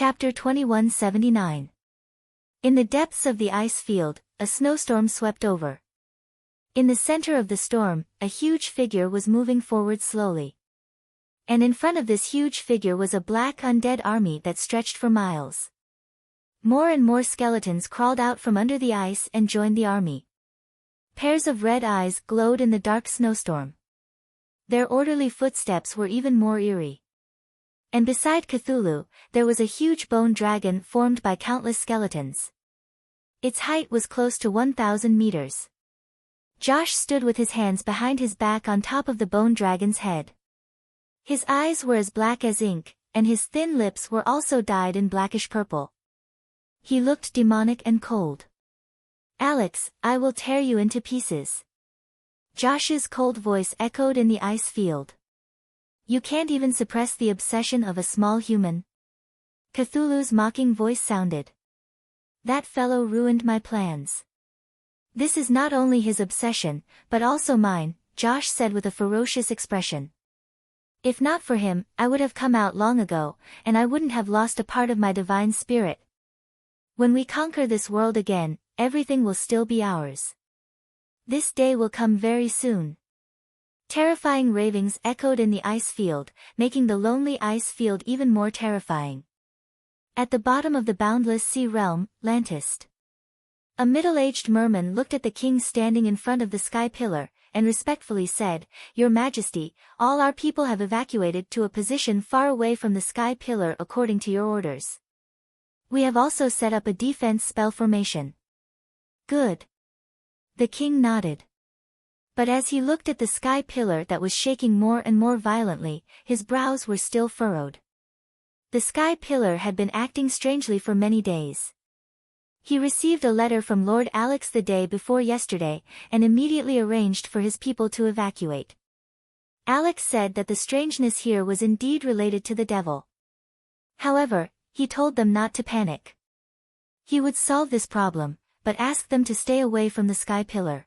Chapter 2179. In the depths of the ice field, a snowstorm swept over. In the center of the storm, a huge figure was moving forward slowly. And in front of this huge figure was a black undead army that stretched for miles. More and more skeletons crawled out from under the ice and joined the army. Pairs of red eyes glowed in the dark snowstorm. Their orderly footsteps were even more eerie. And beside Cthulhu, there was a huge bone dragon formed by countless skeletons. Its height was close to 1,000 meters. Josh stood with his hands behind his back on top of the bone dragon's head. His eyes were as black as ink, and his thin lips were also dyed in blackish purple. He looked demonic and cold. "Alex, I will tear you into pieces." Josh's cold voice echoed in the ice field. "You can't even suppress the obsession of a small human?" Cthulhu's mocking voice sounded. "That fellow ruined my plans." "This is not only his obsession, but also mine," Josh said with a ferocious expression. "If not for him, I would have come out long ago, and I wouldn't have lost a part of my divine spirit. When we conquer this world again, everything will still be ours. This day will come very soon." Terrifying ravings echoed in the ice field, making the lonely ice field even more terrifying. At the bottom of the boundless sea realm, Lantist. A middle-aged merman looked at the king standing in front of the sky pillar, and respectfully said, "Your Majesty, all our people have evacuated to a position far away from the sky pillar according to your orders. We have also set up a defense spell formation." "Good." The king nodded. But as he looked at the sky pillar that was shaking more and more violently, his brows were still furrowed. The sky pillar had been acting strangely for many days. He received a letter from Lord Alex the day before yesterday, and immediately arranged for his people to evacuate. Alex said that the strangeness here was indeed related to the devil. However, he told them not to panic. He would solve this problem, but asked them to stay away from the sky pillar.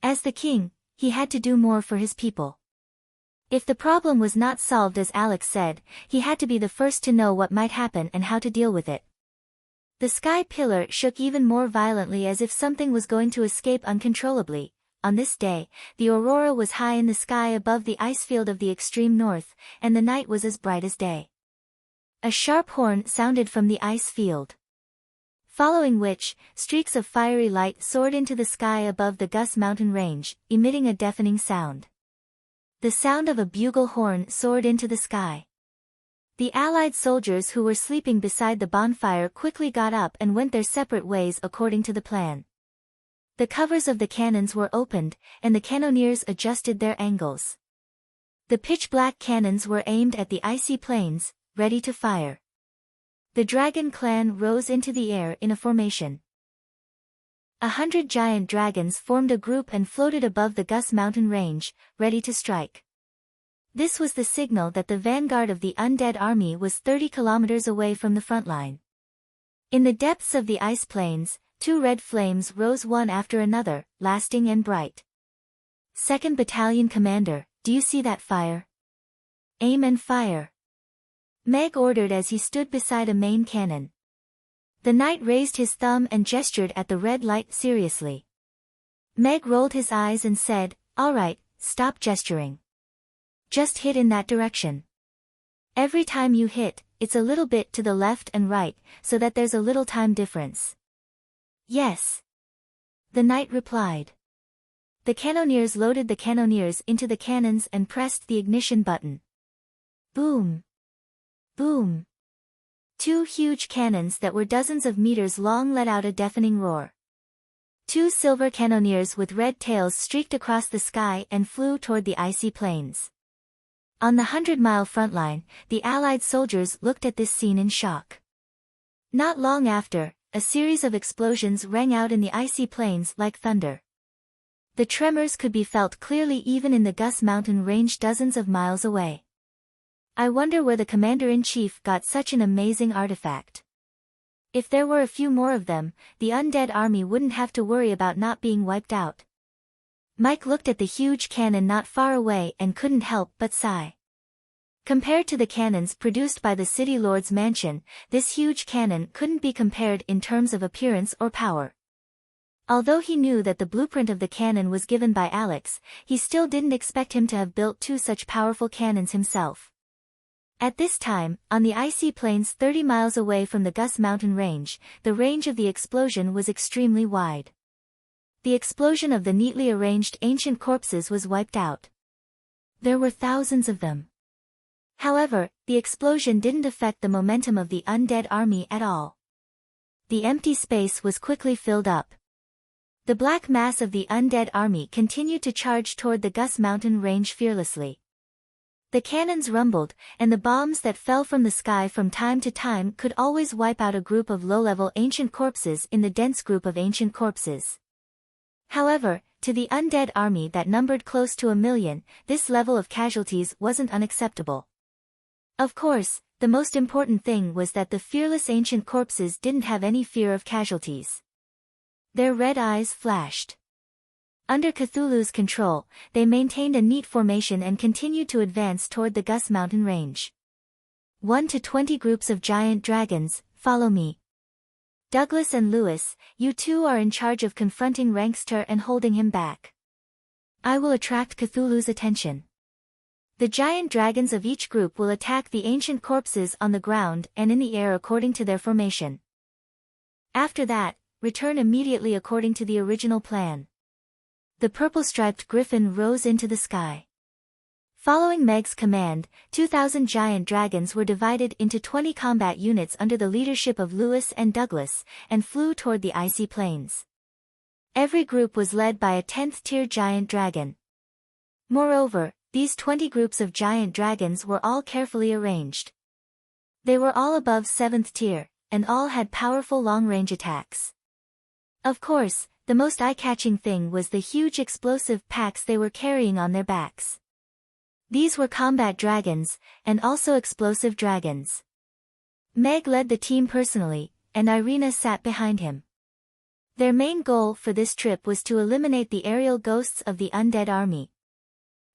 As the king, he had to do more for his people. If the problem was not solved as Alex said, he had to be the first to know what might happen and how to deal with it. The sky pillar shook even more violently as if something was going to escape uncontrollably. On this day, the aurora was high in the sky above the ice field of the extreme north, and the night was as bright as day. A sharp horn sounded from the ice field. Following which, streaks of fiery light soared into the sky above the Gus mountain range, emitting a deafening sound. The sound of a bugle horn soared into the sky. The Allied soldiers who were sleeping beside the bonfire quickly got up and went their separate ways according to the plan. The covers of the cannons were opened, and the cannoneers adjusted their angles. The pitch-black cannons were aimed at the icy plains, ready to fire. The dragon clan rose into the air in a formation. 100 giant dragons formed a group and floated above the Gus mountain range, ready to strike. This was the signal that the vanguard of the undead army was 30 kilometers away from the front line. In the depths of the ice plains, 2 red flames rose one after another, lasting and bright. "2nd Battalion Commander, do you see that fire? Aim and fire." Meg ordered as he stood beside a main cannon. The knight raised his thumb and gestured at the red light seriously. Meg rolled his eyes and said, "All right, stop gesturing. Just hit in that direction. Every time you hit, it's a little bit to the left and right, so that there's a little time difference." "Yes." The knight replied. The cannoneers loaded the cannoneers into the cannons and pressed the ignition button. Boom! Boom! 2 huge cannons that were dozens of meters long let out a deafening roar. 2 silver cannoneers with red tails streaked across the sky and flew toward the icy plains. On the 100-mile front line, the Allied soldiers looked at this scene in shock. Not long after, a series of explosions rang out in the icy plains like thunder. The tremors could be felt clearly even in the Gus mountain range dozens of miles away. I wonder where the commander-in-chief got such an amazing artifact. If there were a few more of them, the undead army wouldn't have to worry about not being wiped out. Mike looked at the huge cannon not far away and couldn't help but sigh. Compared to the cannons produced by the city lord's mansion, this huge cannon couldn't be compared in terms of appearance or power. Although he knew that the blueprint of the cannon was given by Alex, he still didn't expect him to have built two such powerful cannons himself. At this time, on the icy plains 30 miles away from the Gus mountain range, the range of the explosion was extremely wide. The explosion of the neatly arranged ancient corpses was wiped out. There were thousands of them. However, the explosion didn't affect the momentum of the undead army at all. The empty space was quickly filled up. The black mass of the undead army continued to charge toward the Gus mountain range fearlessly. The cannons rumbled, and the bombs that fell from the sky from time to time could always wipe out a group of low-level ancient corpses in the dense group of ancient corpses. However, to the undead army that numbered close to 1 million, this level of casualties wasn't unacceptable. Of course, the most important thing was that the fearless ancient corpses didn't have any fear of casualties. Their red eyes flashed. Under Cthulhu's control, they maintained a neat formation and continued to advance toward the Gus mountain range. 1 to 20 groups of giant dragons, follow me. Douglas and Lewis, you two are in charge of confronting Rankster and holding him back. I will attract Cthulhu's attention. The giant dragons of each group will attack the ancient corpses on the ground and in the air according to their formation. After that, return immediately according to the original plan. The purple-striped griffin rose into the sky. Following Meg's command, 2,000 giant dragons were divided into 20 combat units under the leadership of Lewis and Douglas, and flew toward the icy plains. Every group was led by a 10th-tier giant dragon. Moreover, these 20 groups of giant dragons were all carefully arranged. They were all above 7th tier, and all had powerful long-range attacks. Of course, the most eye-catching thing was the huge explosive packs they were carrying on their backs. These were combat dragons, and also explosive dragons. Meg led the team personally, and Irina sat behind him. Their main goal for this trip was to eliminate the aerial ghosts of the undead army.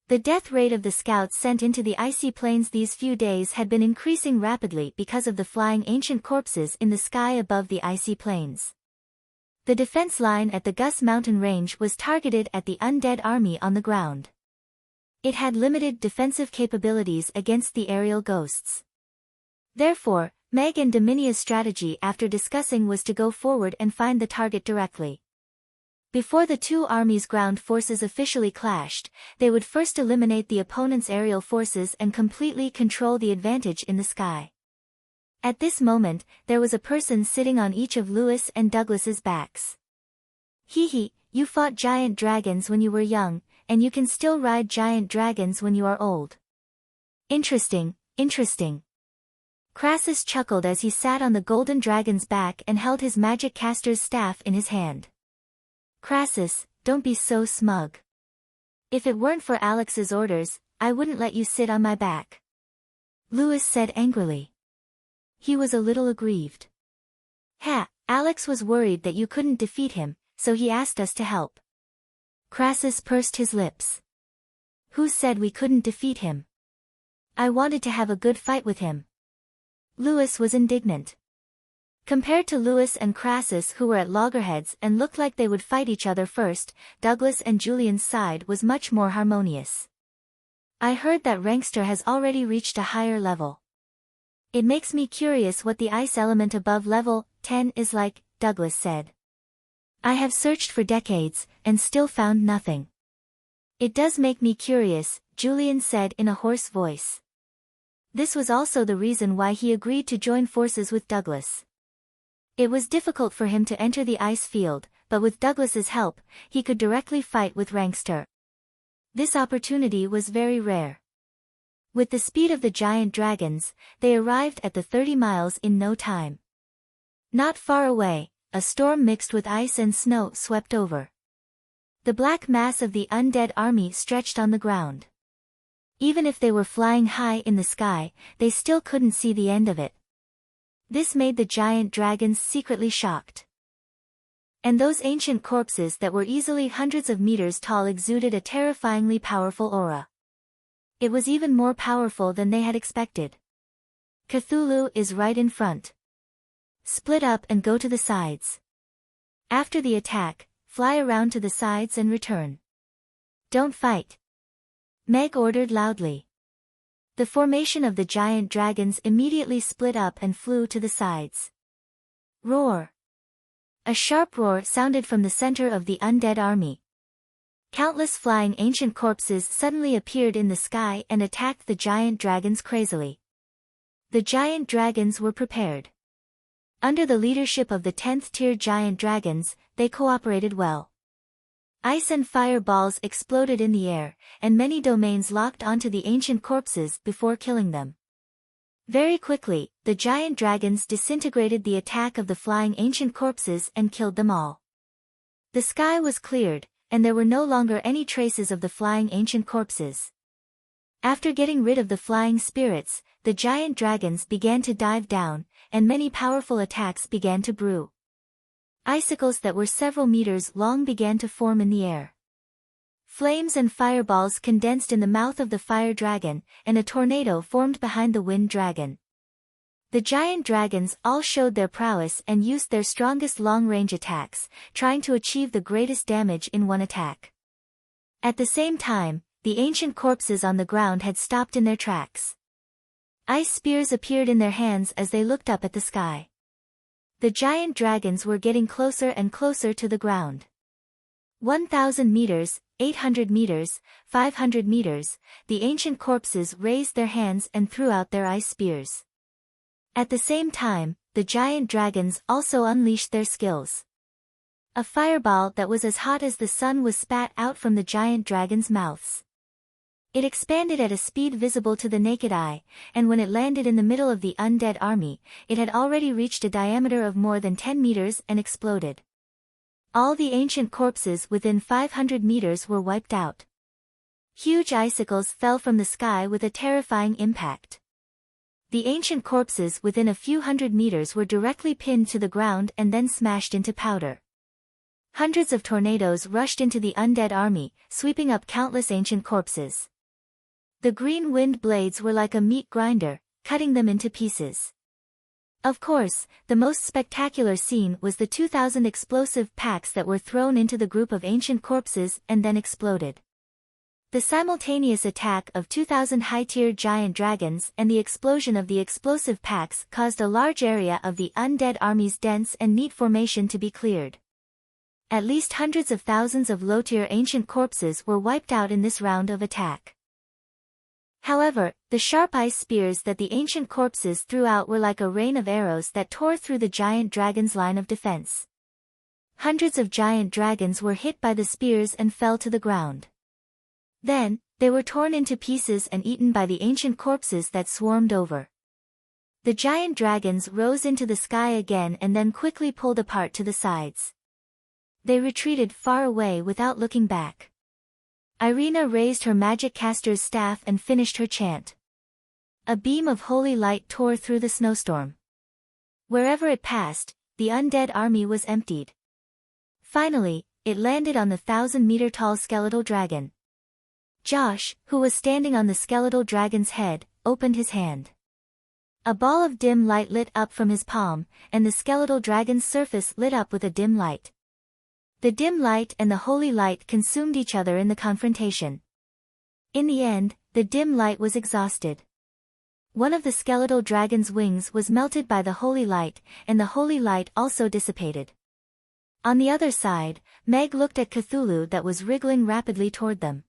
The death rate of the scouts sent into the icy plains these few days had been increasing rapidly because of the flying ancient corpses in the sky above the icy plains. The defense line at the Gus mountain range was targeted at the undead army on the ground. It had limited defensive capabilities against the aerial ghosts. Therefore, Meg and Dominia's strategy after discussing was to go forward and find the target directly. Before the two armies' ground forces officially clashed, they would first eliminate the opponent's aerial forces and completely control the advantage in the sky. At this moment, there was a person sitting on each of Lewis and Douglas's backs. Hee, you fought giant dragons when you were young, and you can still ride giant dragons when you are old. Interesting. Crassus chuckled as he sat on the golden dragon's back and held his magic caster's staff in his hand. Crassus, don't be so smug. If it weren't for Alex's orders, I wouldn't let you sit on my back. Lewis said angrily. He was a little aggrieved. Alex was worried that you couldn't defeat him, so he asked us to help. Crassus pursed his lips. Who said we couldn't defeat him? I wanted to have a good fight with him. Lewis was indignant. Compared to Lewis and Crassus, who were at loggerheads and looked like they would fight each other first, Douglas and Julian's side was much more harmonious. I heard that Rankster has already reached a higher level. It makes me curious what the ice element above level 10 is like, Douglas said. I have searched for decades, and still found nothing. It does make me curious, Julian said in a hoarse voice. This was also the reason why he agreed to join forces with Douglas. It was difficult for him to enter the ice field, but with Douglas's help, he could directly fight with Rankster. This opportunity was very rare. With the speed of the giant dragons, they arrived at the 30 miles in no time. Not far away, a storm mixed with ice and snow swept over. The black mass of the undead army stretched on the ground. Even if they were flying high in the sky, they still couldn't see the end of it. This made the giant dragons secretly shocked. And those ancient corpses that were easily hundreds of meters tall exuded a terrifyingly powerful aura. It was even more powerful than they had expected. Cthulhu is right in front. Split up and go to the sides. After the attack, fly around to the sides and return. Don't fight. Meg ordered loudly. The formation of the giant dragons immediately split up and flew to the sides. Roar! A sharp roar sounded from the center of the undead army. Countless flying ancient corpses suddenly appeared in the sky and attacked the giant dragons crazily. The giant dragons were prepared. Under the leadership of the 10th tier giant dragons, they cooperated well. Ice and fire balls exploded in the air, and many domains locked onto the ancient corpses before killing them. Very quickly, the giant dragons disintegrated the attack of the flying ancient corpses and killed them all. The sky was cleared, and there were no longer any traces of the flying ancient corpses. After getting rid of the flying spirits, the giant dragons began to dive down, and many powerful attacks began to brew. Icicles that were several meters long began to form in the air. Flames and fireballs condensed in the mouth of the fire dragon, and a tornado formed behind the wind dragon. The giant dragons all showed their prowess and used their strongest long-range attacks, trying to achieve the greatest damage in one attack. At the same time, the ancient corpses on the ground had stopped in their tracks. Ice spears appeared in their hands as they looked up at the sky. The giant dragons were getting closer and closer to the ground. 1,000 meters, 800 meters, 500 meters, the ancient corpses raised their hands and threw out their ice spears. At the same time, the giant dragons also unleashed their skills. A fireball that was as hot as the sun was spat out from the giant dragons' mouths. It expanded at a speed visible to the naked eye, and when it landed in the middle of the undead army, it had already reached a diameter of more than 10 meters and exploded. All the ancient corpses within 500 meters were wiped out. Huge icicles fell from the sky with a terrifying impact. The ancient corpses within a few hundred meters were directly pinned to the ground and then smashed into powder. Hundreds of tornadoes rushed into the undead army, sweeping up countless ancient corpses. The green wind blades were like a meat grinder, cutting them into pieces. Of course, the most spectacular scene was the 2,000 explosive packs that were thrown into the group of ancient corpses and then exploded. The simultaneous attack of 2,000 high-tier giant dragons and the explosion of the explosive packs caused a large area of the undead army's dense and neat formation to be cleared. At least hundreds of thousands of low-tier ancient corpses were wiped out in this round of attack. However, the sharp ice spears that the ancient corpses threw out were like a rain of arrows that tore through the giant dragon's line of defense. Hundreds of giant dragons were hit by the spears and fell to the ground. Then, they were torn into pieces and eaten by the ancient corpses that swarmed over. The giant dragons rose into the sky again and then quickly pulled apart to the sides. They retreated far away without looking back. Irina raised her magic caster's staff and finished her chant. A beam of holy light tore through the snowstorm. Wherever it passed, the undead army was emptied. Finally, it landed on the 1,000-meter-tall skeletal dragon. Josh, who was standing on the skeletal dragon's head, opened his hand. A ball of dim light lit up from his palm, and the skeletal dragon's surface lit up with a dim light. The dim light and the holy light consumed each other in the confrontation. In the end, the dim light was exhausted. One of the skeletal dragon's wings was melted by the holy light, and the holy light also dissipated. On the other side, Meg looked at Cthulhu that was wriggling rapidly toward them.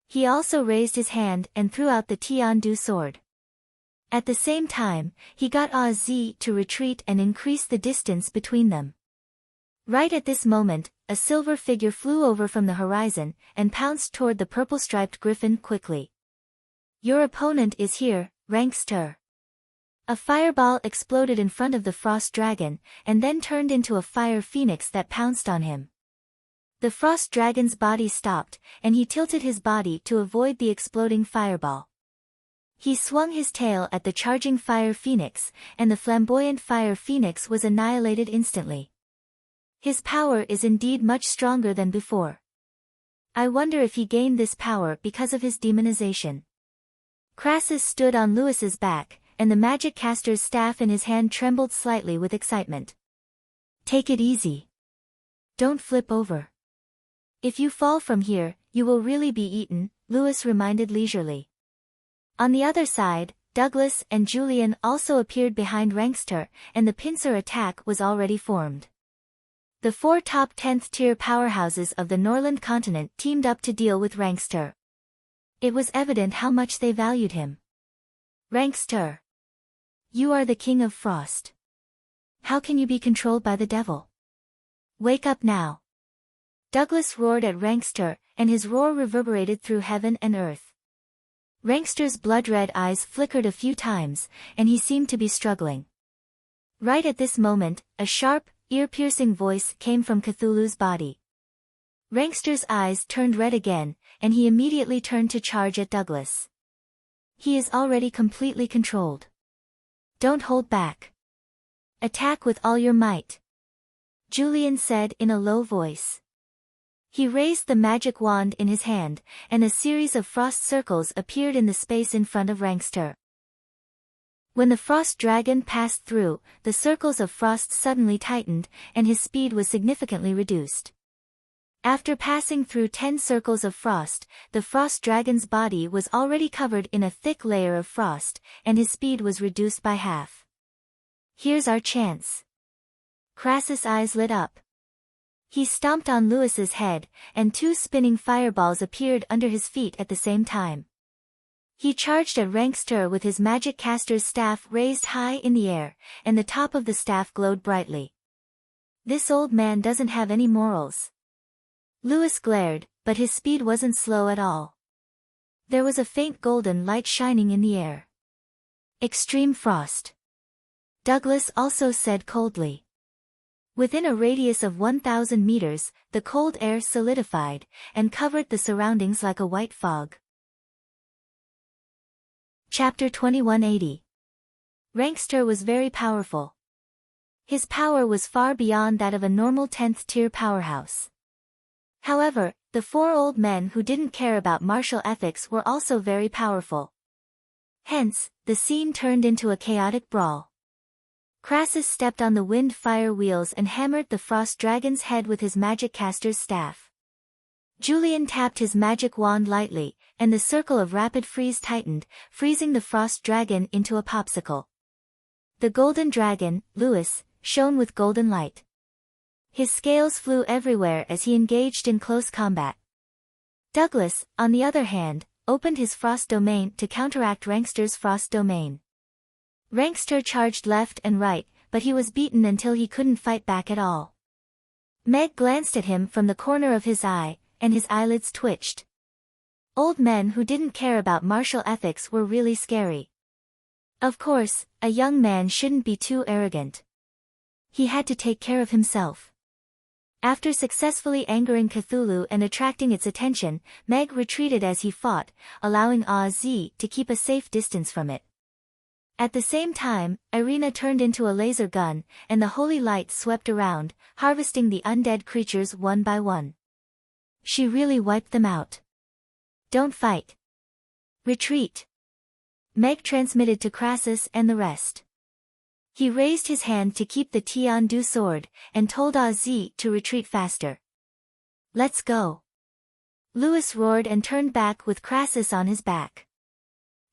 He also raised his hand and threw out the Tiandu sword. At the same time, he got Az to retreat and increase the distance between them. Right at this moment, a silver figure flew over from the horizon, and pounced toward the purple-striped griffin quickly. Your opponent is here, Rankster. A fireball exploded in front of the frost dragon, and then turned into a fire phoenix that pounced on him. The frost dragon's body stopped, and he tilted his body to avoid the exploding fireball. He swung his tail at the charging fire phoenix, and the flamboyant fire phoenix was annihilated instantly. His power is indeed much stronger than before. I wonder if he gained this power because of his demonization. Crassus stood on Lewis's back, and the magic caster's staff in his hand trembled slightly with excitement. Take it easy. Don't flip over. If you fall from here, you will really be eaten, Lewis reminded leisurely. On the other side, Douglas and Julian also appeared behind Rankster, and the pincer attack was already formed. The 4 top 10th-tier powerhouses of the Norland continent teamed up to deal with Rankster. It was evident how much they valued him. Rankster. You are the king of frost. How can you be controlled by the devil? Wake up now. Douglas roared at Rankster, and his roar reverberated through heaven and earth. Rankster's blood-red eyes flickered a few times, and he seemed to be struggling. Right at this moment, a sharp, ear-piercing voice came from Cthulhu's body. Rankster's eyes turned red again, and he immediately turned to charge at Douglas. He is already completely controlled. Don't hold back. Attack with all your might. Julian said in a low voice. He raised the magic wand in his hand, and a series of frost circles appeared in the space in front of Rankster. When the frost dragon passed through, the circles of frost suddenly tightened, and his speed was significantly reduced. After passing through 10 circles of frost, the frost dragon's body was already covered in a thick layer of frost, and his speed was reduced by half. Here's our chance. Crassus' eyes lit up. He stomped on Lewis's head, and 2 spinning fireballs appeared under his feet at the same time. He charged at Rankster with his magic caster's staff raised high in the air, and the top of the staff glowed brightly. This old man doesn't have any morals. Lewis glared, but his speed wasn't slow at all. There was a faint golden light shining in the air. Extreme frost. Douglas also said coldly. Within a radius of 1,000 meters, the cold air solidified, and covered the surroundings like a white fog. Chapter 2180. Rankster was very powerful. His power was far beyond that of a normal 10th-tier powerhouse. However, the 4 old men who didn't care about martial ethics were also very powerful. Hence, the scene turned into a chaotic brawl. Crassus stepped on the wind-fire wheels and hammered the frost dragon's head with his magic caster's staff. Julian tapped his magic wand lightly, and the circle of rapid freeze tightened, freezing the frost dragon into a popsicle. The golden dragon, Lewis, shone with golden light. His scales flew everywhere as he engaged in close combat. Douglas, on the other hand, opened his frost domain to counteract Rankster's frost domain. Rankster charged left and right, but he was beaten until he couldn't fight back at all. Meg glanced at him from the corner of his eye, and his eyelids twitched. Old men who didn't care about martial ethics were really scary. Of course, a young man shouldn't be too arrogant. He had to take care of himself. After successfully angering Cthulhu and attracting its attention, Meg retreated as he fought, allowing Oz to keep a safe distance from it. At the same time, Irina turned into a laser gun, and the holy light swept around, harvesting the undead creatures one by one. She really wiped them out. Don't fight. Retreat. Meg transmitted to Crassus and the rest. He raised his hand to keep the Tian-Du sword, and told Oz to retreat faster. Let's go. Lewis roared and turned back with Crassus on his back.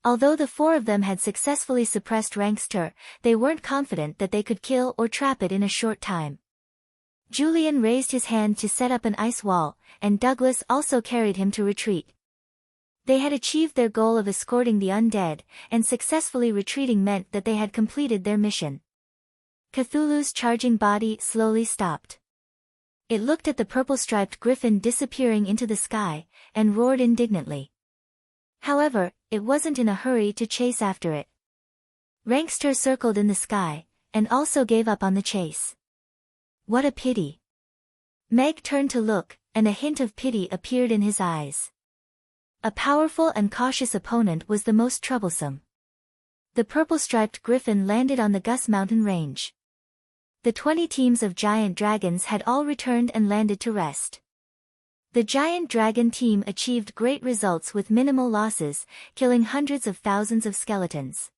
Although the 4 of them had successfully suppressed Rankster, they weren't confident that they could kill or trap it in a short time. Julian raised his hand to set up an ice wall, and Douglas also carried him to retreat. They had achieved their goal of escorting the undead, and successfully retreating meant that they had completed their mission. Cthulhu's charging body slowly stopped. It looked at the purple-striped griffin disappearing into the sky, and roared indignantly. However, it wasn't in a hurry to chase after it. Rankster circled in the sky, and also gave up on the chase. What a pity. Meg turned to look, and a hint of pity appeared in his eyes. A powerful and cautious opponent was the most troublesome. The purple-striped griffin landed on the Gus Mountain range. The 20 teams of giant dragons had all returned and landed to rest. The giant dragon team achieved great results with minimal losses, killing hundreds of thousands of skeletons.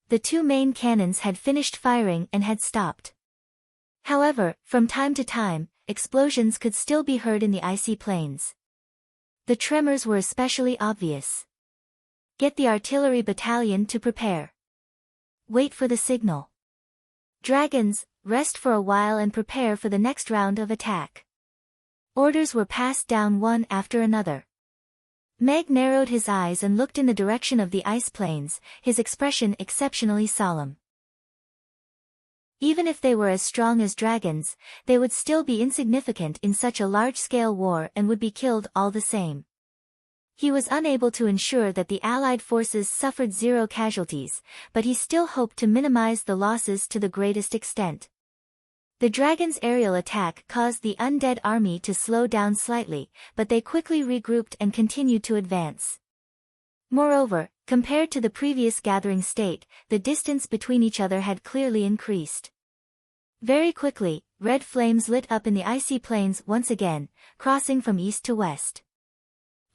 The two main cannons had finished firing and had stopped. However, from time to time, explosions could still be heard in the icy plains. The tremors were especially obvious. Get the artillery battalion to prepare. Wait for the signal. Dragons, rest for a while and prepare for the next round of attack. Orders were passed down one after another. Meg narrowed his eyes and looked in the direction of the ice plains, his expression exceptionally solemn. Even if they were as strong as dragons, they would still be insignificant in such a large-scale war and would be killed all the same. He was unable to ensure that the Allied forces suffered zero casualties, but he still hoped to minimize the losses to the greatest extent. The dragon's aerial attack caused the undead army to slow down slightly, but they quickly regrouped and continued to advance. Moreover, compared to the previous gathering state, the distance between each other had clearly increased. Very quickly, red flames lit up in the icy plains once again, crossing from east to west.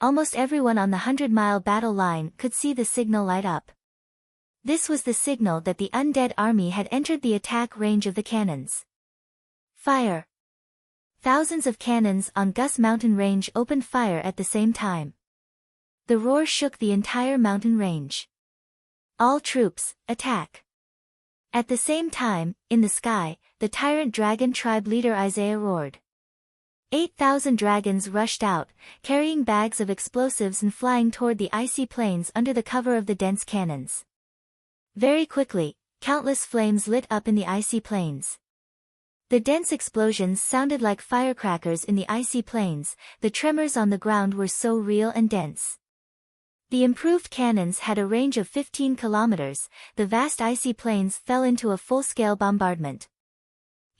Almost everyone on the 100-mile battle line could see the signal light up. This was the signal that the undead army had entered the attack range of the cannons. Fire! Thousands of cannons on Gus Mountain Range opened fire at the same time. The roar shook the entire mountain range. All troops, attack! At the same time, in the sky, the tyrant dragon tribe leader Isaiah roared. 8,000 dragons rushed out, carrying bags of explosives and flying toward the icy plains under the cover of the dense cannons. Very quickly, countless flames lit up in the icy plains. The dense explosions sounded like firecrackers in the icy plains, the tremors on the ground were so real and dense. The improved cannons had a range of 15 kilometers, the vast icy plains fell into a full-scale bombardment.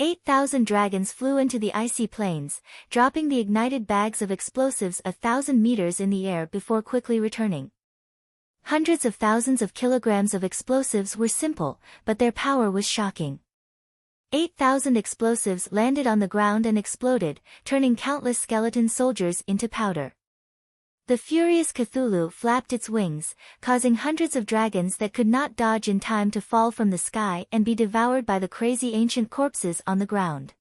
8,000 dragons flew into the icy plains, dropping the ignited bags of explosives 1,000 meters in the air before quickly returning. Hundreds of thousands of kilograms of explosives were simple, but their power was shocking. 8,000 explosives landed on the ground and exploded, turning countless skeleton soldiers into powder. The furious Cthulhu flapped its wings, causing hundreds of dragons that could not dodge in time to fall from the sky and be devoured by the crazy ancient corpses on the ground.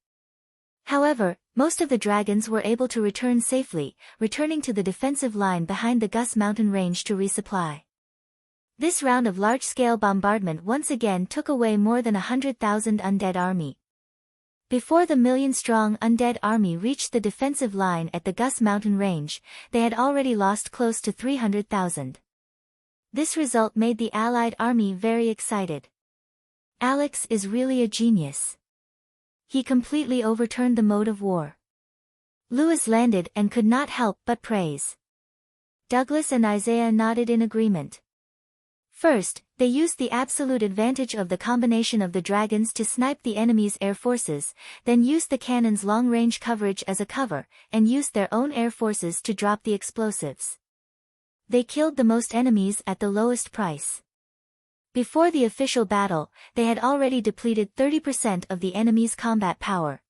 However, most of the dragons were able to return safely, returning to the defensive line behind the Gus Mountain Range to resupply. This round of large-scale bombardment once again took away more than 100,000 undead army. Before the million-strong undead army reached the defensive line at the Gus Mountain Range, they had already lost close to 300,000. This result made the Allied army very excited. Alex is really a genius. He completely overturned the mode of war. Lewis landed and could not help but praise. Douglas and Isaiah nodded in agreement. First, they used the absolute advantage of the combination of the dragons to snipe the enemy's air forces, then used the cannons' long-range coverage as a cover, and used their own air forces to drop the explosives. They killed the most enemies at the lowest price. Before the official battle, they had already depleted 30% of the enemy's combat power.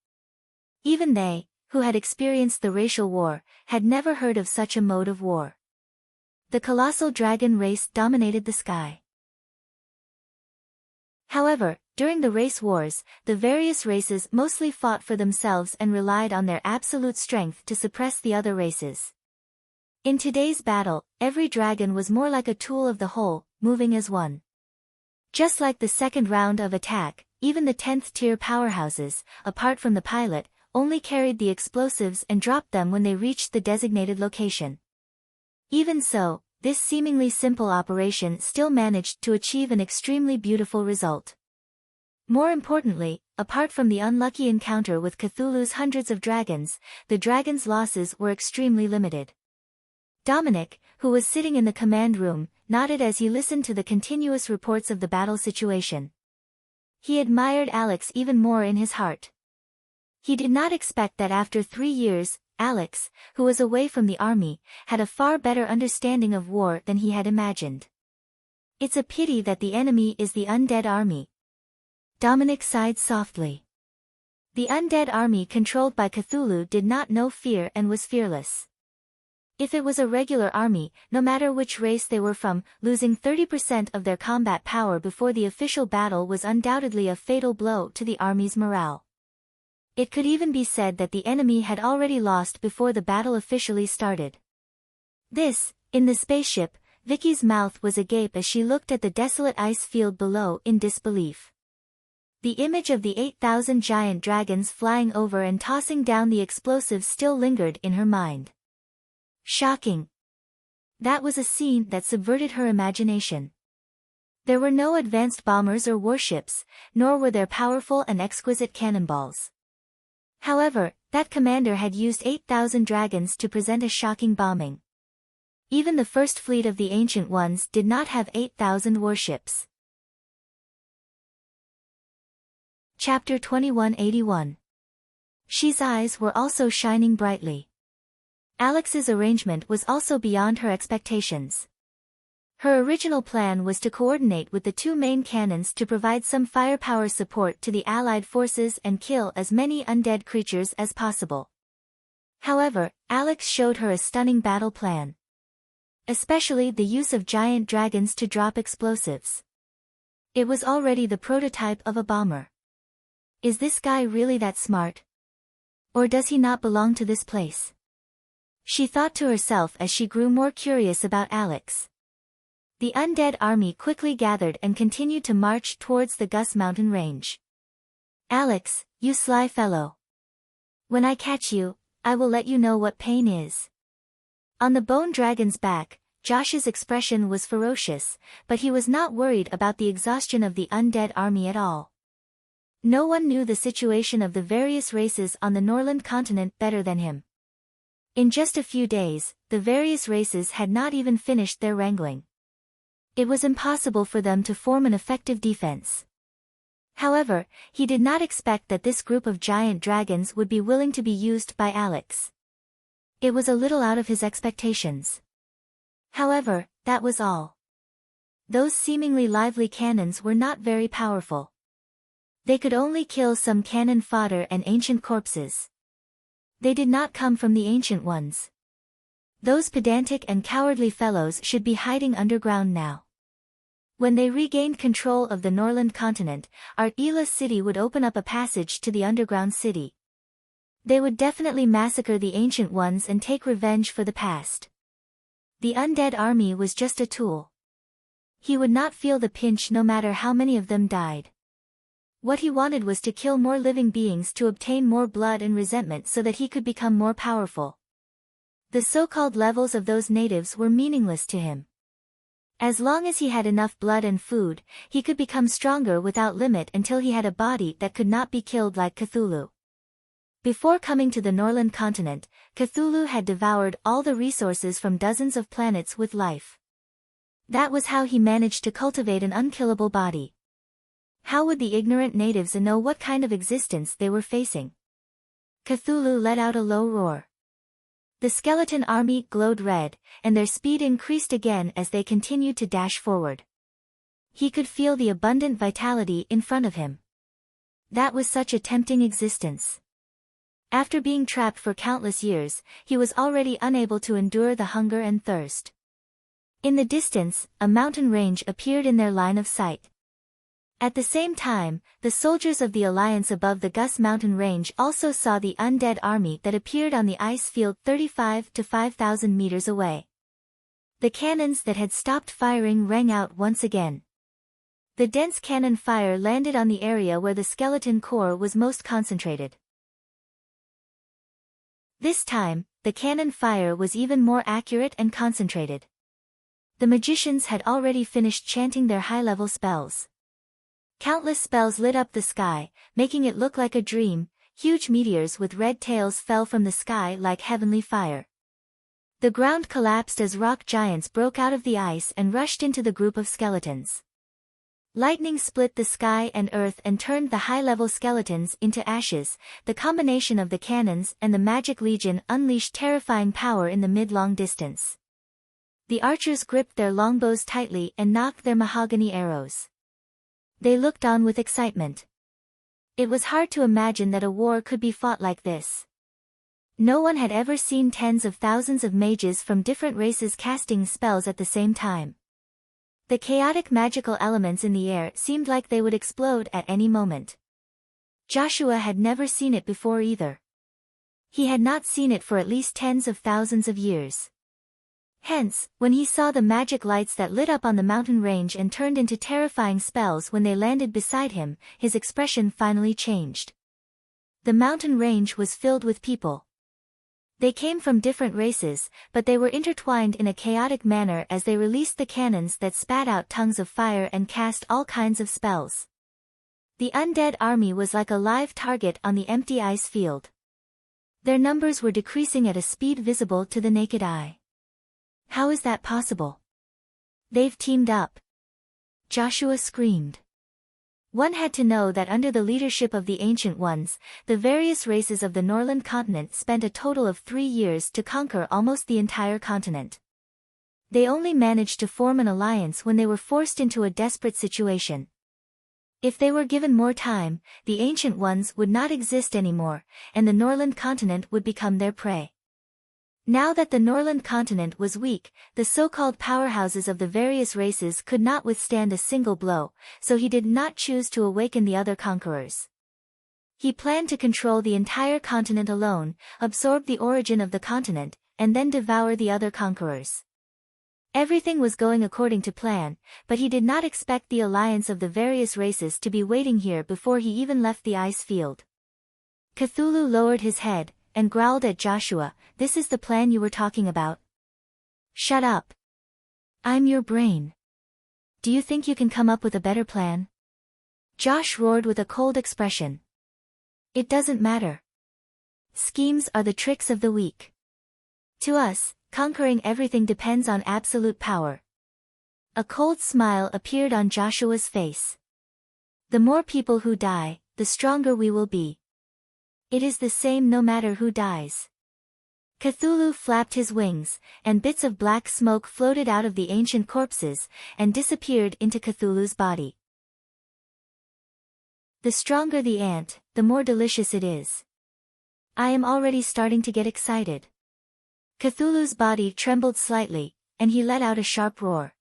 Even they, who had experienced the racial war, had never heard of such a mode of war. The colossal dragon race dominated the sky. However, during the race wars, the various races mostly fought for themselves and relied on their absolute strength to suppress the other races. In today's battle, every dragon was more like a tool of the whole, moving as one. Just like the second round of attack, even the 10th-tier powerhouses, apart from the pilot, only carried the explosives and dropped them when they reached the designated location. Even so, this seemingly simple operation still managed to achieve an extremely beautiful result. More importantly, apart from the unlucky encounter with Cthulhu's hundreds of dragons, the dragons' losses were extremely limited. Dominic, who was sitting in the command room, nodded as he listened to the continuous reports of the battle situation. He admired Alex even more in his heart. He did not expect that after 3 years, Alex, who was away from the army, had a far better understanding of war than he had imagined. It's a pity that the enemy is the undead army. Dominic sighed softly. The undead army controlled by Cthulhu did not know fear and was fearless. If it was a regular army, no matter which race they were from, losing 30% of their combat power before the official battle was undoubtedly a fatal blow to the army's morale. It could even be said that the enemy had already lost before the battle officially started. In the spaceship, Vicky's mouth was agape as she looked at the desolate ice field below in disbelief. The image of the 8,000 giant dragons flying over and tossing down the explosives still lingered in her mind. Shocking. That was a scene that subverted her imagination. There were no advanced bombers or warships, nor were there powerful and exquisite cannonballs. However, that commander had used 8,000 dragons to present a shocking bombing. Even the first fleet of the Ancient Ones did not have 8,000 warships. Chapter 2181. She's eyes were also shining brightly. Alex's arrangement was also beyond her expectations. Her original plan was to coordinate with the two main cannons to provide some firepower support to the Allied forces and kill as many undead creatures as possible. However, Alex showed her a stunning battle plan. Especially the use of giant dragons to drop explosives. It was already the prototype of a bomber. Is this guy really that smart? Or does he not belong to this place? She thought to herself as she grew more curious about Alex. The undead army quickly gathered and continued to march towards the Gus Mountain range. Alex, you sly fellow. When I catch you, I will let you know what pain is. On the bone dragon's back, Josh's expression was ferocious, but he was not worried about the exhaustion of the undead army at all. No one knew the situation of the various races on the Norland continent better than him. In just a few days, the various races had not even finished their wrangling. It was impossible for them to form an effective defense. However, he did not expect that this group of giant dragons would be willing to be used by Alex. It was a little out of his expectations. However, that was all. Those seemingly lively cannons were not very powerful. They could only kill some cannon fodder and ancient corpses. They did not come from the Ancient Ones. Those pedantic and cowardly fellows should be hiding underground now. When they regained control of the Norland continent, Art-Ela city would open up a passage to the underground city. They would definitely massacre the Ancient Ones and take revenge for the past. The undead army was just a tool. He would not feel the pinch no matter how many of them died. What he wanted was to kill more living beings to obtain more blood and resentment so that he could become more powerful. The so-called levels of those natives were meaningless to him. As long as he had enough blood and food, he could become stronger without limit until he had a body that could not be killed like Cthulhu. Before coming to the Norland continent, Cthulhu had devoured all the resources from dozens of planets with life. That was how he managed to cultivate an unkillable body. How would the ignorant natives know what kind of existence they were facing? Cthulhu let out a low roar. The skeleton army glowed red, and their speed increased again as they continued to dash forward. He could feel the abundant vitality in front of him. That was such a tempting existence. After being trapped for countless years, he was already unable to endure the hunger and thirst. In the distance, a mountain range appeared in their line of sight. At the same time, the soldiers of the Alliance above the Gus Mountain range also saw the undead army that appeared on the ice field 35 to 5,000 meters away. The cannons that had stopped firing rang out once again. The dense cannon fire landed on the area where the skeleton core was most concentrated. This time, the cannon fire was even more accurate and concentrated. The magicians had already finished chanting their high-level spells. Countless spells lit up the sky, making it look like a dream. Huge meteors with red tails fell from the sky like heavenly fire. The ground collapsed as rock giants broke out of the ice and rushed into the group of skeletons. Lightning split the sky and earth and turned the high-level skeletons into ashes. The combination of the cannons and the magic legion unleashed terrifying power in the mid-long distance. The archers gripped their longbows tightly and knocked their mahogany arrows. They looked on with excitement. It was hard to imagine that a war could be fought like this. No one had ever seen tens of thousands of mages from different races casting spells at the same time. The chaotic magical elements in the air seemed like they would explode at any moment. Joshua had never seen it before either. He had not seen it for at least tens of thousands of years. Hence, when he saw the magic lights that lit up on the mountain range and turned into terrifying spells when they landed beside him, his expression finally changed. The mountain range was filled with people. They came from different races, but they were intertwined in a chaotic manner as they released the cannons that spat out tongues of fire and cast all kinds of spells. The undead army was like a live target on the empty ice field. Their numbers were decreasing at a speed visible to the naked eye. How is that possible? They've teamed up. Joshua screamed. One had to know that under the leadership of the Ancient Ones, the various races of the Norland continent spent a total of 3 years to conquer almost the entire continent. They only managed to form an alliance when they were forced into a desperate situation. If they were given more time, the Ancient Ones would not exist anymore, and the Norland continent would become their prey. Now that the Norland continent was weak, the so-called powerhouses of the various races could not withstand a single blow, so he did not choose to awaken the other conquerors. He planned to control the entire continent alone, absorb the origin of the continent, and then devour the other conquerors. Everything was going according to plan, but he did not expect the alliance of the various races to be waiting here before he even left the ice field. Cthulhu lowered his head and growled at Joshua, "This is the plan you were talking about? Shut up. I'm your brain. Do you think you can come up with a better plan?" Josh roared with a cold expression. "It doesn't matter. Schemes are the tricks of the weak. To us, conquering everything depends on absolute power." A cold smile appeared on Joshua's face. "The more people who die, the stronger we will be. It is the same no matter who dies." Cthulhu flapped his wings, and bits of black smoke floated out of the ancient corpses, and disappeared into Cthulhu's body. "The stronger the ant, the more delicious it is. I am already starting to get excited." Cthulhu's body trembled slightly, and he let out a sharp roar.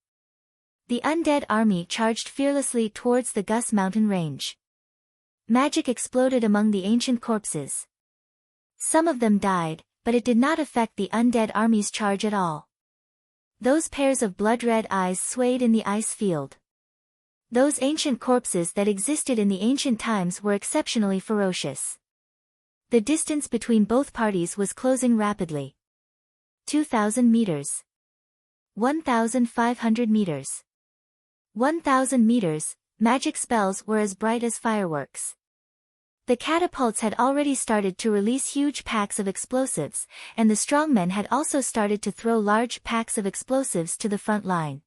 The undead army charged fearlessly towards the Gus mountain range. Magic exploded among the ancient corpses. Some of them died, but it did not affect the undead army's charge at all. Those pairs of blood-red eyes swayed in the ice field. Those ancient corpses that existed in the ancient times were exceptionally ferocious. The distance between both parties was closing rapidly. 2,000 meters. 1,500 meters. 1,000 meters, magic spells were as bright as fireworks. The catapults had already started to release huge packs of explosives, and the strongmen had also started to throw large packs of explosives to the front line.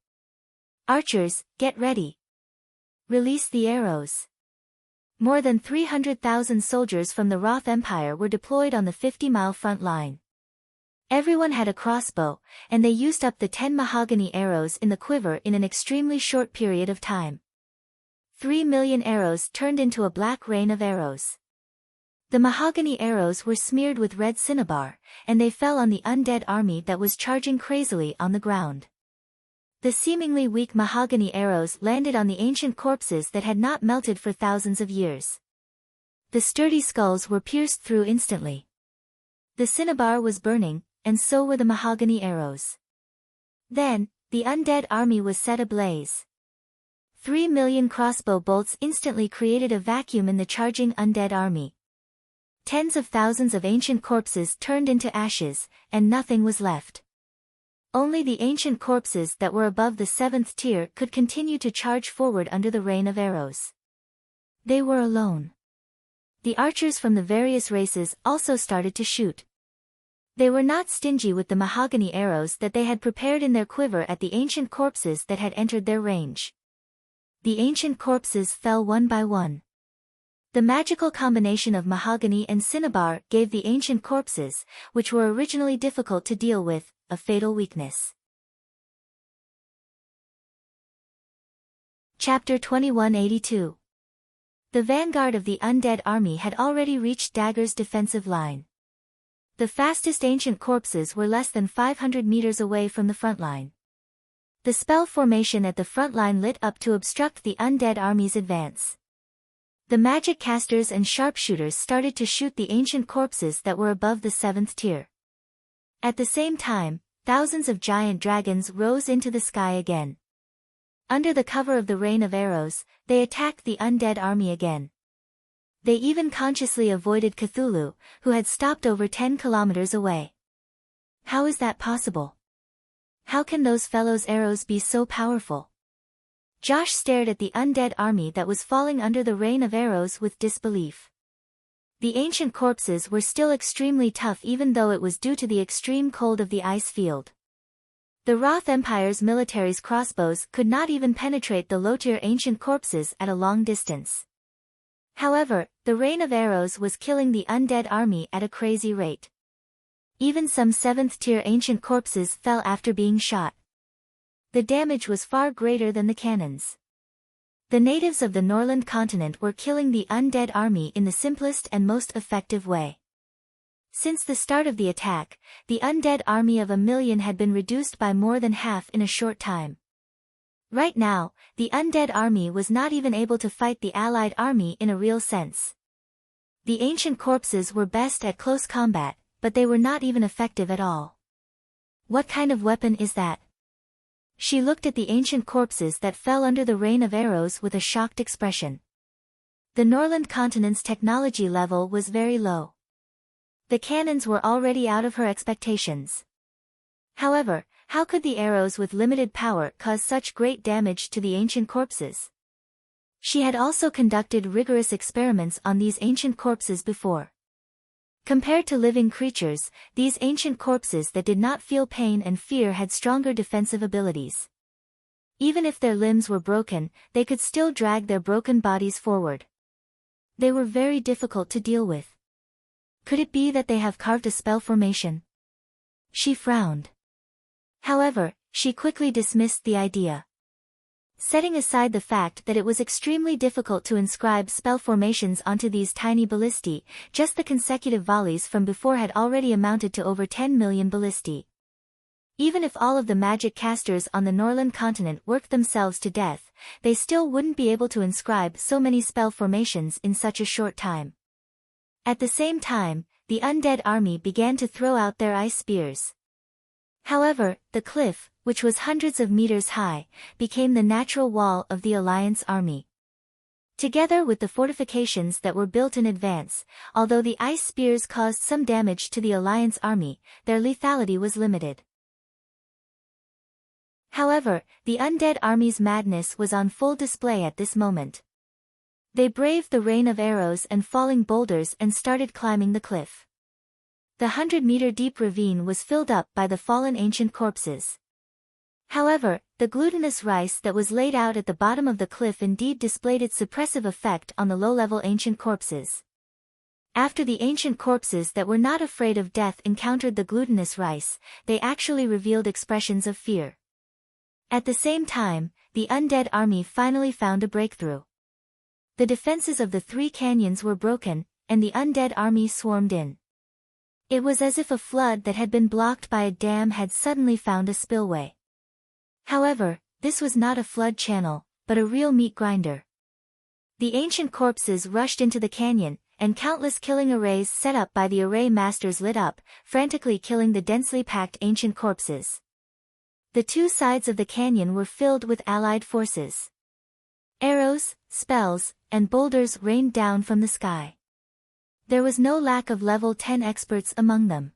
"Archers, get ready. Release the arrows." More than 300,000 soldiers from the Roth Empire were deployed on the 50-mile front line. Everyone had a crossbow, and they used up the 10 mahogany arrows in the quiver in an extremely short period of time. 3 million arrows turned into a black rain of arrows. The mahogany arrows were smeared with red cinnabar, and they fell on the undead army that was charging crazily on the ground. The seemingly weak mahogany arrows landed on the ancient corpses that had not melted for thousands of years. The sturdy skulls were pierced through instantly. The cinnabar was burning, and so were the mahogany arrows. Then, the undead army was set ablaze. 3 million crossbow bolts instantly created a vacuum in the charging undead army. Tens of thousands of ancient corpses turned into ashes, and nothing was left. Only the ancient corpses that were above the 7th tier could continue to charge forward under the rain of arrows. They were alone. The archers from the various races also started to shoot. They were not stingy with the mahogany arrows that they had prepared in their quiver at the ancient corpses that had entered their range. The ancient corpses fell one by one. The magical combination of mahogany and cinnabar gave the ancient corpses, which were originally difficult to deal with, a fatal weakness. Chapter 2182. The vanguard of the undead army had already reached Dagger's defensive line. The fastest ancient corpses were less than 500 meters away from the front line. The spell formation at the front line lit up to obstruct the undead army's advance. The magic casters and sharpshooters started to shoot the ancient corpses that were above the 7th tier. At the same time, thousands of giant dragons rose into the sky again. Under the cover of the rain of arrows, they attacked the undead army again. They even consciously avoided Cthulhu, who had stopped over 10 kilometers away. How is that possible? How can those fellows' arrows be so powerful? Josh stared at the undead army that was falling under the rain of arrows with disbelief. The ancient corpses were still extremely tough even though it was due to the extreme cold of the ice field. The Roth Empire's military's crossbows could not even penetrate the low-tier ancient corpses at a long distance. However, the rain of arrows was killing the undead army at a crazy rate. Even some 7th-tier ancient corpses fell after being shot. The damage was far greater than the cannons. The natives of the Norland continent were killing the undead army in the simplest and most effective way. Since the start of the attack, the undead army of 1,000,000 had been reduced by more than half in a short time. Right now, the undead army was not even able to fight the allied army in a real sense. The ancient corpses were best at close combat, but they were not even effective at all. What kind of weapon is that? She looked at the ancient corpses that fell under the rain of arrows with a shocked expression. The Norland continent's technology level was very low. The cannons were already out of her expectations. However, how could the arrows with limited power cause such great damage to the ancient corpses? She had also conducted rigorous experiments on these ancient corpses before. Compared to living creatures, these ancient corpses that did not feel pain and fear had stronger defensive abilities. Even if their limbs were broken, they could still drag their broken bodies forward. They were very difficult to deal with. Could it be that they have carved a spell formation? She frowned. However, she quickly dismissed the idea. Setting aside the fact that it was extremely difficult to inscribe spell formations onto these tiny ballistae, just the consecutive volleys from before had already amounted to over 10 million ballistae. Even if all of the magic casters on the Norland continent worked themselves to death, they still wouldn't be able to inscribe so many spell formations in such a short time. At the same time, the undead army began to throw out their ice spears. However, the cliff, which was hundreds of meters high, became the natural wall of the Alliance army. Together with the fortifications that were built in advance, although the ice spears caused some damage to the Alliance army, their lethality was limited. However, the undead army's madness was on full display at this moment. They braved the rain of arrows and falling boulders and started climbing the cliff. The 100-meter-deep ravine was filled up by the fallen ancient corpses. However, the glutinous rice that was laid out at the bottom of the cliff indeed displayed its suppressive effect on the low-level ancient corpses. After the ancient corpses that were not afraid of death encountered the glutinous rice, they actually revealed expressions of fear. At the same time, the undead army finally found a breakthrough. The defenses of the 3 canyons were broken, and the undead army swarmed in. It was as if a flood that had been blocked by a dam had suddenly found a spillway. However, this was not a flood channel, but a real meat grinder. The ancient corpses rushed into the canyon, and countless killing arrays set up by the array masters lit up, frantically killing the densely packed ancient corpses. The 2 sides of the canyon were filled with allied forces. Arrows, spells, and boulders rained down from the sky. There was no lack of level 10 experts among them.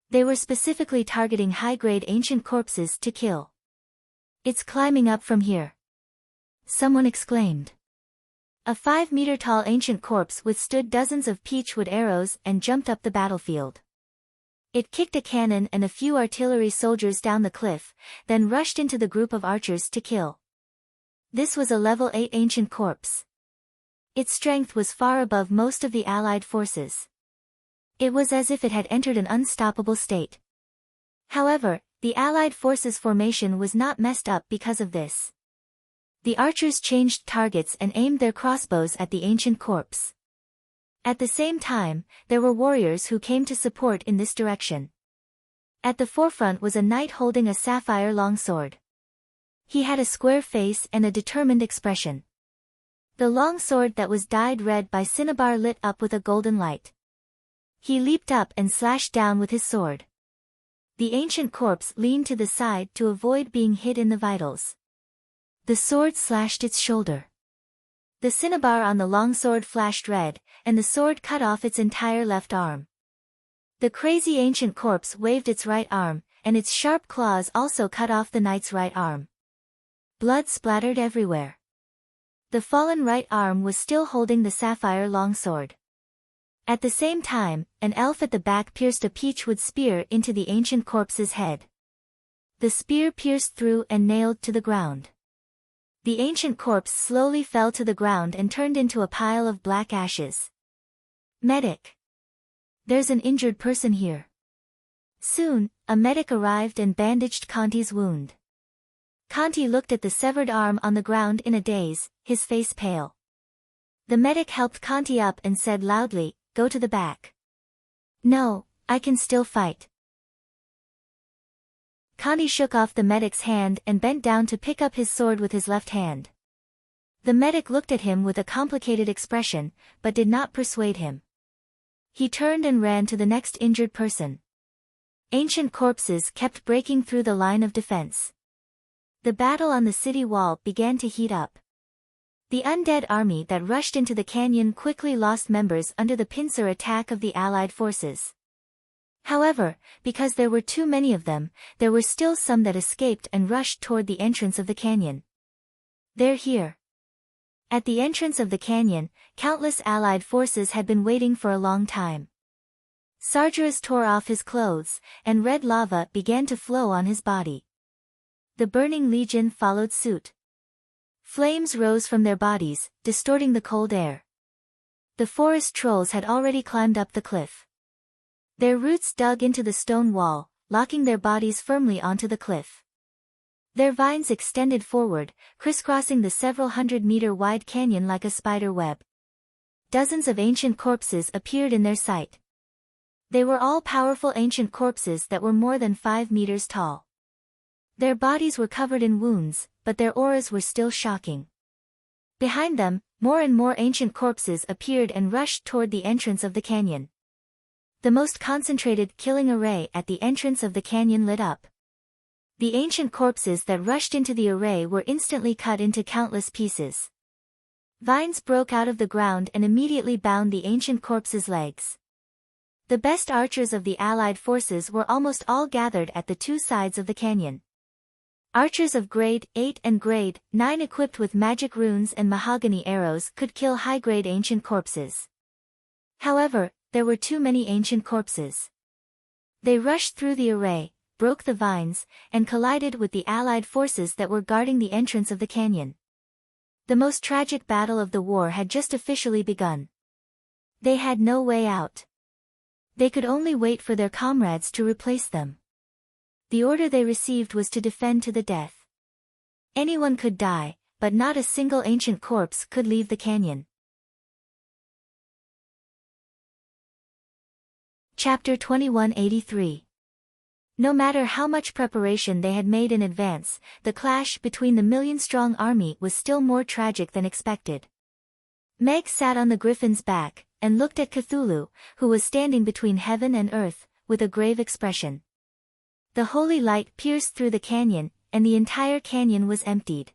They were specifically targeting high-grade ancient corpses to kill. "It's climbing up from here," someone exclaimed. A 5-meter-tall ancient corpse withstood dozens of peachwood arrows and jumped up the battlefield. It kicked a cannon and a few artillery soldiers down the cliff, then rushed into the group of archers to kill. This was a level 8 ancient corpse. Its strength was far above most of the allied forces. It was as if it had entered an unstoppable state. However, the allied forces' formation was not messed up because of this. The archers changed targets and aimed their crossbows at the ancient corpse. At the same time, there were warriors who came to support in this direction. At the forefront was a knight holding a sapphire longsword. He had a square face and a determined expression. The long sword that was dyed red by cinnabar lit up with a golden light. He leaped up and slashed down with his sword. The ancient corpse leaned to the side to avoid being hit in the vitals. The sword slashed its shoulder. The cinnabar on the longsword flashed red, and the sword cut off its entire left arm. The crazy ancient corpse waved its right arm, and its sharp claws also cut off the knight's right arm. Blood splattered everywhere. The fallen right arm was still holding the sapphire longsword. At the same time, an elf at the back pierced a peachwood spear into the ancient corpse's head. The spear pierced through and nailed to the ground. The ancient corpse slowly fell to the ground and turned into a pile of black ashes. Medic. There's an injured person here. Soon, a medic arrived and bandaged Conti's wound. Conti looked at the severed arm on the ground in a daze, his face pale. The medic helped Conti up and said loudly, "Go to the back." "No, I can still fight." Conti shook off the medic's hand and bent down to pick up his sword with his left hand. The medic looked at him with a complicated expression, but did not persuade him. He turned and ran to the next injured person. Ancient corpses kept breaking through the line of defense. The battle on the city wall began to heat up. The undead army that rushed into the canyon quickly lost members under the pincer attack of the Allied forces. However, because there were too many of them, there were still some that escaped and rushed toward the entrance of the canyon. "They're here." At the entrance of the canyon, countless Allied forces had been waiting for a long time. Sargeras tore off his clothes, and red lava began to flow on his body. The burning legion followed suit. Flames rose from their bodies, distorting the cold air. The forest trolls had already climbed up the cliff. Their roots dug into the stone wall, locking their bodies firmly onto the cliff. Their vines extended forward, crisscrossing the several 100-meter-wide canyon like a spider web. Dozens of ancient corpses appeared in their sight. They were all powerful ancient corpses that were more than 5 meters tall. Their bodies were covered in wounds, but their auras were still shocking. Behind them, more and more ancient corpses appeared and rushed toward the entrance of the canyon. The most concentrated killing array at the entrance of the canyon lit up. The ancient corpses that rushed into the array were instantly cut into countless pieces. Vines broke out of the ground and immediately bound the ancient corpses' legs. The best archers of the Allied forces were almost all gathered at the two sides of the canyon. Archers of grade 8 and grade 9 equipped with magic runes and mahogany arrows could kill high-grade ancient corpses. However, there were too many ancient corpses. They rushed through the array, broke the vines, and collided with the Allied forces that were guarding the entrance of the canyon. The most tragic battle of the war had just officially begun. They had no way out. They could only wait for their comrades to replace them. The order they received was to defend to the death. Anyone could die, but not a single ancient corpse could leave the canyon. Chapter 2183. No matter how much preparation they had made in advance, the clash between the million-strong army was still more tragic than expected. Meg sat on the griffin's back, and looked at Cthulhu, who was standing between heaven and earth, with a grave expression. The holy light pierced through the canyon, and the entire canyon was emptied.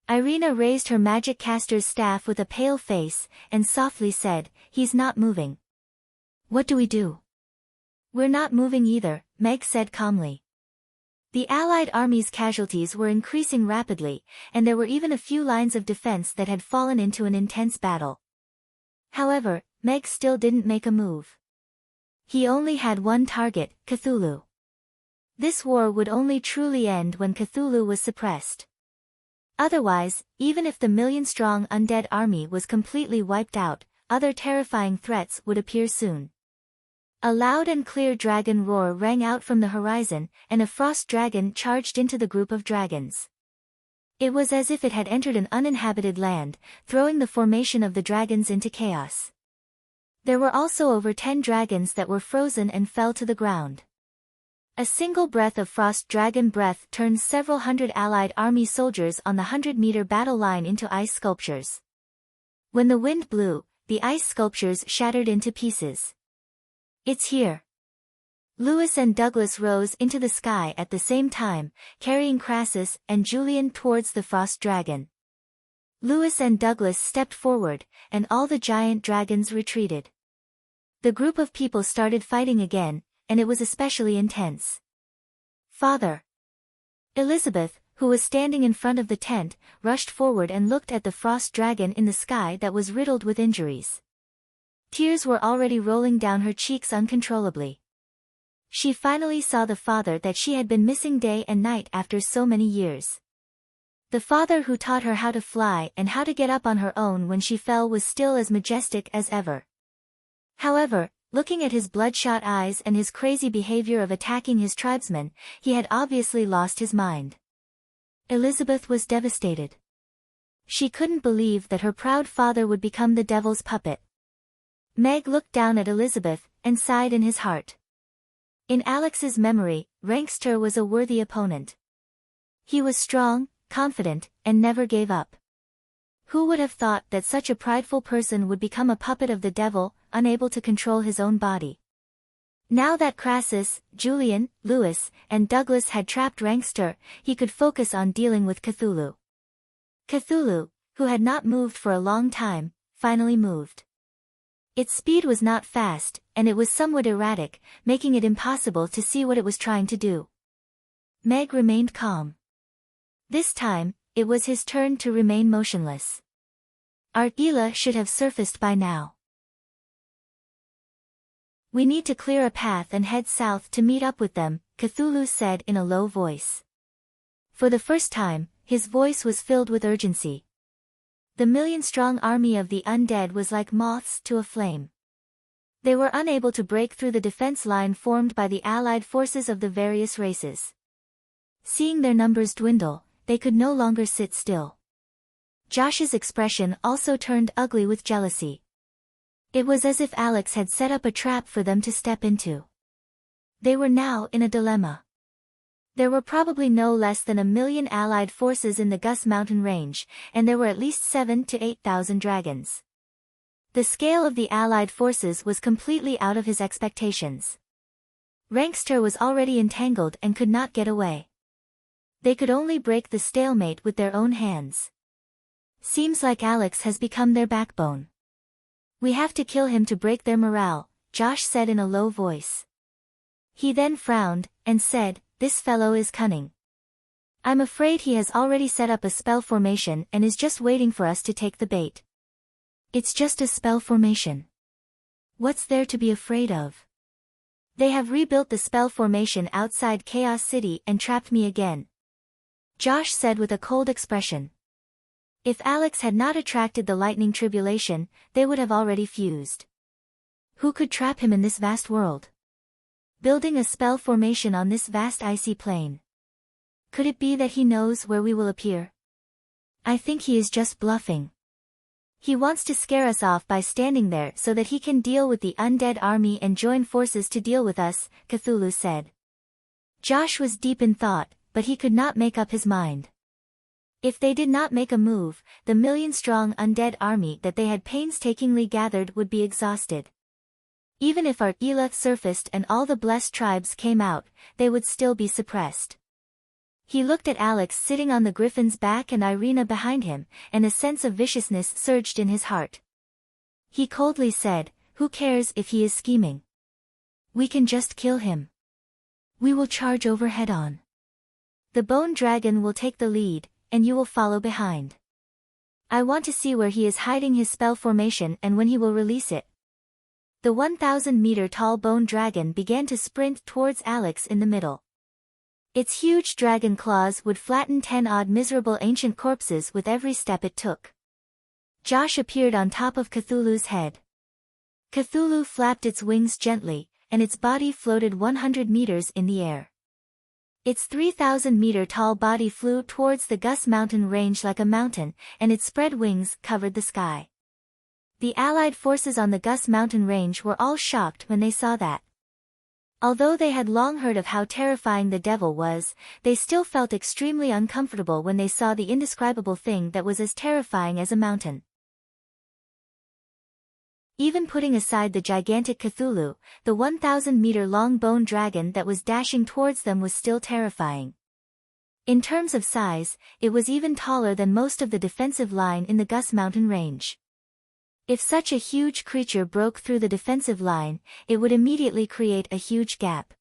Irina raised her magic caster's staff with a pale face, and softly said, "He's not moving." "What do we do?" "We're not moving either," Meg said calmly. The Allied army's casualties were increasing rapidly, and there were even a few lines of defense that had fallen into an intense battle. However, Meg still didn't make a move. He only had one target, Cthulhu. This war would only truly end when Cthulhu was suppressed. Otherwise, even if the million-strong undead army was completely wiped out, other terrifying threats would appear soon. A loud and clear dragon roar rang out from the horizon, and a frost dragon charged into the group of dragons. It was as if it had entered an uninhabited land, throwing the formation of the dragons into chaos. There were also over 10 dragons that were frozen and fell to the ground. A single breath of frost dragon breath turned several hundred allied army soldiers on the 100-meter battle line into ice sculptures. When the wind blew, the ice sculptures shattered into pieces. It's here. Lewis and Douglas rose into the sky at the same time, carrying Crassus and Julian towards the frost dragon. Lewis and Douglas stepped forward, and all the giant dragons retreated. The group of people started fighting again, and it was especially intense. Father! Elizabeth, who was standing in front of the tent, rushed forward and looked at the frost dragon in the sky that was riddled with injuries. Tears were already rolling down her cheeks uncontrollably. She finally saw the father that she had been missing day and night after so many years. The father who taught her how to fly and how to get up on her own when she fell was still as majestic as ever. However, looking at his bloodshot eyes and his crazy behavior of attacking his tribesmen, he had obviously lost his mind. Elizabeth was devastated. She couldn't believe that her proud father would become the devil's puppet. Meg looked down at Elizabeth, and sighed in his heart. In Alex's memory, Rankster was a worthy opponent. He was strong, confident, and never gave up. Who would have thought that such a prideful person would become a puppet of the devil, unable to control his own body? Now that Crassus, Julian, Lewis, and Douglas had trapped Rankster, he could focus on dealing with Cthulhu. Cthulhu, who had not moved for a long time, finally moved. Its speed was not fast, and it was somewhat erratic, making it impossible to see what it was trying to do. Meg remained calm. This time, it was his turn to remain motionless. Art-Ela should have surfaced by now. We need to clear a path and head south to meet up with them, Cthulhu said in a low voice. For the first time, his voice was filled with urgency. The million-strong army of the undead was like moths to a flame. They were unable to break through the defense line formed by the allied forces of the various races. Seeing their numbers dwindle, they could no longer sit still. Josh's expression also turned ugly with jealousy. It was as if Alex had set up a trap for them to step into. They were now in a dilemma. There were probably no less than 1 million allied forces in the Gus Mountain range, and there were at least 7,000 to 8,000 dragons. The scale of the allied forces was completely out of his expectations. Rankster was already entangled and could not get away. They could only break the stalemate with their own hands. Seems like Alex has become their backbone. We have to kill him to break their morale, Josh said in a low voice. He then frowned, and said, "This fellow is cunning. I'm afraid he has already set up a spell formation and is just waiting for us to take the bait." It's just a spell formation. What's there to be afraid of? They have rebuilt the spell formation outside Chaos City and trapped me again, Josh said with a cold expression. If Alex had not attracted the lightning tribulation, they would have already fused. Who could trap him in this vast world? Building a spell formation on this vast icy plain. Could it be that he knows where we will appear? I think he is just bluffing. He wants to scare us off by standing there so that he can deal with the undead army and join forces to deal with us, Cthulhu said. Josh was deep in thought, but he could not make up his mind. If they did not make a move, the million-strong undead army that they had painstakingly gathered would be exhausted. Even if Art-Ela surfaced and all the blessed tribes came out, they would still be suppressed. He looked at Alex sitting on the griffin's back and Irina behind him, and a sense of viciousness surged in his heart. He coldly said, "Who cares if he is scheming? We can just kill him. We will charge over head-on. The bone dragon will take the lead, and you will follow behind. I want to see where he is hiding his spell formation and when he will release it." The 1,000-meter-tall bone dragon began to sprint towards Alex in the middle. Its huge dragon claws would flatten 10-odd miserable ancient corpses with every step it took. Josh appeared on top of Cthulhu's head. Cthulhu flapped its wings gently, and its body floated 100 meters in the air. Its 3,000-meter-tall body flew towards the Gus mountain range like a mountain, and its spread wings covered the sky. The Allied forces on the Gus mountain range were all shocked when they saw that. Although they had long heard of how terrifying the devil was, they still felt extremely uncomfortable when they saw the indescribable thing that was as terrifying as a mountain. Even putting aside the gigantic Cthulhu, the 1,000-meter-long bone dragon that was dashing towards them was still terrifying. In terms of size, it was even taller than most of the defensive line in the Gus mountain range. If such a huge creature broke through the defensive line, it would immediately create a huge gap.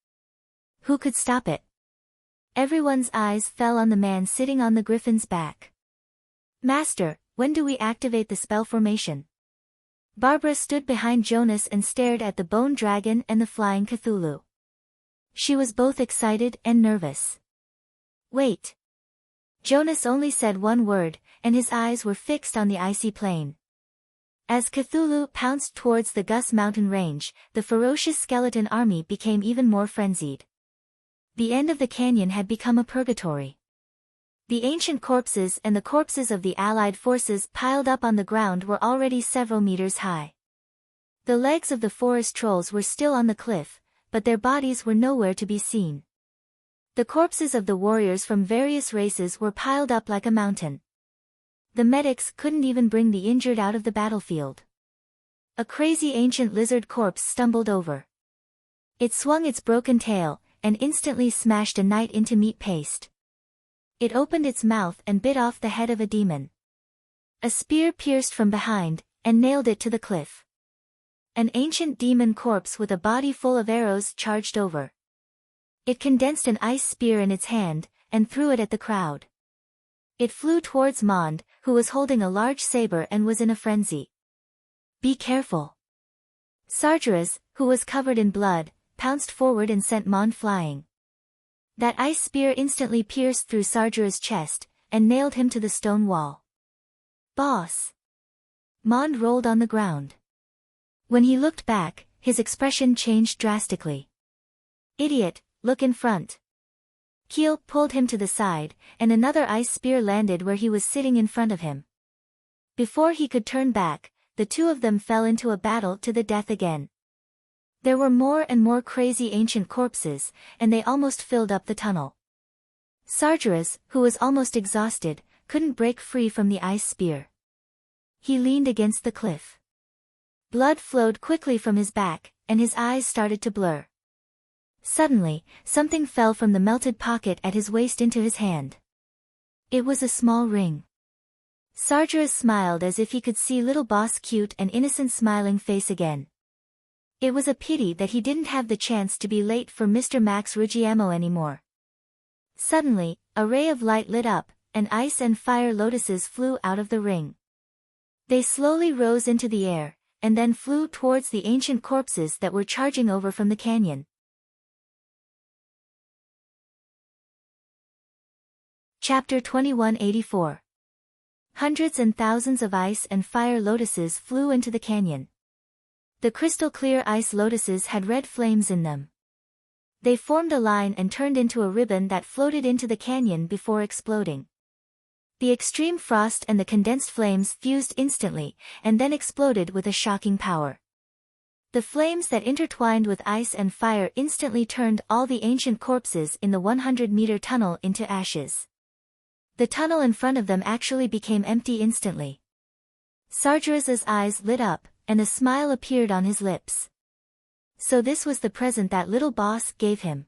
Who could stop it? Everyone's eyes fell on the man sitting on the griffin's back. "Master, when do we activate the spell formation?" Barbara stood behind Jonas and stared at the bone dragon and the flying Cthulhu. She was both excited and nervous. "Wait." Jonas only said one word, and his eyes were fixed on the icy plain. As Cthulhu pounced towards the Gus mountain range, the ferocious skeleton army became even more frenzied. The end of the canyon had become a purgatory. The ancient corpses and the corpses of the Allied forces piled up on the ground were already several meters high. The legs of the forest trolls were still on the cliff, but their bodies were nowhere to be seen. The corpses of the warriors from various races were piled up like a mountain. The medics couldn't even bring the injured out of the battlefield. A crazy ancient lizard corpse stumbled over. It swung its broken tail, and instantly smashed a knight into meat paste. It opened its mouth and bit off the head of a demon. A spear pierced from behind, and nailed it to the cliff. An ancient demon corpse with a body full of arrows charged over. It condensed an ice spear in its hand, and threw it at the crowd. It flew towards Mond, who was holding a large saber and was in a frenzy. "Be careful." Sargeras, who was covered in blood, pounced forward and sent Mond flying. That ice spear instantly pierced through Sargeras' chest, and nailed him to the stone wall. "Boss!" Mond rolled on the ground. When he looked back, his expression changed drastically. "Idiot, look in front." Keel pulled him to the side, and another ice spear landed where he was sitting in front of him. Before he could turn back, the two of them fell into a battle to the death again. There were more and more crazy ancient corpses, and they almost filled up the tunnel. Sargeras, who was almost exhausted, couldn't break free from the ice spear. He leaned against the cliff. Blood flowed quickly from his back, and his eyes started to blur. Suddenly, something fell from the melted pocket at his waist into his hand. It was a small ring. Sargeras smiled as if he could see little boss' cute and innocent smiling face again. It was a pity that he didn't have the chance to be late for Mr. Max Ruggiemo anymore. Suddenly, a ray of light lit up, and ice and fire lotuses flew out of the ring. They slowly rose into the air, and then flew towards the ancient corpses that were charging over from the canyon. Chapter 2184. Hundreds and thousands of ice and fire lotuses flew into the canyon. The crystal-clear ice lotuses had red flames in them. They formed a line and turned into a ribbon that floated into the canyon before exploding. The extreme frost and the condensed flames fused instantly, and then exploded with a shocking power. The flames that intertwined with ice and fire instantly turned all the ancient corpses in the 100-meter tunnel into ashes. The tunnel in front of them actually became empty instantly. Sargeras' eyes lit up, and a smile appeared on his lips. So this was the present that little boss gave him.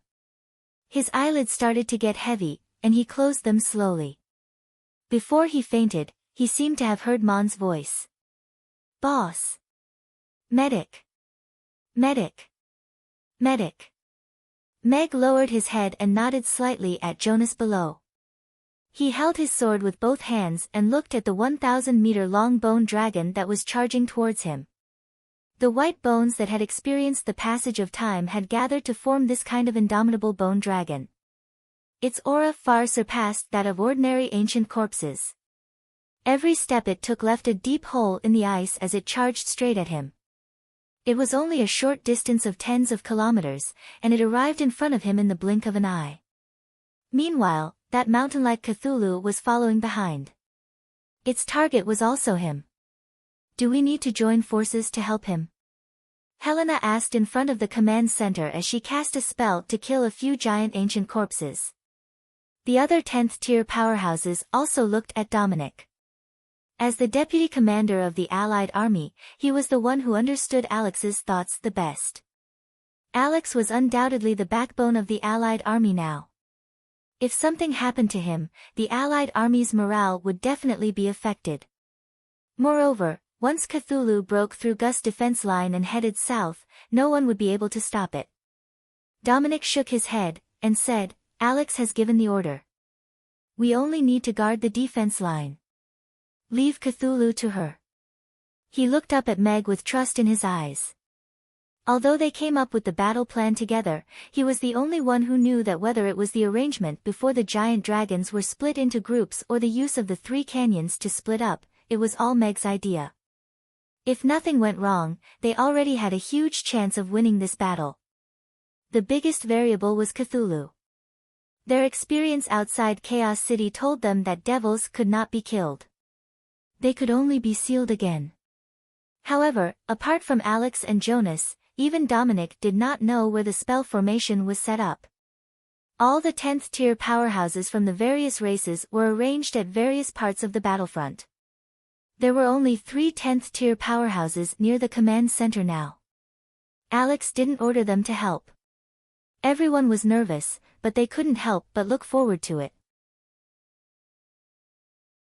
His eyelids started to get heavy, and he closed them slowly. Before he fainted, he seemed to have heard Mond's voice. "Boss! Medic! Medic! Medic!" Meg lowered his head and nodded slightly at Jonas below. He held his sword with both hands and looked at the 1,000-meter-long bone dragon that was charging towards him. The white bones that had experienced the passage of time had gathered to form this kind of indomitable bone dragon. Its aura far surpassed that of ordinary ancient corpses. Every step it took left a deep hole in the ice as it charged straight at him. It was only a short distance of tens of kilometers, and it arrived in front of him in the blink of an eye. Meanwhile, that mountain-like Cthulhu was following behind. Its target was also him. Do we need to join forces to help him? Helena asked in front of the command center as she cast a spell to kill a few giant ancient corpses. The other 10th tier powerhouses also looked at Dominic. As the deputy commander of the Allied army, he was the one who understood Alex's thoughts the best. Alex was undoubtedly the backbone of the Allied army now. If something happened to him, the Allied army's morale would definitely be affected. Moreover, once Cthulhu broke through Gus' defense line and headed south, no one would be able to stop it. Dominic shook his head, and said, Alex has given the order. We only need to guard the defense line. Leave Cthulhu to her. He looked up at Meg with trust in his eyes. Although they came up with the battle plan together, he was the only one who knew that whether it was the arrangement before the giant dragons were split into groups or the use of the 3 canyons to split up, it was all Meg's idea. If nothing went wrong, they already had a huge chance of winning this battle. The biggest variable was Cthulhu. Their experience outside Chaos City told them that devils could not be killed. They could only be sealed again. However, apart from Alex and Jonas, even Dominic did not know where the spell formation was set up. All the 10th tier powerhouses from the various races were arranged at various parts of the battlefront. There were only 3 10th tier powerhouses near the command center now. Alex didn't order them to help. Everyone was nervous, but they couldn't help but look forward to it.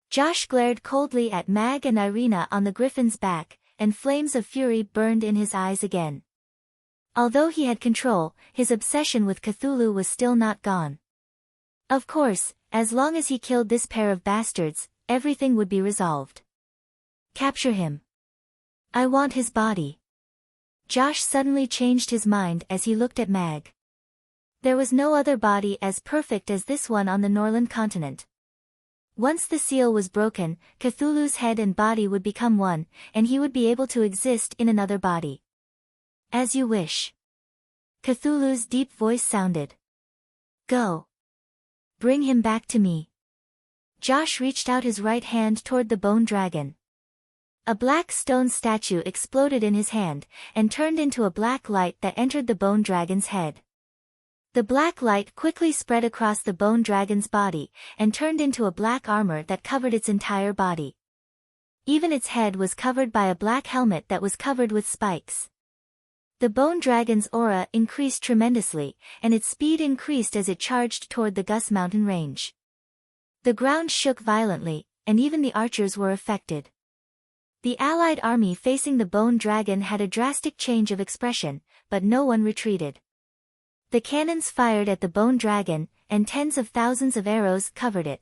Josh glared coldly at Mag and Irina on the griffin's back, and flames of fury burned in his eyes again. Although he had control, his obsession with Cthulhu was still not gone. Of course, as long as he killed this pair of bastards, everything would be resolved. Capture him. I want his body. Josh suddenly changed his mind as he looked at Mag. There was no other body as perfect as this one on the Norland continent. Once the seal was broken, Cthulhu's head and body would become one, and he would be able to exist in another body. As you wish. Cthulhu's deep voice sounded. Go. Bring him back to me. Josh reached out his right hand toward the bone dragon. A black stone statue exploded in his hand, and turned into a black light that entered the bone dragon's head. The black light quickly spread across the bone dragon's body, and turned into a black armor that covered its entire body. Even its head was covered by a black helmet that was covered with spikes. The bone dragon's aura increased tremendously, and its speed increased as it charged toward the Gus mountain range. The ground shook violently, and even the archers were affected. The Allied army facing the bone dragon had a drastic change of expression, but no one retreated. The cannons fired at the bone dragon, and tens of thousands of arrows covered it.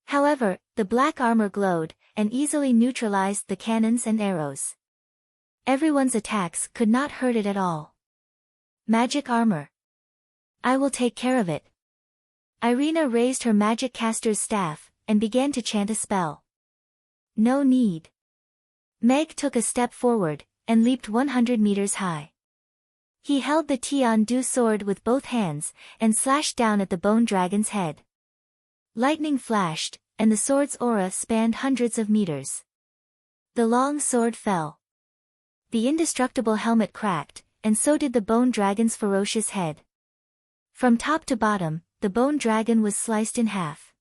However, the black armor glowed, and easily neutralized the cannons and arrows. Everyone's attacks could not hurt it at all. Magic armor. I will take care of it. Irina raised her magic caster's staff, and began to chant a spell. No need. Meg took a step forward, and leaped 100 meters high. He held the Tian-Du sword with both hands, and slashed down at the bone dragon's head. Lightning flashed, and the sword's aura spanned hundreds of meters. The long sword fell. The indestructible helmet cracked, and so did the bone dragon's ferocious head. From top to bottom, the bone dragon was sliced in half.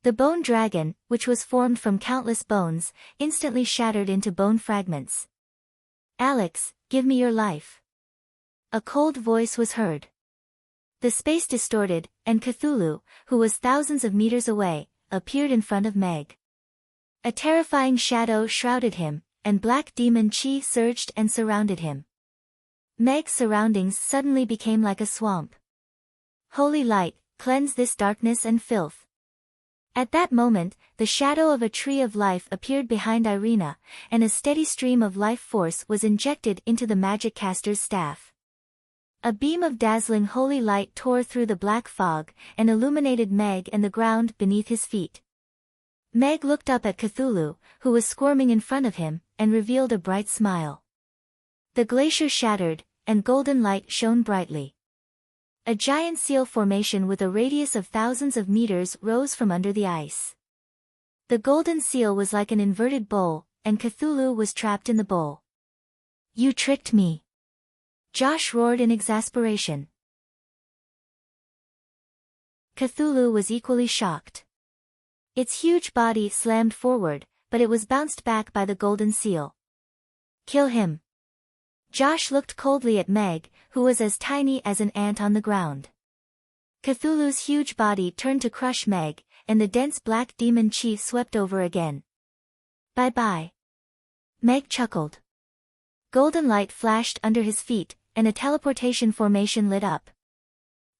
The bone dragon, which was formed from countless bones, instantly shattered into bone fragments. Alex, give me your life. A cold voice was heard. The space distorted, and Cthulhu, who was thousands of meters away, appeared in front of Meg. A terrifying shadow shrouded him, and black demon chi surged and surrounded him. Meg's surroundings suddenly became like a swamp. Holy light, cleanse this darkness and filth. At that moment, the shadow of a tree of life appeared behind Irina, and a steady stream of life force was injected into the magic caster's staff. A beam of dazzling holy light tore through the black fog, and illuminated Meg and the ground beneath his feet. Meg looked up at Cthulhu, who was squirming in front of him, and revealed a bright smile. The glacier shattered, and golden light shone brightly. A giant seal formation with a radius of thousands of meters rose from under the ice. The golden seal was like an inverted bowl, and Cthulhu was trapped in the bowl. "You tricked me!" Josh roared in exasperation. Cthulhu was equally shocked. Its huge body slammed forward, but it was bounced back by the golden seal. "Kill him!" Josh looked coldly at Meg, who was as tiny as an ant on the ground. Cthulhu's huge body turned to crush Meg, and the dense black demon chi swept over again. "Bye-bye." Meg chuckled. Golden light flashed under his feet, and a teleportation formation lit up.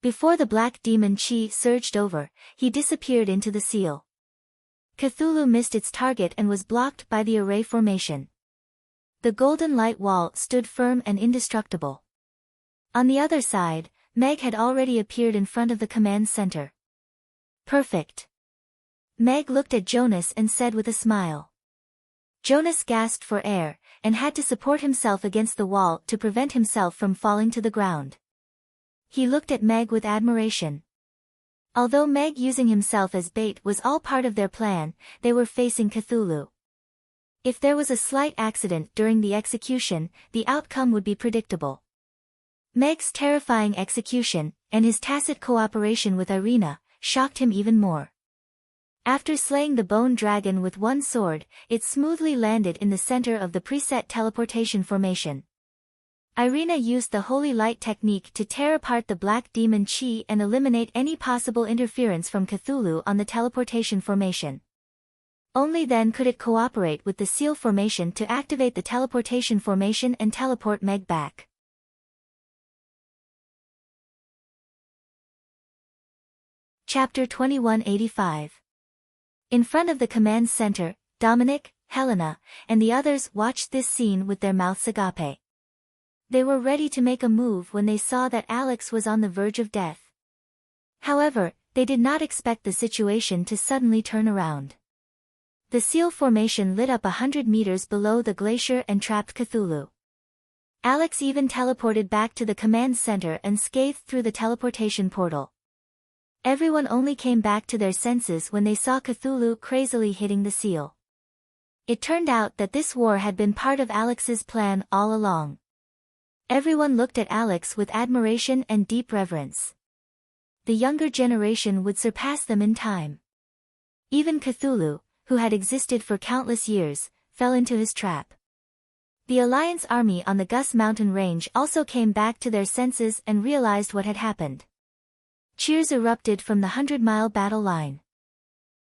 Before the black demon chi surged over, he disappeared into the seal. Cthulhu missed its target and was blocked by the array formation. The golden light wall stood firm and indestructible. On the other side, Meg had already appeared in front of the command center. "Perfect." Meg looked at Jonas and said with a smile. Jonas gasped for air, and had to support himself against the wall to prevent himself from falling to the ground. He looked at Meg with admiration. Although Meg using himself as bait was all part of their plan, they were facing Cthulhu. If there was a slight accident during the execution, the outcome would be predictable. Meg's terrifying execution, and his tacit cooperation with Irina, shocked him even more. After slaying the bone dragon with one sword, it smoothly landed in the center of the preset teleportation formation. Irina used the holy light technique to tear apart the black demon chi and eliminate any possible interference from Cthulhu on the teleportation formation. Only then could it cooperate with the seal formation to activate the teleportation formation and teleport Meg back. Chapter 2185. In front of the command center, Dominic, Helena, and the others watched this scene with their mouths agape. They were ready to make a move when they saw that Alex was on the verge of death. However, they did not expect the situation to suddenly turn around. The seal formation lit up 100 meters below the glacier and trapped Cthulhu. Alex even teleported back to the command center and scathed through the teleportation portal. Everyone only came back to their senses when they saw Cthulhu crazily hitting the seal. It turned out that this war had been part of Alex's plan all along. Everyone looked at Alex with admiration and deep reverence. The younger generation would surpass them in time. Even Cthulhu, who had existed for countless years, fell into his trap. The Alliance army on the Gus Mountain range also came back to their senses and realized what had happened. Cheers erupted from the 100-mile battle line.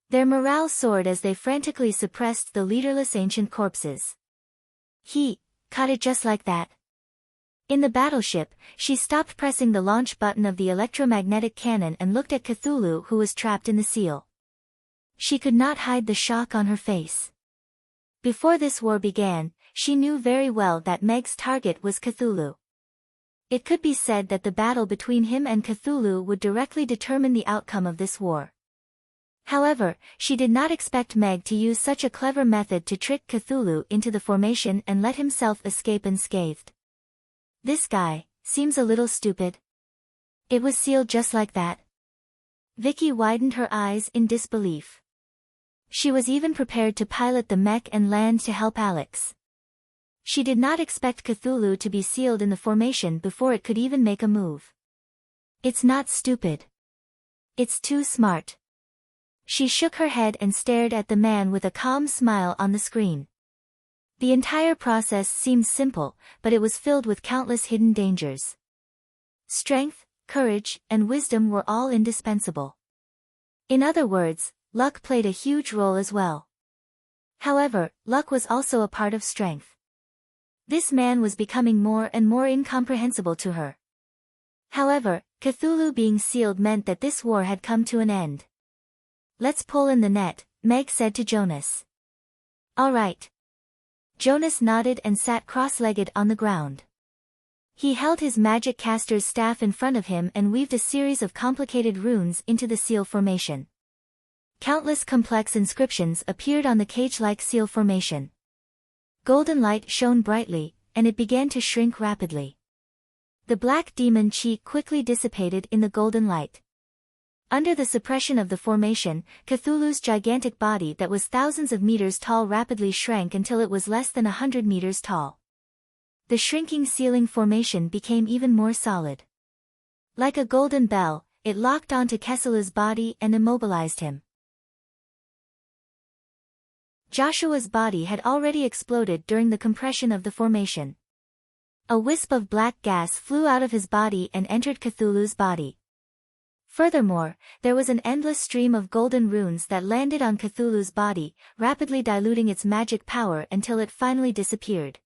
Their morale soared as they frantically suppressed the leaderless ancient corpses. "He caught it just like that." In the battleship, she stopped pressing the launch button of the electromagnetic cannon and looked at Cthulhu, who was trapped in the seal. She could not hide the shock on her face. Before this war began, she knew very well that Meg's target was Cthulhu. It could be said that the battle between him and Cthulhu would directly determine the outcome of this war. However, she did not expect Meg to use such a clever method to trick Cthulhu into the formation and let himself escape unscathed. "This guy seems a little stupid." "It was sealed just like that." Vicky widened her eyes in disbelief. She was even prepared to pilot the mech and land to help Alex. She did not expect Cthulhu to be sealed in the formation before it could even make a move. "It's not stupid. It's too smart." She shook her head and stared at the man with a calm smile on the screen. The entire process seemed simple, but it was filled with countless hidden dangers. Strength, courage, and wisdom were all indispensable. In other words, luck played a huge role as well. However, luck was also a part of strength. This man was becoming more and more incomprehensible to her. However, Cthulhu being sealed meant that this war had come to an end. "Let's pull in the net," Meg said to Jonas. "All right." Jonas nodded and sat cross-legged on the ground. He held his magic caster's staff in front of him and weaved a series of complicated runes into the seal formation. Countless complex inscriptions appeared on the cage-like seal formation. Golden light shone brightly, and it began to shrink rapidly. The black demon chi quickly dissipated in the golden light. Under the suppression of the formation, Cthulhu's gigantic body that was thousands of meters tall rapidly shrank until it was less than 100 meters tall. The shrinking ceiling formation became even more solid. Like a golden bell, it locked onto Cthulhu's body and immobilized him. Joshua's body had already exploded during the compression of the formation. A wisp of black gas flew out of his body and entered Cthulhu's body. Furthermore, there was an endless stream of golden runes that landed on Cthulhu's body, rapidly diluting its magic power until it finally disappeared.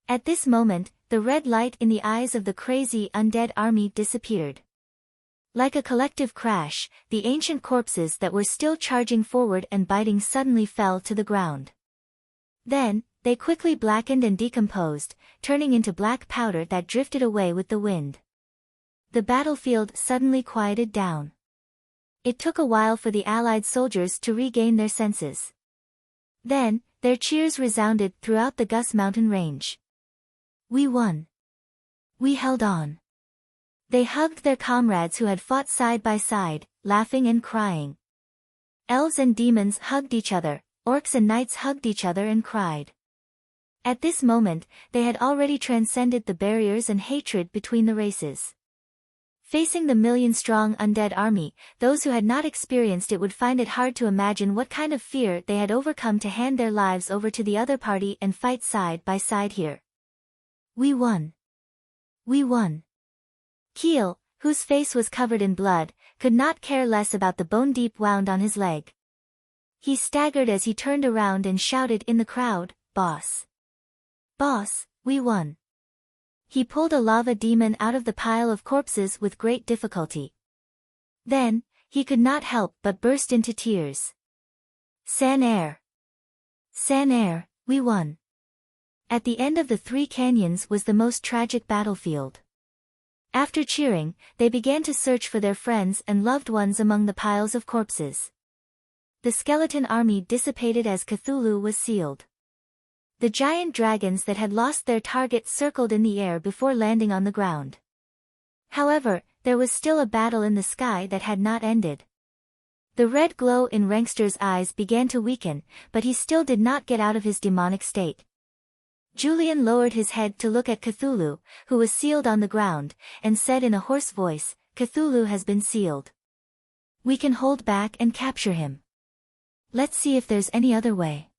At this moment, the red light in the eyes of the crazy undead army disappeared. Like a collective crash, the ancient corpses that were still charging forward and biting suddenly fell to the ground. Then, they quickly blackened and decomposed, turning into black powder that drifted away with the wind. The battlefield suddenly quieted down. It took a while for the Allied soldiers to regain their senses. Then, their cheers resounded throughout the Gus Mountain range. We won. We held on. They hugged their comrades who had fought side by side, laughing and crying. Elves and demons hugged each other, orcs and knights hugged each other and cried. At this moment, they had already transcended the barriers and hatred between the races. Facing the million-strong undead army, those who had not experienced it would find it hard to imagine what kind of fear they had overcome to hand their lives over to the other party and fight side by side here. We won. We won. Keel, whose face was covered in blood, could not care less about the bone-deep wound on his leg. He staggered as he turned around and shouted in the crowd, "Boss! Boss, we won!" He pulled a lava demon out of the pile of corpses with great difficulty. Then, he could not help but burst into tears. San Air! San Air, we won! At the end of the Three Canyons was the most tragic battlefield. After cheering, they began to search for their friends and loved ones among the piles of corpses. The skeleton army dissipated as Cthulhu was sealed. The giant dragons that had lost their target circled in the air before landing on the ground. However, there was still a battle in the sky that had not ended. The red glow in Rankster's eyes began to weaken, but he still did not get out of his demonic state. Julian lowered his head to look at Cthulhu, who was sealed on the ground, and said in a hoarse voice, "Cthulhu has been sealed. We can hold back and capture him. Let's see if there's any other way."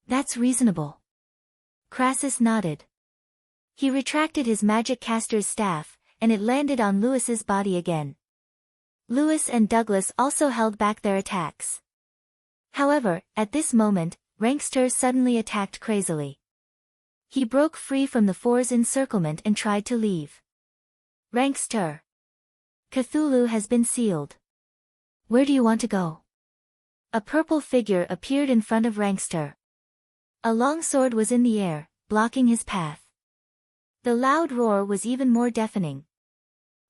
"That's reasonable." Crassus nodded. He retracted his magic caster's staff, and it landed on Lewis's body again. Lewis and Douglas also held back their attacks. However, at this moment, Rankster suddenly attacked crazily. He broke free from the Four's encirclement and tried to leave. "Rankster! Cthulhu has been sealed. Where do you want to go?" A purple figure appeared in front of Rankster. A long sword was in the air, blocking his path. The loud roar was even more deafening.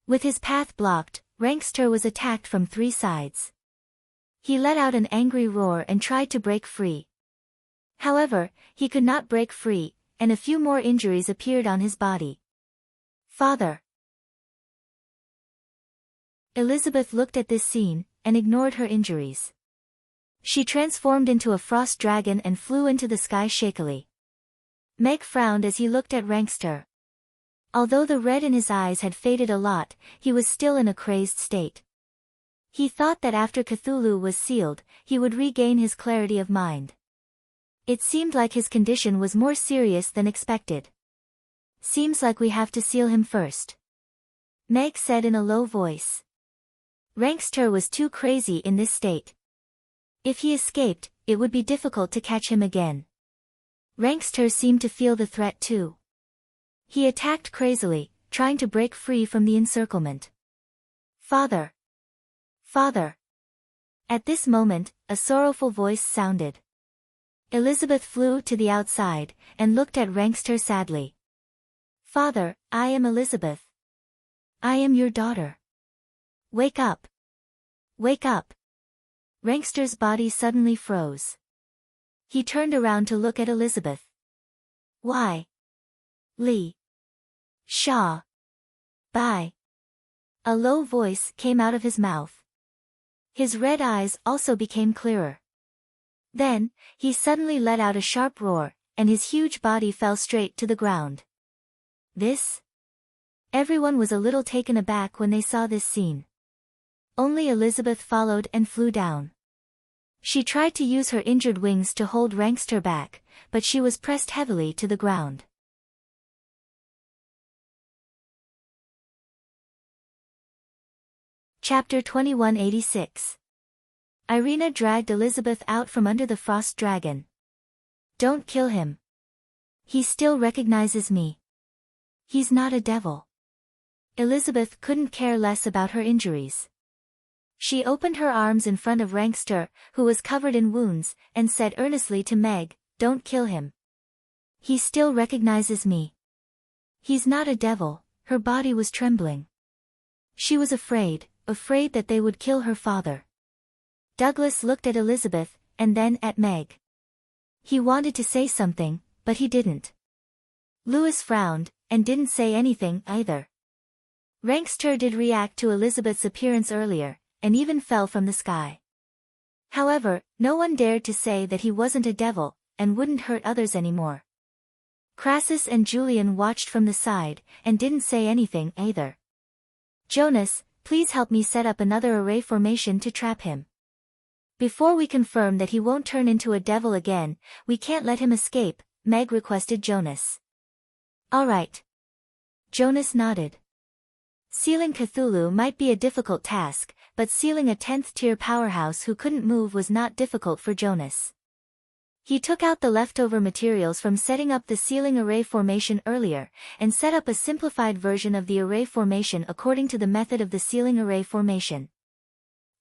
With his path blocked, Rankster was attacked from three sides. He let out an angry roar and tried to break free. However, he could not break free, and a few more injuries appeared on his body. "Father!" Elizabeth looked at this scene, and ignored her injuries. She transformed into a frost dragon and flew into the sky shakily. Meg frowned as he looked at Rankster. Although the red in his eyes had faded a lot, he was still in a crazed state. He thought that after Cthulhu was sealed, he would regain his clarity of mind. It seemed like his condition was more serious than expected. "Seems like we have to seal him first," Meg said in a low voice. Rankster was too crazy in this state. If he escaped, it would be difficult to catch him again. Rankster seemed to feel the threat too. He attacked crazily, trying to break free from the encirclement. "Father! Father!" At this moment, a sorrowful voice sounded. Elizabeth flew to the outside, and looked at Rankster sadly. "Father, I am Elizabeth. I am your daughter. Wake up! Wake up!" Rankster's body suddenly froze. He turned around to look at Elizabeth. "Why? Lee. Shaw. Bye. A low voice came out of his mouth. His red eyes also became clearer. Then, he suddenly let out a sharp roar, and his huge body fell straight to the ground. This? Everyone was a little taken aback when they saw this scene. Only Elizabeth followed and flew down. She tried to use her injured wings to hold Rankster back, but she was pressed heavily to the ground. Chapter 2186. Irina dragged Elizabeth out from under the frost dragon. Don't kill him. He still recognizes me. He's not a devil. Elizabeth couldn't care less about her injuries. She opened her arms in front of Rankster, who was covered in wounds, and said earnestly to Meg, "Don't kill him. He still recognizes me. He's not a devil." Her body was trembling. She was afraid that they would kill her father. Douglas looked at Elizabeth, and then at Meg. He wanted to say something, but he didn't. Louis frowned, and didn't say anything either. Rankster did react to Elizabeth's appearance earlier, and even fell from the sky. However, no one dared to say that he wasn't a devil, and wouldn't hurt others anymore. Crassus and Julian watched from the side, and didn't say anything either. "Jonas, please help me set up another array formation to trap him. Before we confirm that he won't turn into a devil again, we can't let him escape," Meg requested Jonas. "All right." Jonas nodded. Sealing Cthulhu might be a difficult task, but sealing a 10th-tier powerhouse who couldn't move was not difficult for Jonas. He took out the leftover materials from setting up the sealing array formation earlier, and set up a simplified version of the array formation according to the method of the sealing array formation.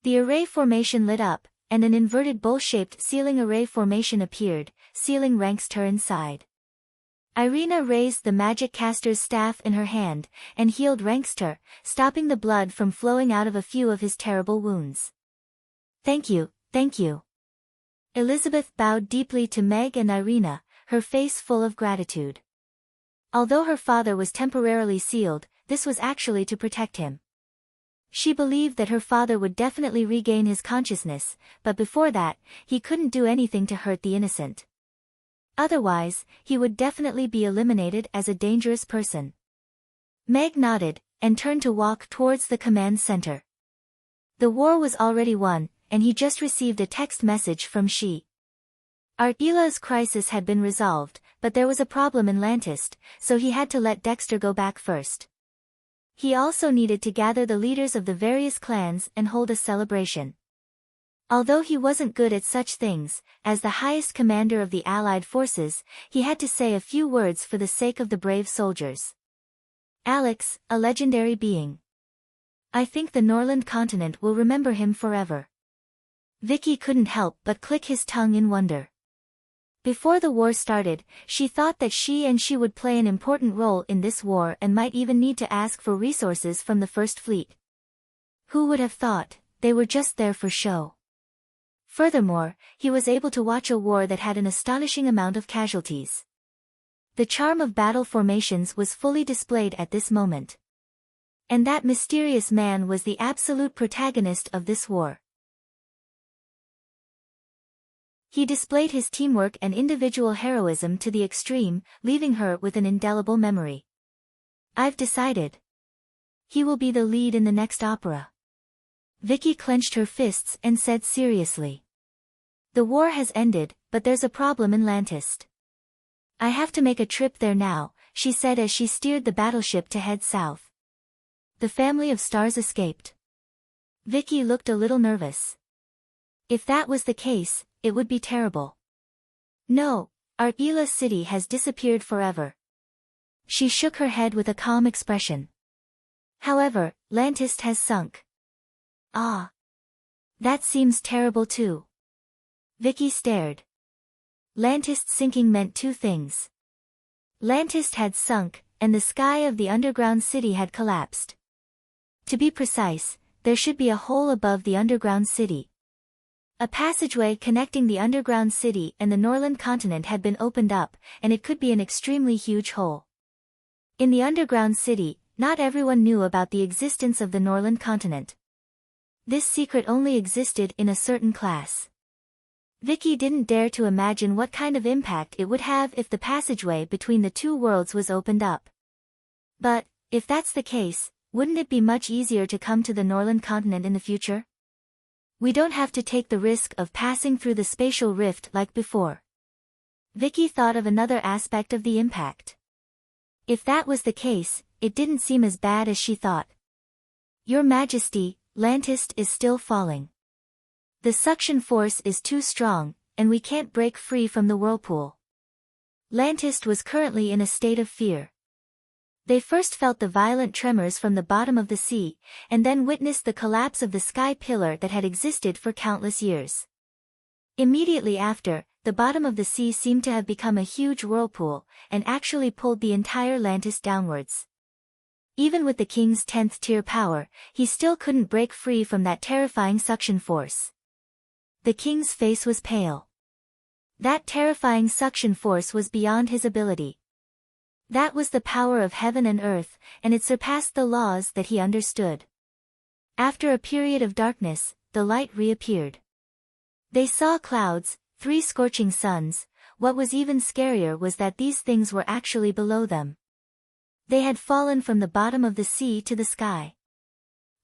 The array formation lit up, and an inverted bowl-shaped sealing array formation appeared, sealing Rankster inside. Irina raised the magic caster's staff in her hand, and healed Rankster, stopping the blood from flowing out of a few of his terrible wounds. Thank you. Elizabeth bowed deeply to Meg and Irina, her face full of gratitude. Although her father was temporarily sealed, this was actually to protect him. She believed that her father would definitely regain his consciousness, but before that, he couldn't do anything to hurt the innocent. Otherwise, he would definitely be eliminated as a dangerous person. Meg nodded, and turned to walk towards the command center. The war was already won, and he just received a text message from She. Artila's crisis had been resolved, but there was a problem in Lantist, so he had to let Dexter go back first. He also needed to gather the leaders of the various clans and hold a celebration. Although he wasn't good at such things, as the highest commander of the Allied forces, he had to say a few words for the sake of the brave soldiers. Alex, a legendary being. I think the Norland continent will remember him forever. Vicky couldn't help but click his tongue in wonder. Before the war started, she thought that she would play an important role in this war and might even need to ask for resources from the First Fleet. Who would have thought, they were just there for show. Furthermore, he was able to watch a war that had an astonishing amount of casualties. The charm of battle formations was fully displayed at this moment. And that mysterious man was the absolute protagonist of this war. He displayed his teamwork and individual heroism to the extreme, leaving her with an indelible memory. I've decided. He will be the lead in the next opera. Vicky clenched her fists and said seriously. The war has ended, but there's a problem in Lantist. I have to make a trip there now, she said as she steered the battleship to head south. The family of stars escaped. Vicky looked a little nervous. If that was the case, it would be terrible. No, Artila City has disappeared forever. She shook her head with a calm expression. However, Lantist has sunk. Ah. That seems terrible too. Vicky stared. Lantist sinking meant two things. Lantist had sunk, and the sky of the underground city had collapsed. To be precise, there should be a hole above the underground city. A passageway connecting the underground city and the Norland continent had been opened up, and it could be an extremely huge hole. In the underground city, not everyone knew about the existence of the Norland continent. This secret only existed in a certain class. Vicky didn't dare to imagine what kind of impact it would have if the passageway between the two worlds was opened up. But, if that's the case, wouldn't it be much easier to come to the Norland continent in the future? We don't have to take the risk of passing through the spatial rift like before. Vicky thought of another aspect of the impact. If that was the case, it didn't seem as bad as she thought. Your Majesty, Lantist is still falling. The suction force is too strong, and we can't break free from the whirlpool. Lantist was currently in a state of fear. They first felt the violent tremors from the bottom of the sea, and then witnessed the collapse of the sky pillar that had existed for countless years. Immediately after, the bottom of the sea seemed to have become a huge whirlpool, and actually pulled the entire Lantist downwards. Even with the king's 10th tier power, he still couldn't break free from that terrifying suction force. The king's face was pale. That terrifying suction force was beyond his ability. That was the power of heaven and earth, and it surpassed the laws that he understood. After a period of darkness, the light reappeared. They saw clouds, 3 scorching suns. What was even scarier was that these things were actually below them. They had fallen from the bottom of the sea to the sky.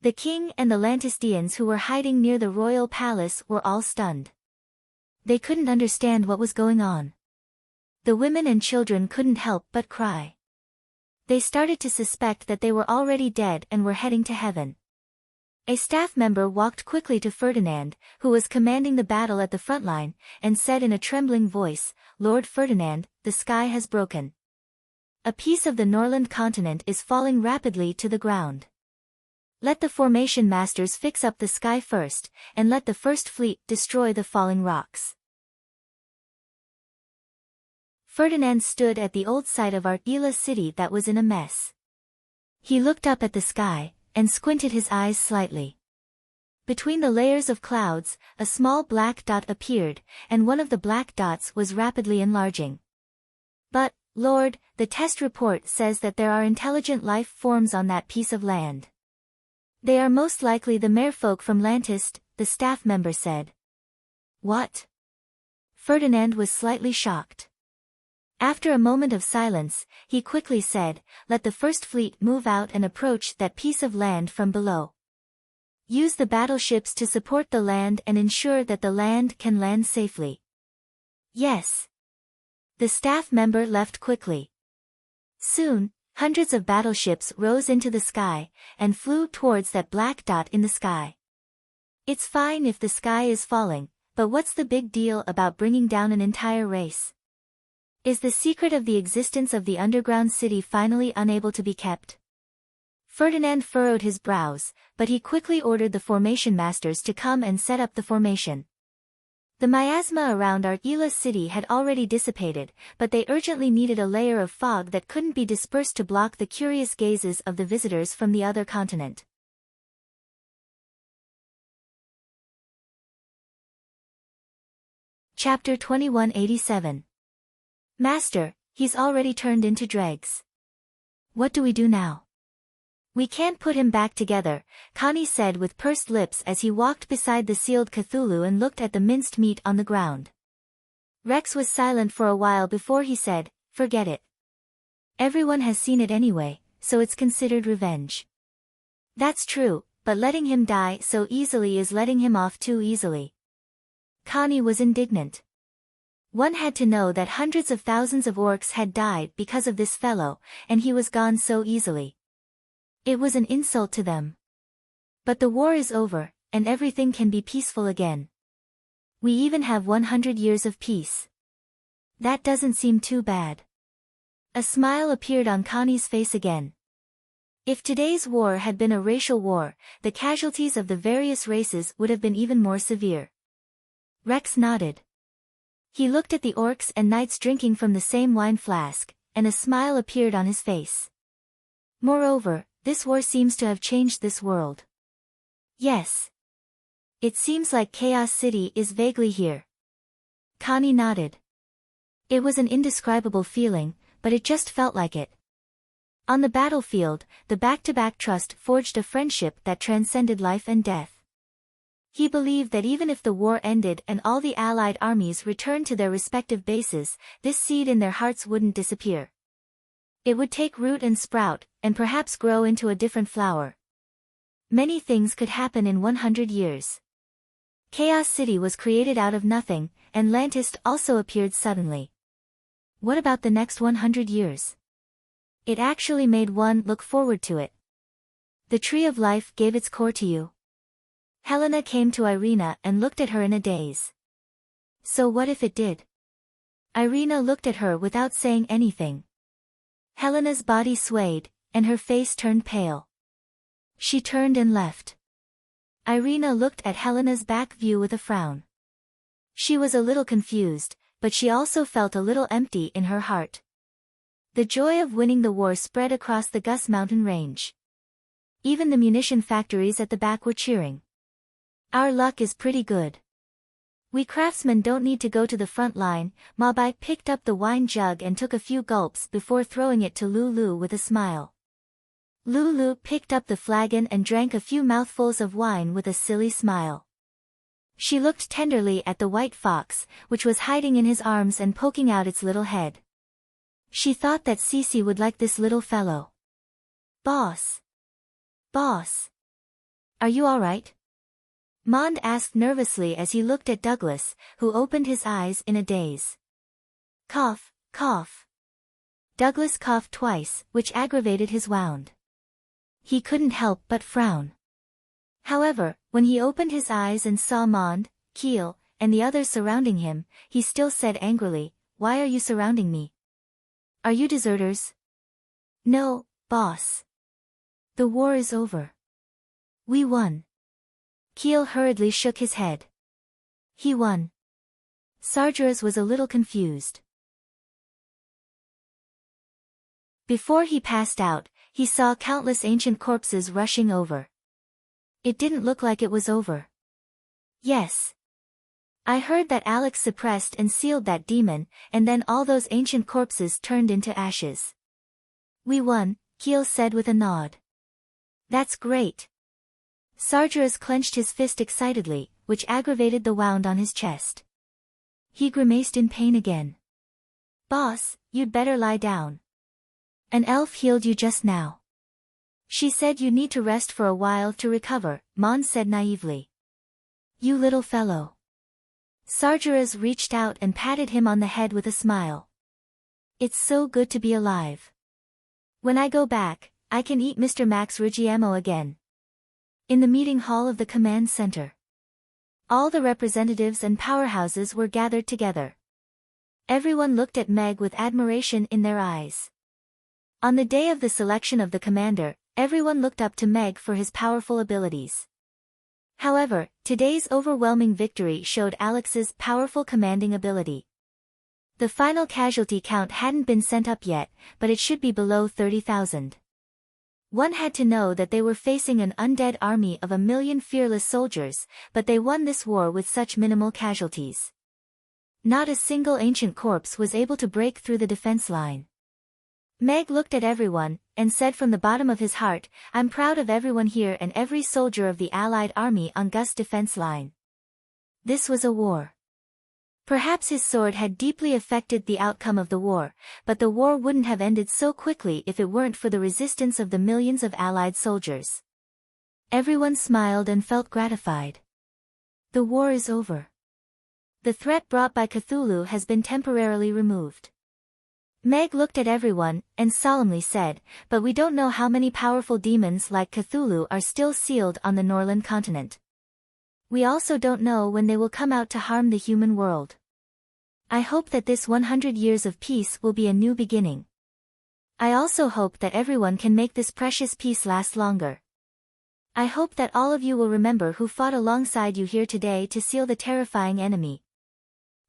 The king and the Lantistians who were hiding near the royal palace were all stunned. They couldn't understand what was going on. The women and children couldn't help but cry. They started to suspect that they were already dead and were heading to heaven. A staff member walked quickly to Ferdinand, who was commanding the battle at the front line, and said in a trembling voice, "Lord Ferdinand, the sky has broken. A piece of the Norland continent is falling rapidly to the ground. Let the formation masters fix up the sky first, and let the first fleet destroy the falling rocks." Ferdinand stood at the old site of Argila city that was in a mess. He looked up at the sky, and squinted his eyes slightly. Between the layers of clouds, a small black dot appeared, and one of the black dots was rapidly enlarging. "But, Lord, the test report says that there are intelligent life forms on that piece of land. They are most likely the merfolk from Lantist," the staff member said. "What?" Ferdinand was slightly shocked. After a moment of silence, he quickly said, "Let the first fleet move out and approach that piece of land from below. Use the battleships to support the land and ensure that the land can land safely." "Yes." The staff member left quickly. Soon, hundreds of battleships rose into the sky, and flew towards that black dot in the sky. It's fine if the sky is falling, but what's the big deal about bringing down an entire race? Is the secret of the existence of the underground city finally unable to be kept? Ferdinand furrowed his brows, but he quickly ordered the formation masters to come and set up the formation. The miasma around Argila city had already dissipated, but they urgently needed a layer of fog that couldn't be dispersed to block the curious gazes of the visitors from the other continent. Chapter 2187. Master, he's already turned into dregs. What do we do now? We can't put him back together, Connie said with pursed lips as he walked beside the sealed Cthulhu and looked at the minced meat on the ground. Rex was silent for a while before he said, "Forget it. Everyone has seen it anyway, so it's considered revenge." "That's true, but letting him die so easily is letting him off too easily." Connie was indignant. One had to know that hundreds of thousands of orcs had died because of this fellow, and he was gone so easily. It was an insult to them. But the war is over, and everything can be peaceful again. We even have 100 years of peace. That doesn't seem too bad. A smile appeared on Connie's face again. If today's war had been a racial war, the casualties of the various races would have been even more severe. Rex nodded. He looked at the orcs and knights drinking from the same wine flask, and a smile appeared on his face. Moreover, this war seems to have changed this world. Yes. It seems like Chaos City is vaguely here. Connie nodded. It was an indescribable feeling, but it just felt like it. On the battlefield, the back-to-back trust forged a friendship that transcended life and death. He believed that even if the war ended and all the Allied armies returned to their respective bases, this seed in their hearts wouldn't disappear. It would take root and sprout, and perhaps grow into a different flower. Many things could happen in 100 years. Chaos City was created out of nothing, and Lantist also appeared suddenly. What about the next 100 years? It actually made one look forward to it. The tree of life gave its core to you. Helena came to Irina and looked at her in a daze. So what if it did? Irina looked at her without saying anything. Helena's body swayed, and her face turned pale. She turned and left. Irina looked at Helena's back view with a frown. She was a little confused, but she also felt a little empty in her heart. The joy of winning the war spread across the Gus mountain range. Even the munition factories at the back were cheering. Our luck is pretty good. We craftsmen don't need to go to the front line. Mabai picked up the wine jug and took a few gulps before throwing it to Lulu with a smile. Lulu picked up the flagon and drank a few mouthfuls of wine with a silly smile. She looked tenderly at the white fox, which was hiding in his arms and poking out its little head. She thought that Cece would like this little fellow. Boss. Boss. Are you all right? Mond asked nervously as he looked at Douglas, who opened his eyes in a daze. Cough, cough. Douglas coughed twice, which aggravated his wound. He couldn't help but frown. However, when he opened his eyes and saw Mond, Keel, and the others surrounding him, he still said angrily, "Why are you surrounding me? Are you deserters?" "No, boss. The war is over. We won." Keel hurriedly shook his head. He won. Sargeras was a little confused. Before he passed out, he saw countless ancient corpses rushing over. It didn't look like it was over. Yes. I heard that Alex suppressed and sealed that demon, and then all those ancient corpses turned into ashes. We won, Keel said with a nod. That's great. Sargeras clenched his fist excitedly, which aggravated the wound on his chest. He grimaced in pain again. Boss, you'd better lie down. An elf healed you just now. She said you need to rest for a while to recover, Mon said naively. You little fellow. Sargeras reached out and patted him on the head with a smile. It's so good to be alive. When I go back, I can eat Mr. Max Ruggiemo again. In the meeting hall of the command center. All the representatives and powerhouses were gathered together. Everyone looked at Meg with admiration in their eyes. On the day of the selection of the commander, everyone looked up to Meg for his powerful abilities. However, today's overwhelming victory showed Alex's powerful commanding ability. The final casualty count hadn't been sent up yet, but it should be below 30,000. One had to know that they were facing an undead army of 1,000,000 fearless soldiers, but they won this war with such minimal casualties. Not a single ancient corpse was able to break through the defense line. Meg looked at everyone, and said from the bottom of his heart, I'm proud of everyone here and every soldier of the Allied army on Gus' defense line. This was a war. Perhaps his sword had deeply affected the outcome of the war, but the war wouldn't have ended so quickly if it weren't for the resistance of the millions of Allied soldiers. Everyone smiled and felt gratified. The war is over. The threat brought by Cthulhu has been temporarily removed. Meg looked at everyone, and solemnly said, but we don't know how many powerful demons like Cthulhu are still sealed on the Norland continent. We also don't know when they will come out to harm the human world. I hope that this 100 years of peace will be a new beginning. I also hope that everyone can make this precious peace last longer. I hope that all of you will remember who fought alongside you here today to seal the terrifying enemy.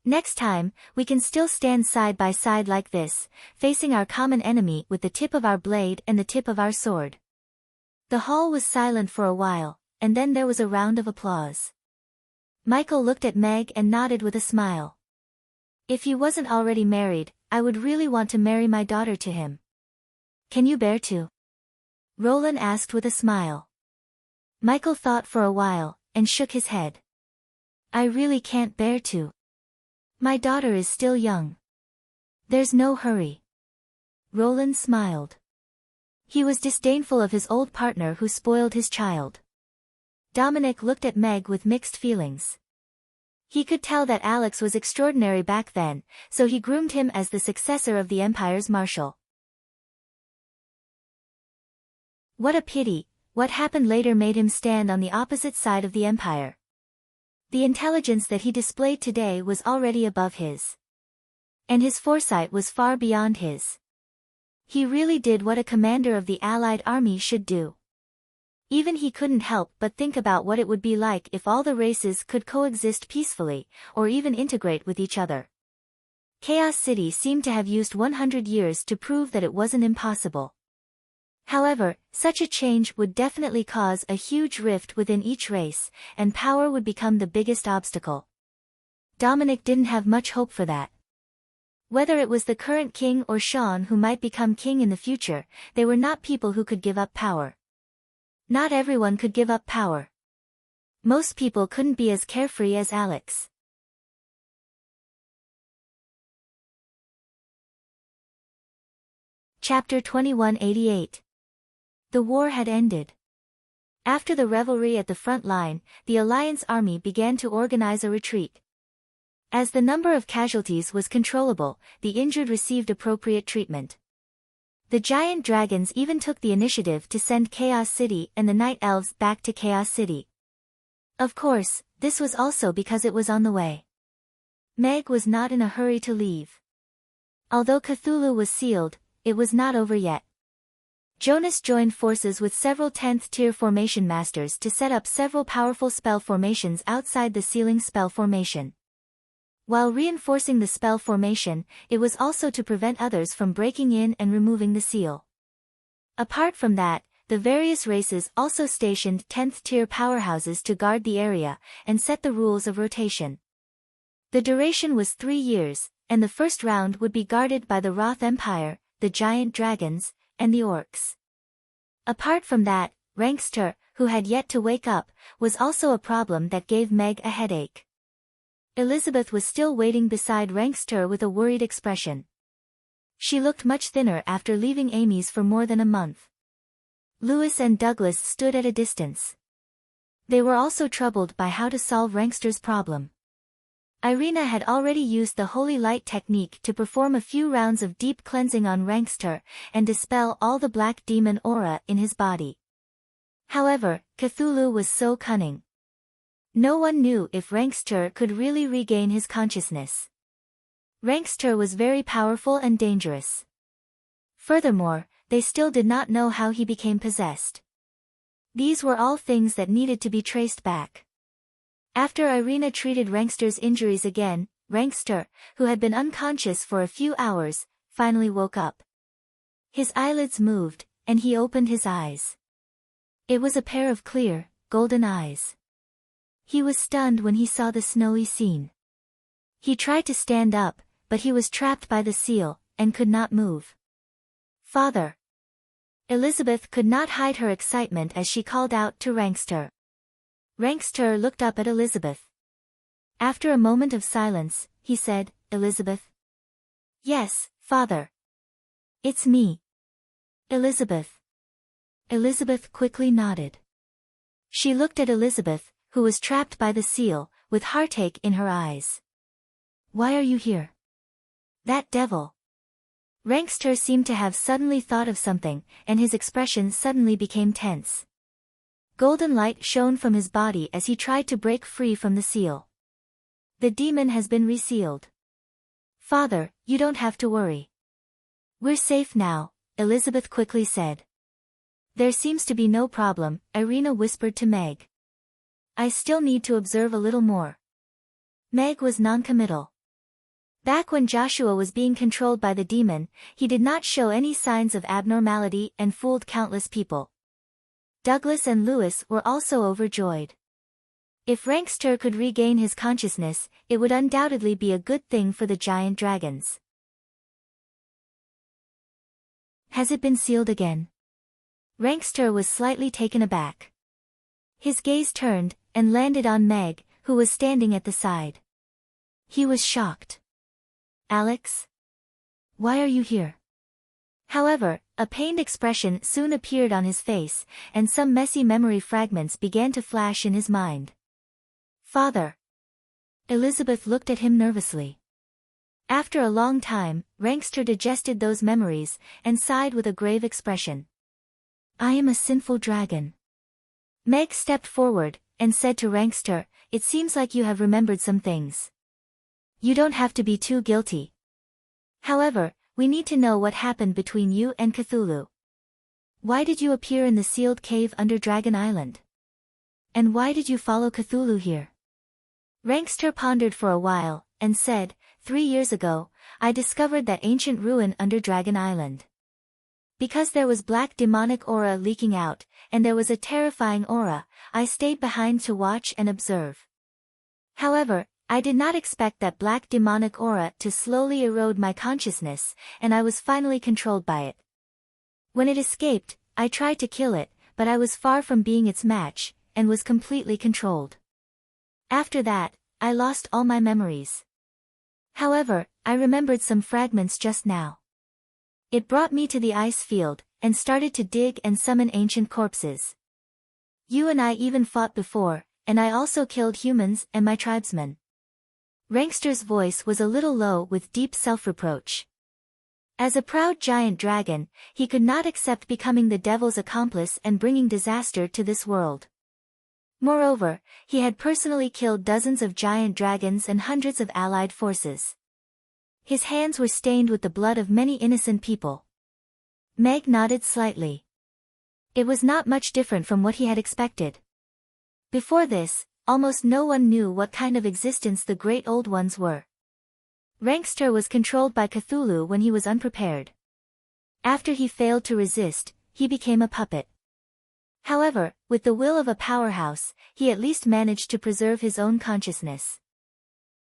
Next time, we can still stand side by side like this, facing our common enemy with the tip of our blade and the tip of our sword. The hall was silent for a while, and then there was a round of applause. Michael looked at Meg and nodded with a smile. If he wasn't already married, I would really want to marry my daughter to him. Can you bear to? Roland asked with a smile. Michael thought for a while, and shook his head. I really can't bear to. My daughter is still young. There's no hurry. Roland smiled. He was disdainful of his old partner who spoiled his child. Dominic looked at Meg with mixed feelings. He could tell that Alex was extraordinary back then, so he groomed him as the successor of the Empire's Marshal. What a pity, what happened later made him stand on the opposite side of the Empire. The intelligence that he displayed today was already above his. And his foresight was far beyond his. He really did what a commander of the Allied army should do. Even he couldn't help but think about what it would be like if all the races could coexist peacefully, or even integrate with each other. Chaos City seemed to have used 100 years to prove that it wasn't impossible. However, such a change would definitely cause a huge rift within each race, and power would become the biggest obstacle. Dominic didn't have much hope for that. Whether it was the current king or Sean who might become king in the future, they were not people who could give up power. Not everyone could give up power. Most people couldn't be as carefree as Alex. Chapter 2188. The war had ended. After the revelry at the front line, the Alliance army began to organize a retreat. As the number of casualties was controllable, the injured received appropriate treatment. The giant dragons even took the initiative to send Chaos City and the Night Elves back to Chaos City. Of course, this was also because it was on the way. Meg was not in a hurry to leave. Although Cthulhu was sealed, it was not over yet. Jonas joined forces with several 10th-tier formation masters to set up several powerful spell formations outside the sealing spell formation. While reinforcing the spell formation, it was also to prevent others from breaking in and removing the seal. Apart from that, the various races also stationed 10th-tier powerhouses to guard the area, and set the rules of rotation. The duration was 3 years, and the first round would be guarded by the Roth Empire, the giant dragons, and the orcs. Apart from that, Rankster, who had yet to wake up, was also a problem that gave Meg a headache. Elizabeth was still waiting beside Rankster with a worried expression. She looked much thinner after leaving Amy's for more than a month. Lewis and Douglas stood at a distance. They were also troubled by how to solve Rankster's problem. Irina had already used the Holy Light technique to perform a few rounds of deep cleansing on Rankster, and dispel all the black demon aura in his body. However, Cthulhu was so cunning. No one knew if Rankster could really regain his consciousness. Rankster was very powerful and dangerous. Furthermore, they still did not know how he became possessed. These were all things that needed to be traced back. After Irina treated Rankster's injuries again, Rankster, who had been unconscious for a few hours, finally woke up. His eyelids moved, and he opened his eyes. It was a pair of clear, golden eyes. He was stunned when he saw the snowy scene. He tried to stand up, but he was trapped by the seal, and could not move. "Father!" Elizabeth could not hide her excitement as she called out to Rankster. Rankster looked up at Elizabeth. After a moment of silence, he said, "Elizabeth?" "Yes, Father." "It's me." "Elizabeth." Elizabeth quickly nodded. She looked at Elizabeth, who was trapped by the seal, with heartache in her eyes. "Why are you here?" "That devil." Rankster seemed to have suddenly thought of something, and his expression suddenly became tense. Golden light shone from his body as he tried to break free from the seal. "The demon has been resealed." "Father, you don't have to worry. We're safe now," Elizabeth quickly said. "There seems to be no problem," Irina whispered to Meg. "I still need to observe a little more." Meg was noncommittal. Back when Joshua was being controlled by the demon, he did not show any signs of abnormality and fooled countless people. Douglas and Lewis were also overjoyed. If Rankster could regain his consciousness, it would undoubtedly be a good thing for the giant dragons. Has it been sealed again? Rankster was slightly taken aback. His gaze turned and landed on Meg, who was standing at the side. He was shocked. Alex? Why are you here? However, a pained expression soon appeared on his face, and some messy memory fragments began to flash in his mind. Father. Elizabeth looked at him nervously. After a long time, Rankster digested those memories, and sighed with a grave expression. I am a sinful dragon. Meg stepped forward, and said to Rankster, it seems like you have remembered some things. You don't have to be too guilty. However, we need to know what happened between you and Cthulhu. Why did you appear in the sealed cave under Dragon Island? And why did you follow Cthulhu here? Rankster pondered for a while, and said, 3 years ago, I discovered that ancient ruin under Dragon Island. Because there was black demonic aura leaking out, and there was a terrifying aura, I stayed behind to watch and observe. However, I did not expect that black demonic aura to slowly erode my consciousness, and I was finally controlled by it. When it escaped, I tried to kill it, but I was far from being its match, and was completely controlled. After that, I lost all my memories. However, I remembered some fragments just now. It brought me to the ice field, and started to dig and summon ancient corpses. You and I even fought before, and I also killed humans and my tribesmen. Rankster's voice was a little low with deep self-reproach. As a proud giant dragon, he could not accept becoming the devil's accomplice and bringing disaster to this world. Moreover, he had personally killed dozens of giant dragons and hundreds of allied forces. His hands were stained with the blood of many innocent people. Meg nodded slightly. It was not much different from what he had expected. Before this, almost no one knew what kind of existence the Great Old Ones were. Rankster was controlled by Cthulhu when he was unprepared. After he failed to resist, he became a puppet. However, with the will of a powerhouse, he at least managed to preserve his own consciousness.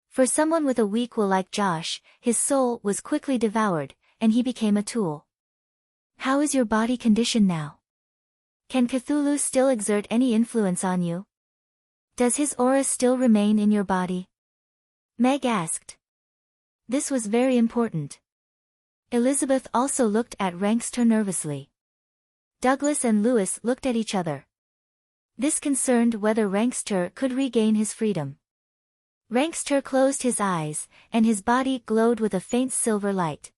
For someone with a weak will like Josh, his soul was quickly devoured, and he became a tool. How is your body condition now? Can Cthulhu still exert any influence on you? Does his aura still remain in your body? Meg asked. This was very important. Elizabeth also looked at Rankster nervously. Douglas and Lewis looked at each other. This concerned whether Rankster could regain his freedom. Rankster closed his eyes, and his body glowed with a faint silver light.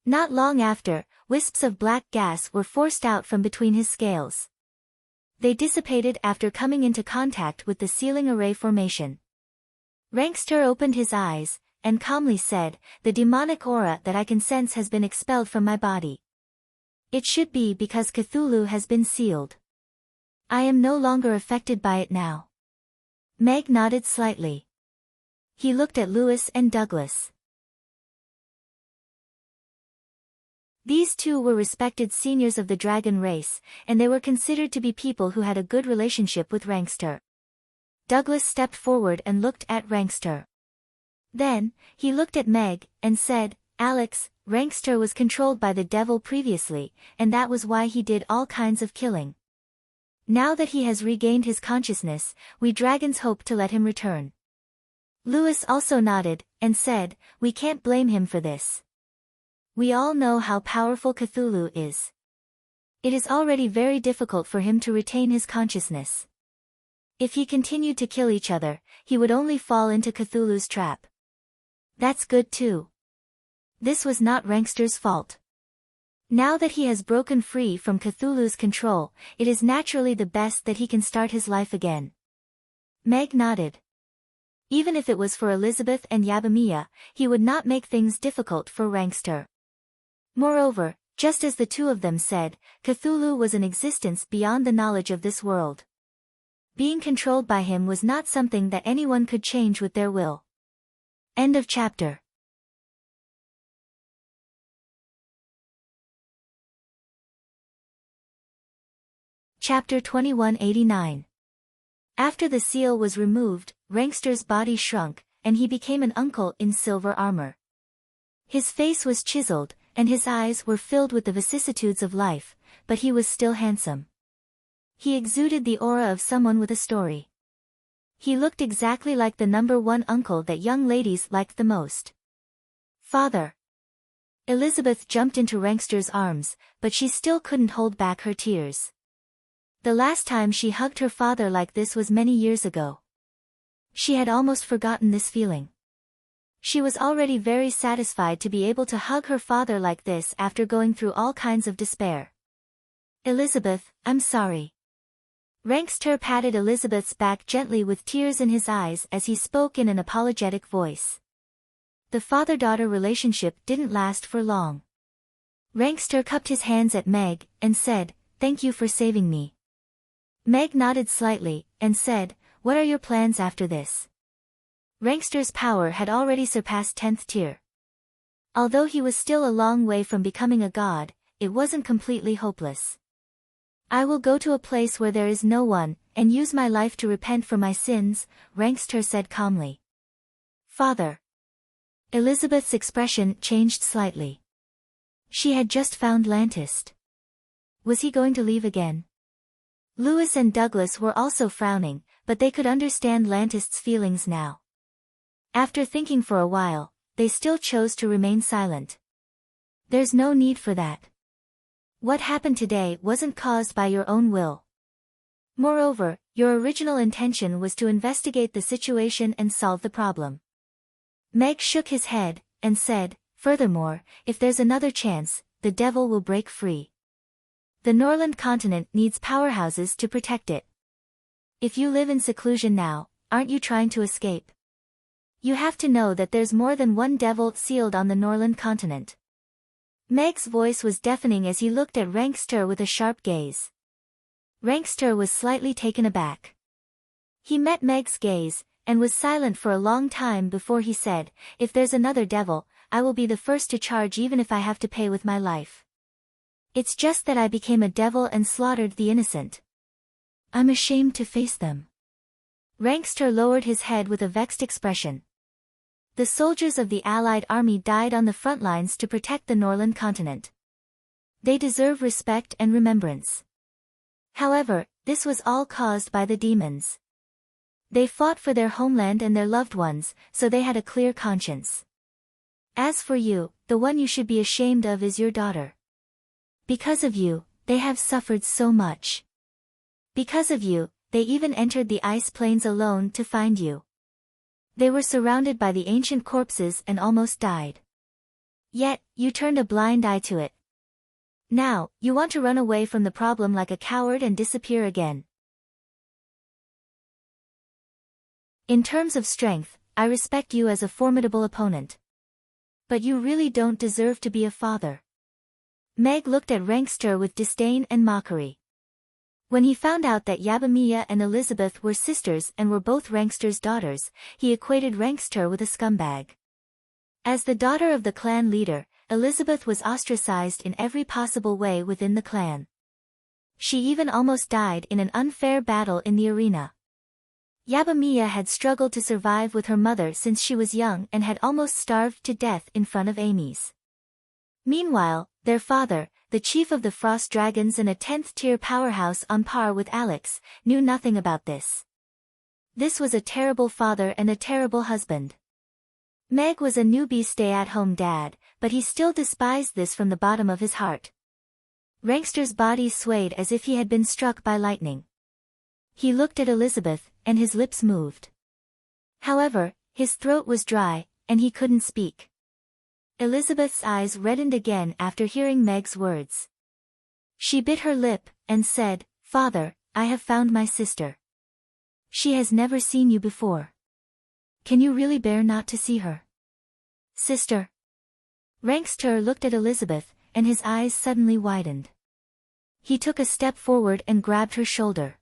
Not long after, wisps of black gas were forced out from between his scales. They dissipated after coming into contact with the sealing array formation. Rankster opened his eyes, and calmly said, the demonic aura that I can sense has been expelled from my body. It should be because Cthulhu has been sealed. I am no longer affected by it now. Meg nodded slightly. He looked at Lewis and Douglas. These two were respected seniors of the dragon race, and they were considered to be people who had a good relationship with Rankster. Douglas stepped forward and looked at Rankster. Then, he looked at Meg, and said, Alex, Rankster was controlled by the devil previously, and that was why he did all kinds of killing. Now that he has regained his consciousness, we dragons hope to let him return. Lewis also nodded, and said, we can't blame him for this. We all know how powerful Cthulhu is. It is already very difficult for him to retain his consciousness. If he continued to kill each other, he would only fall into Cthulhu's trap. That's good too. This was not Rankster's fault. Now that he has broken free from Cthulhu's control, it is naturally the best that he can start his life again. Meg nodded. Even if it was for Elizabeth and Yabamiya, he would not make things difficult for Rankster. Moreover, just as the two of them said, Cthulhu was an existence beyond the knowledge of this world. Being controlled by him was not something that anyone could change with their will. End of chapter. Chapter 2189. After the seal was removed, Rankster's body shrunk, and he became an uncle in silver armor. His face was chiseled, and his eyes were filled with the vicissitudes of life, but he was still handsome. He exuded the aura of someone with a story. He looked exactly like the #1 uncle that young ladies liked the most. Father. Elizabeth jumped into Rankster's arms, but she still couldn't hold back her tears. The last time she hugged her father like this was many years ago. She had almost forgotten this feeling. She was already very satisfied to be able to hug her father like this after going through all kinds of despair. Elizabeth, I'm sorry. Rankster patted Elizabeth's back gently with tears in his eyes as he spoke in an apologetic voice. The father-daughter relationship didn't last for long. Rankster cupped his hands at Meg, and said, "Thank you for saving me." Meg nodded slightly, and said, "What are your plans after this?" Rankster's power had already surpassed 10th tier. Although he was still a long way from becoming a god, it wasn't completely hopeless. "I will go to a place where there is no one, and use my life to repent for my sins," Rankster said calmly. "Father." Elizabeth's expression changed slightly. She had just found Lantist. Was he going to leave again? Lewis and Douglas were also frowning, but they could understand Lantist's feelings now. After thinking for a while, they still chose to remain silent. "There's no need for that. What happened today wasn't caused by your own will. Moreover, your original intention was to investigate the situation and solve the problem." Meg shook his head, and said, "Furthermore, if there's another chance, the devil will break free. The Norland continent needs powerhouses to protect it. If you live in seclusion now, aren't you trying to escape? You have to know that there's more than one devil sealed on the Norland continent." Meg's voice was deafening as he looked at Rankster with a sharp gaze. Rankster was slightly taken aback. He met Meg's gaze, and was silent for a long time before he said, "If there's another devil, I will be the first to charge even if I have to pay with my life. It's just that I became a devil and slaughtered the innocent. I'm ashamed to face them." Rankster lowered his head with a vexed expression. The soldiers of the Allied army died on the front lines to protect the Norland continent. They deserve respect and remembrance. However, this was all caused by the demons. They fought for their homeland and their loved ones, so they had a clear conscience. As for you, the one you should be ashamed of is your daughter. Because of you, they have suffered so much. Because of you, they even entered the ice plains alone to find you. They were surrounded by the ancient corpses and almost died. Yet, you turned a blind eye to it. Now, you want to run away from the problem like a coward and disappear again. In terms of strength, I respect you as a formidable opponent. But you really don't deserve to be a father. Meg looked at Rankster with disdain and mockery. When he found out that Yabamiya and Elizabeth were sisters and were both Rankster's daughters, he equated Rankster with a scumbag. As the daughter of the clan leader, Elizabeth was ostracized in every possible way within the clan. She even almost died in an unfair battle in the arena. Yabamiya had struggled to survive with her mother since she was young and had almost starved to death in front of Amy's. Meanwhile, their father, the chief of the Frost Dragons and a 10th tier powerhouse on par with Alex, knew nothing about this. This was a terrible father and a terrible husband. Meg was a newbie stay-at-home dad, but he still despised this from the bottom of his heart. Rankster's body swayed as if he had been struck by lightning. He looked at Elizabeth, and his lips moved. However, his throat was dry, and he couldn't speak. Elizabeth's eyes reddened again after hearing Meg's words. She bit her lip, and said, "Father, I have found my sister. She has never seen you before. Can you really bear not to see her?" "Sister?" Rankster looked at Elizabeth, and his eyes suddenly widened. He took a step forward and grabbed her shoulder.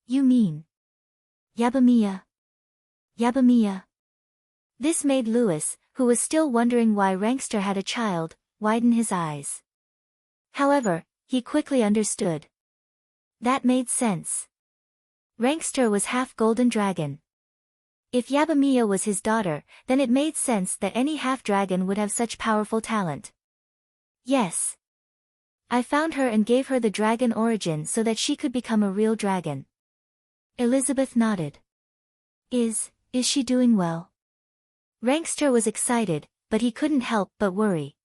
"You mean Yabamiya? Yabamiya?" This made Lewis, who was still wondering why Rankster had a child, widen his eyes. However, he quickly understood. That made sense. Rankster was half golden dragon. If Yabamiya was his daughter, then it made sense that any half-dragon would have such powerful talent. Yes. I found her and gave her the dragon origin so that she could become a real dragon. Elizabeth nodded. Is she doing well? Rankster was excited, but he couldn't help but worry.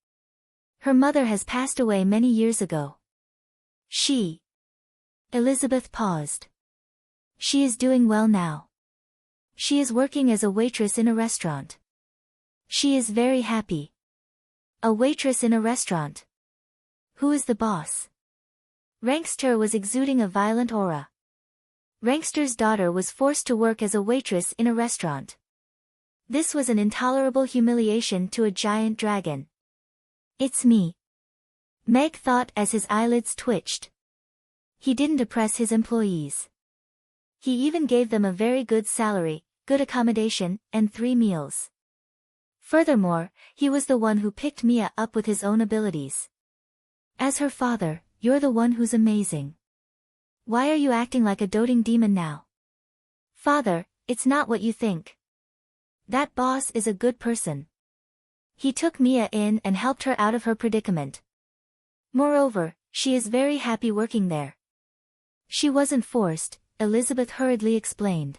Her mother has passed away many years ago. Elizabeth paused. She is doing well now. She is working as a waitress in a restaurant. She is very happy. A waitress in a restaurant. Who is the boss? Rankster was exuding a violent aura. Rankster's daughter was forced to work as a waitress in a restaurant. This was an intolerable humiliation to a giant dragon. It's me. Meg thought as his eyelids twitched. He didn't oppress his employees. He even gave them a very good salary, good accommodation, and 3 meals. Furthermore, he was the one who picked Mia up with his own abilities. As her father, you're the one who's amazing. Why are you acting like a doting demon now? Father, it's not what you think. That boss is a good person. He took Mia in and helped her out of her predicament. Moreover, she is very happy working there. She wasn't forced, Elizabeth hurriedly explained.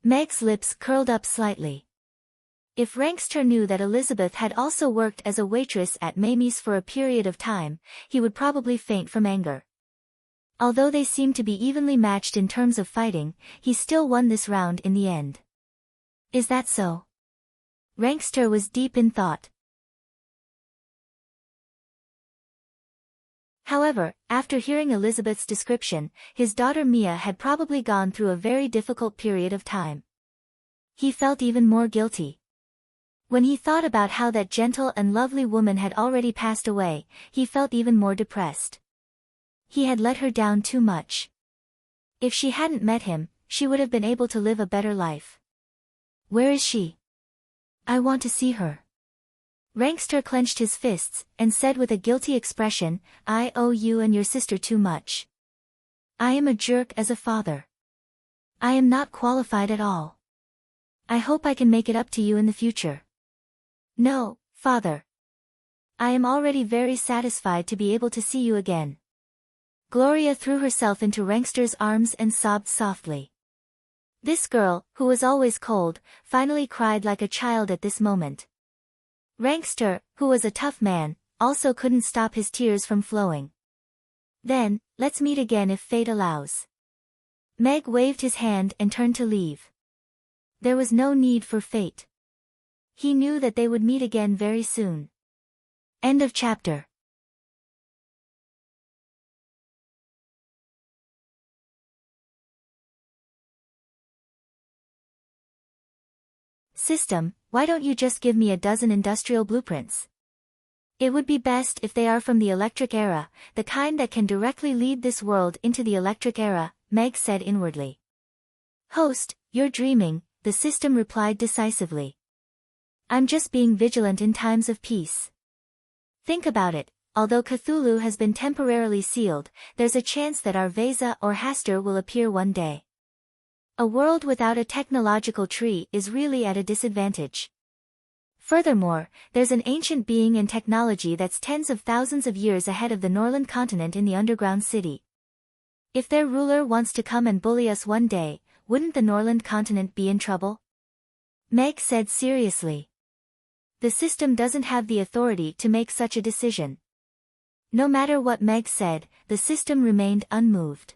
Meg's lips curled up slightly. If Rankster knew that Elizabeth had also worked as a waitress at Mamie's for a period of time, he would probably faint from anger. Although they seemed to be evenly matched in terms of fighting, he still won this round in the end. Is that so? Rankster was deep in thought. However, after hearing Elizabeth's description, his daughter Mia had probably gone through a very difficult period of time. He felt even more guilty. When he thought about how that gentle and lovely woman had already passed away, he felt even more depressed. He had let her down too much. If she hadn't met him, she would have been able to live a better life. Where is she? I want to see her. Rankster clenched his fists, and said with a guilty expression, I owe you and your sister too much. I am a jerk as a father. I am not qualified at all. I hope I can make it up to you in the future. No, father. I am already very satisfied to be able to see you again. Gloria threw herself into Rankster's arms and sobbed softly. This girl, who was always cold, finally cried like a child at this moment. Rankster, who was a tough man, also couldn't stop his tears from flowing. Then, let's meet again if fate allows. Meg waved his hand and turned to leave. There was no need for fate. He knew that they would meet again very soon. End of chapter. System, why don't you just give me a dozen industrial blueprints? It would be best if they are from the electric era, the kind that can directly lead this world into the electric era, Meg said inwardly. Host, you're dreaming, the system replied decisively. I'm just being vigilant in times of peace. Think about it, although Cthulhu has been temporarily sealed, there's a chance that our Vesa or Hastur will appear one day. A world without a technological tree is really at a disadvantage. Furthermore, there's an ancient being and technology that's tens of thousands of years ahead of the Norland continent in the underground city. If their ruler wants to come and bully us one day, wouldn't the Norland continent be in trouble? Meg said seriously. The system doesn't have the authority to make such a decision. No matter what Meg said, the system remained unmoved.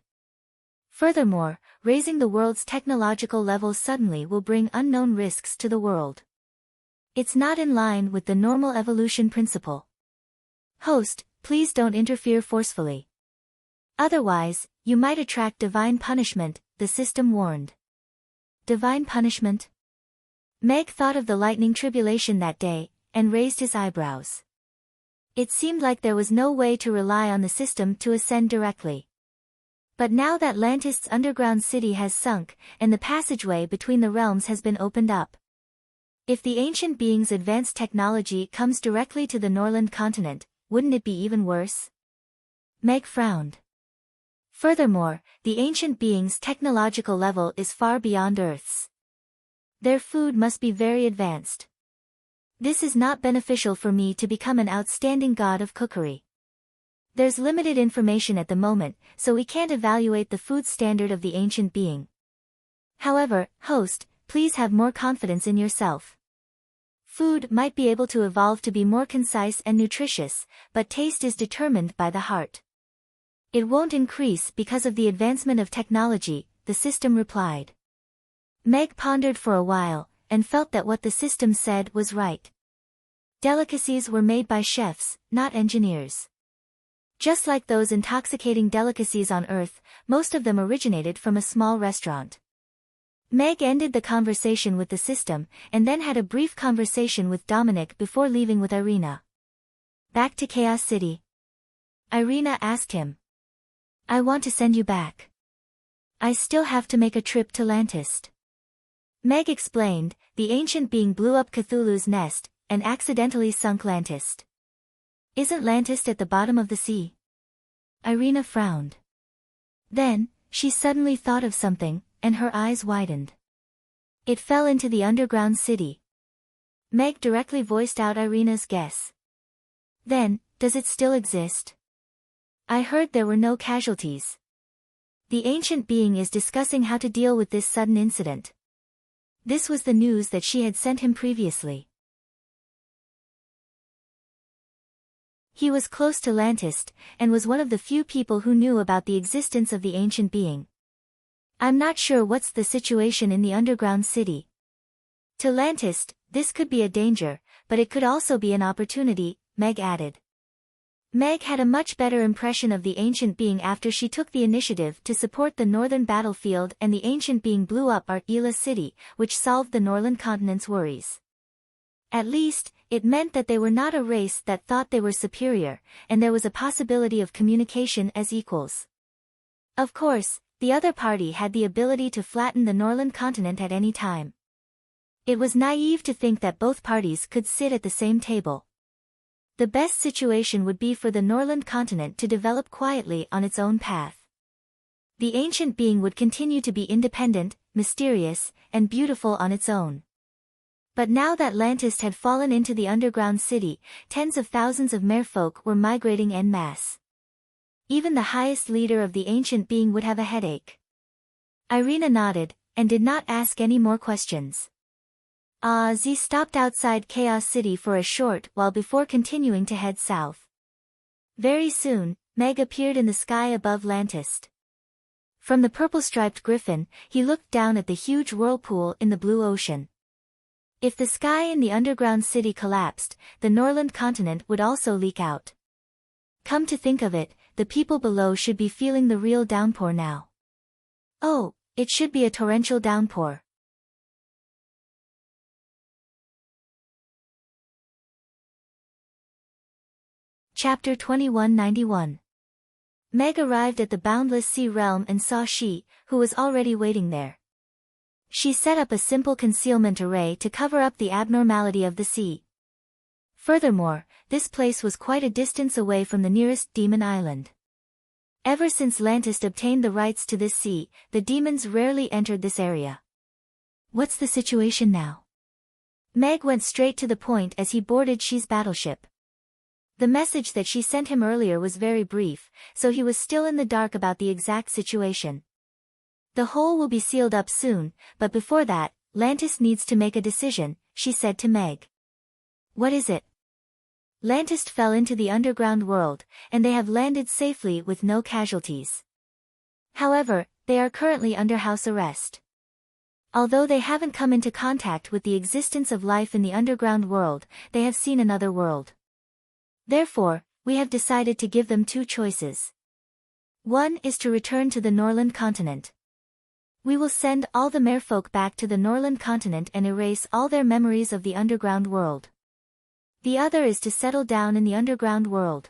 Furthermore, raising the world's technological level suddenly will bring unknown risks to the world. It's not in line with the normal evolution principle. Host, please don't interfere forcefully. Otherwise, you might attract divine punishment, the system warned. Divine punishment? Meg thought of the lightning tribulation that day, and raised his eyebrows. It seemed like there was no way to rely on the system to ascend directly. But now that Lantist's underground city has sunk, and the passageway between the realms has been opened up. If the ancient being's advanced technology comes directly to the Norland continent, wouldn't it be even worse? Meg frowned. Furthermore, the ancient being's technological level is far beyond Earth's. Their food must be very advanced. This is not beneficial for me to become an outstanding god of cookery. There's limited information at the moment, so we can't evaluate the food standard of the ancient being. However, host, please have more confidence in yourself. Food might be able to evolve to be more concise and nutritious, but taste is determined by the heart. It won't increase because of the advancement of technology, the system replied. Meg pondered for a while, and felt that what the system said was right. Delicacies were made by chefs, not engineers. Just like those intoxicating delicacies on Earth, most of them originated from a small restaurant. Meg ended the conversation with the system, and then had a brief conversation with Dominic before leaving with Irina. Back to Chaos City? Irina asked him. I want to send you back. I still have to make a trip to Lantist. Meg explained, the ancient being blew up Cthulhu's nest, and accidentally sunk Lantist. Isn't Lantist at the bottom of the sea? Irina frowned. Then, she suddenly thought of something, and her eyes widened. It fell into the underground city. Meg directly voiced out Irina's guess. Then, does it still exist? I heard there were no casualties. The ancient being is discussing how to deal with this sudden incident. This was the news that she had sent him previously. He was close to Lantist, and was one of the few people who knew about the existence of the ancient being. I'm not sure what's the situation in the underground city. To Lantist, this could be a danger, but it could also be an opportunity, Meg added. Meg had a much better impression of the ancient being after she took the initiative to support the northern battlefield and the ancient being blew up Ila city, which solved the Norland continent's worries. At least, it meant that they were not a race that thought they were superior, and there was a possibility of communication as equals. Of course, the other party had the ability to flatten the Norland continent at any time. It was naive to think that both parties could sit at the same table. The best situation would be for the Norland continent to develop quietly on its own path. The ancient being would continue to be independent, mysterious, and beautiful on its own. But now that Lantist had fallen into the underground city, tens of thousands of merfolk were migrating en masse. Even the highest leader of the ancient being would have a headache. Irina nodded, and did not ask any more questions. Ze stopped outside Chaos City for a short while before continuing to head south. Very soon, Meg appeared in the sky above Lantist. From the purple-striped griffin, he looked down at the huge whirlpool in the blue ocean. If the sky in the underground city collapsed, the Norland continent would also leak out. Come to think of it, the people below should be feeling the real downpour now. Oh, it should be a torrential downpour. Chapter 2191. Meg arrived at the boundless sea realm and saw She, who was already waiting there. She set up a simple concealment array to cover up the abnormality of the sea. Furthermore, this place was quite a distance away from the nearest demon island. Ever since Lantist obtained the rights to this sea, the demons rarely entered this area. What's the situation now? Meg went straight to the point as he boarded She's battleship. The message that she sent him earlier was very brief, so he was still in the dark about the exact situation. The hole will be sealed up soon, but before that, Lantist needs to make a decision, she said to Meg. What is it? Lantist fell into the underground world, and they have landed safely with no casualties. However, they are currently under house arrest. Although they haven't come into contact with the existence of life in the underground world, they have seen another world. Therefore, we have decided to give them two choices. One is to return to the Norland continent. We will send all the merfolk back to the Norland continent and erase all their memories of the underground world. The other is to settle down in the underground world.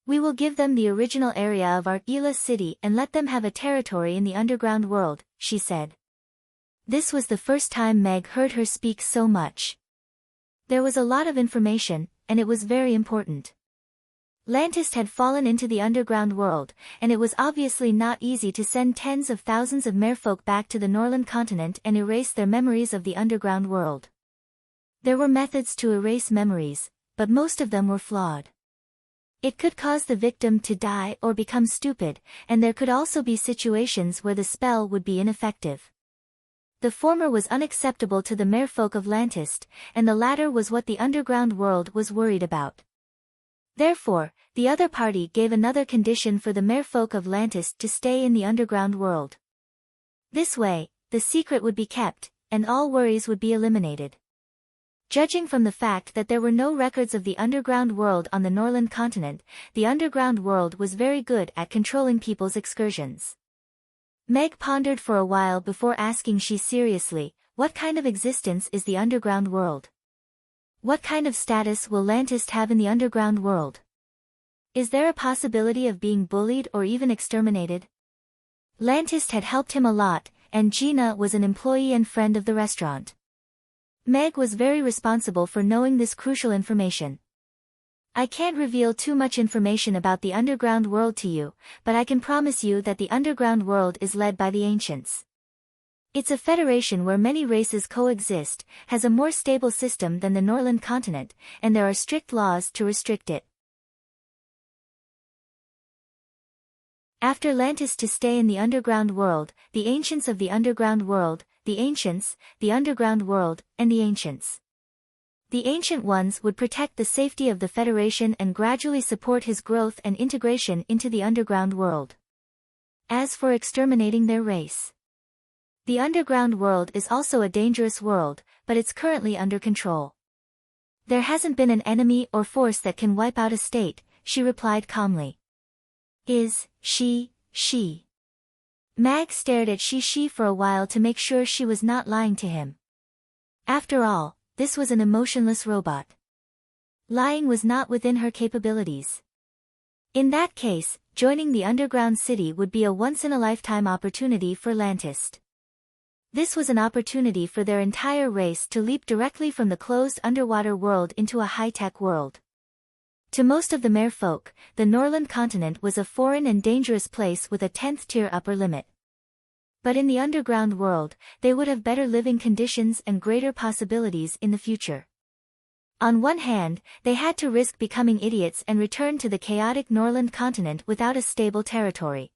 We will give them the original area of our Ila city and let them have a territory in the underground world, she said. This was the first time Meg heard her speak so much. There was a lot of information, and it was very important. Lantist had fallen into the underground world, and it was obviously not easy to send tens of thousands of merfolk back to the Norland continent and erase their memories of the underground world. There were methods to erase memories, but most of them were flawed. It could cause the victim to die or become stupid, and there could also be situations where the spell would be ineffective. The former was unacceptable to the merfolk of Lantist, and the latter was what the underground world was worried about. Therefore, the other party gave another condition for the merfolk of Lantist to stay in the underground world. This way, the secret would be kept, and all worries would be eliminated. Judging from the fact that there were no records of the underground world on the Norland continent, the underground world was very good at controlling people's excursions. Meg pondered for a while before asking she seriously, what kind of existence is the underground world? What kind of status will Lantist have in the underground world? Is there a possibility of being bullied or even exterminated? Lantist had helped him a lot, and Gina was an employee and friend of the restaurant. Meg was very responsible for knowing this crucial information. I can't reveal too much information about the underground world to you, but I can promise you that the underground world is led by the ancients. It's a federation where many races coexist, has a more stable system than the Norland continent, and there are strict laws to restrict it. After Lantist to stay in the underground world, the ancients of the underground world, the ancients, the underground world, and the ancients. The ancient ones would protect the safety of the Federation and gradually support his growth and integration into the underground world. As for exterminating their race, the underground world is also a dangerous world, but it's currently under control. There hasn't been an enemy or force that can wipe out a state, she replied calmly. Is she? Mag stared at she for a while to make sure she was not lying to him. After all, this was an emotionless robot. Lying was not within her capabilities. In that case, joining the underground city would be a once-in-a-lifetime opportunity for Lantist. This was an opportunity for their entire race to leap directly from the closed underwater world into a high-tech world. To most of the merfolk, the Norland continent was a foreign and dangerous place with a 10th-tier upper limit. But in the underground world, they would have better living conditions and greater possibilities in the future. On one hand, they had to risk becoming idiots and return to the chaotic Norland continent without a stable territory.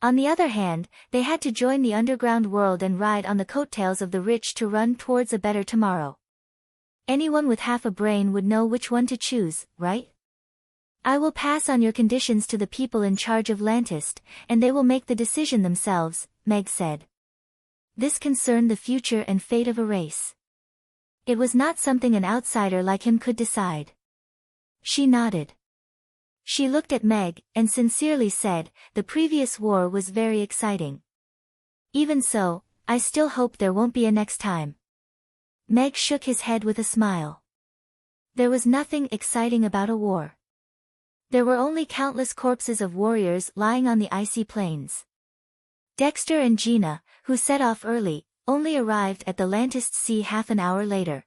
On the other hand, they had to join the underground world and ride on the coattails of the rich to run towards a better tomorrow. Anyone with half a brain would know which one to choose, right? I will pass on your conditions to the people in charge of Lantist, and they will make the decision themselves, Meg said. This concerned the future and fate of a race. It was not something an outsider like him could decide. She nodded. She looked at Meg, and sincerely said, the previous war was very exciting. Even so, I still hope there won't be a next time. Meg shook his head with a smile. There was nothing exciting about a war. There were only countless corpses of warriors lying on the icy plains. Dexter and Gina, who set off early, only arrived at the Lantist Sea half an hour later.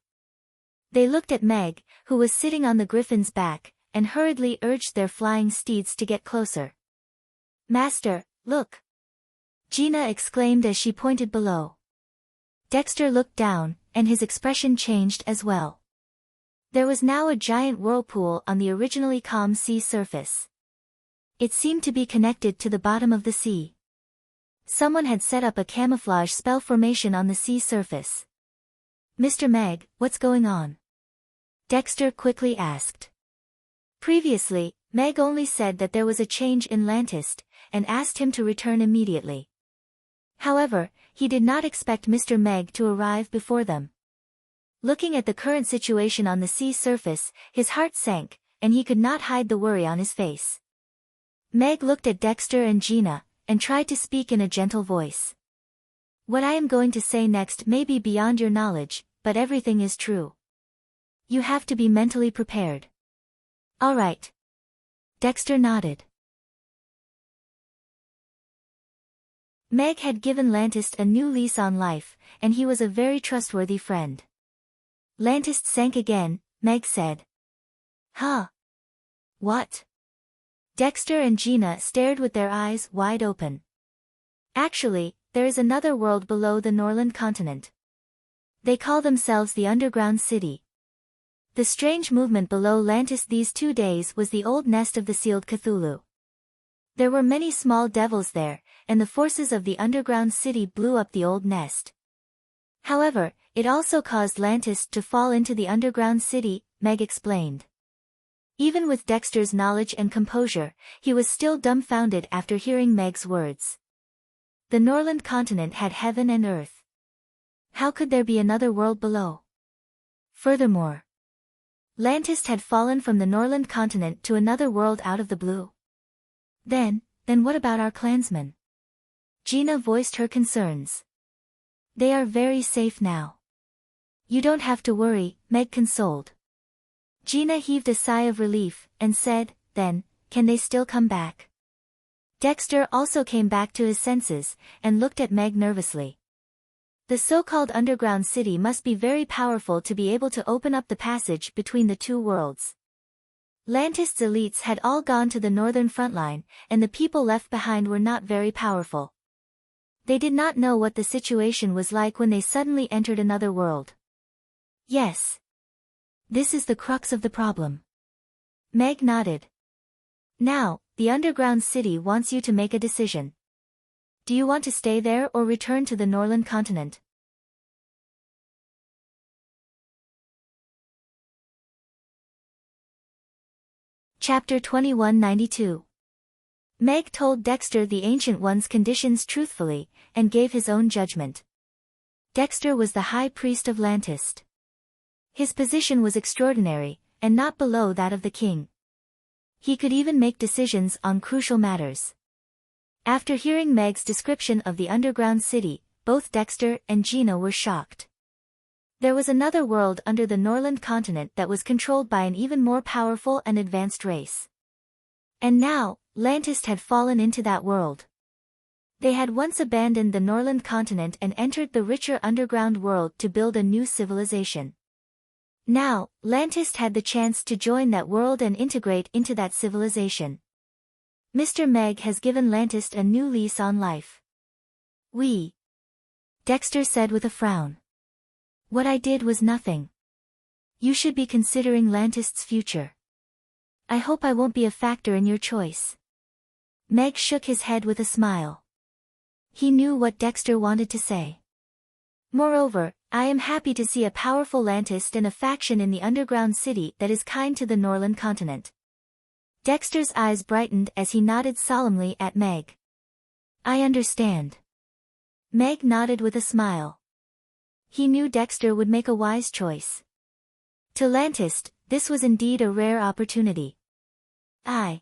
They looked at Meg, who was sitting on the griffin's back, and hurriedly urged their flying steeds to get closer. Master, look! Gina exclaimed as she pointed below. Dexter looked down, and his expression changed as well. There was now a giant whirlpool on the originally calm sea surface. It seemed to be connected to the bottom of the sea. Someone had set up a camouflage spell formation on the sea surface. Mr. Meg, what's going on? Dexter quickly asked. Previously, Meg only said that there was a change in Lantist, and asked him to return immediately. However, he did not expect Mr. Meg to arrive before them. Looking at the current situation on the sea surface, his heart sank, and he could not hide the worry on his face. Meg looked at Dexter and Gina, and tried to speak in a gentle voice. What I am going to say next may be beyond your knowledge, but everything is true. You have to be mentally prepared. All right. Dexter nodded. Meg had given Lantist a new lease on life, and he was a very trustworthy friend. Lantist sank again, Meg said. Huh? What? Dexter and Gina stared with their eyes wide open. Actually, there is another world below the Norland continent. They call themselves the underground city. The strange movement below Lantis these 2 days was the old nest of the sealed Cthulhu. There were many small devils there, and the forces of the underground city blew up the old nest. However, it also caused Lantis to fall into the underground city, Meg explained. Even with Dexter's knowledge and composure, he was still dumbfounded after hearing Meg's words. The Norland continent had heaven and earth. How could there be another world below? Furthermore, Lantis had fallen from the Norland continent to another world out of the blue. Then what about our clansmen? Gina voiced her concerns. They are very safe now. You don't have to worry, Meg consoled. Gina heaved a sigh of relief, and said, then, can they still come back? Dexter also came back to his senses, and looked at Meg nervously. The so-called underground city must be very powerful to be able to open up the passage between the two worlds. Lantis' elites had all gone to the northern frontline, and the people left behind were not very powerful. They did not know what the situation was like when they suddenly entered another world. Yes. This is the crux of the problem. Meg nodded. Now, the underground city wants you to make a decision. Do you want to stay there or return to the Norland continent? Chapter 2192. Meg told Dexter the Ancient One's conditions truthfully, and gave his own judgment. Dexter was the High Priest of Lantis. His position was extraordinary, and not below that of the king. He could even make decisions on crucial matters. After hearing Meg's description of the underground city, both Dexter and Gina were shocked. There was another world under the Norland continent that was controlled by an even more powerful and advanced race. And now, Lantis had fallen into that world. They had once abandoned the Norland continent and entered the richer underground world to build a new civilization. Now, Lantis had the chance to join that world and integrate into that civilization. Mr. Meg has given Lantis a new lease on life. Dexter said with a frown. What I did was nothing. You should be considering Lantis' future. I hope I won't be a factor in your choice. Meg shook his head with a smile. He knew what Dexter wanted to say. Moreover, I am happy to see a powerful Lantis and a faction in the underground city that is kind to the Norland continent. Dexter's eyes brightened as he nodded solemnly at Meg. I understand. Meg nodded with a smile. He knew Dexter would make a wise choice. To Lantis, this was indeed a rare opportunity. I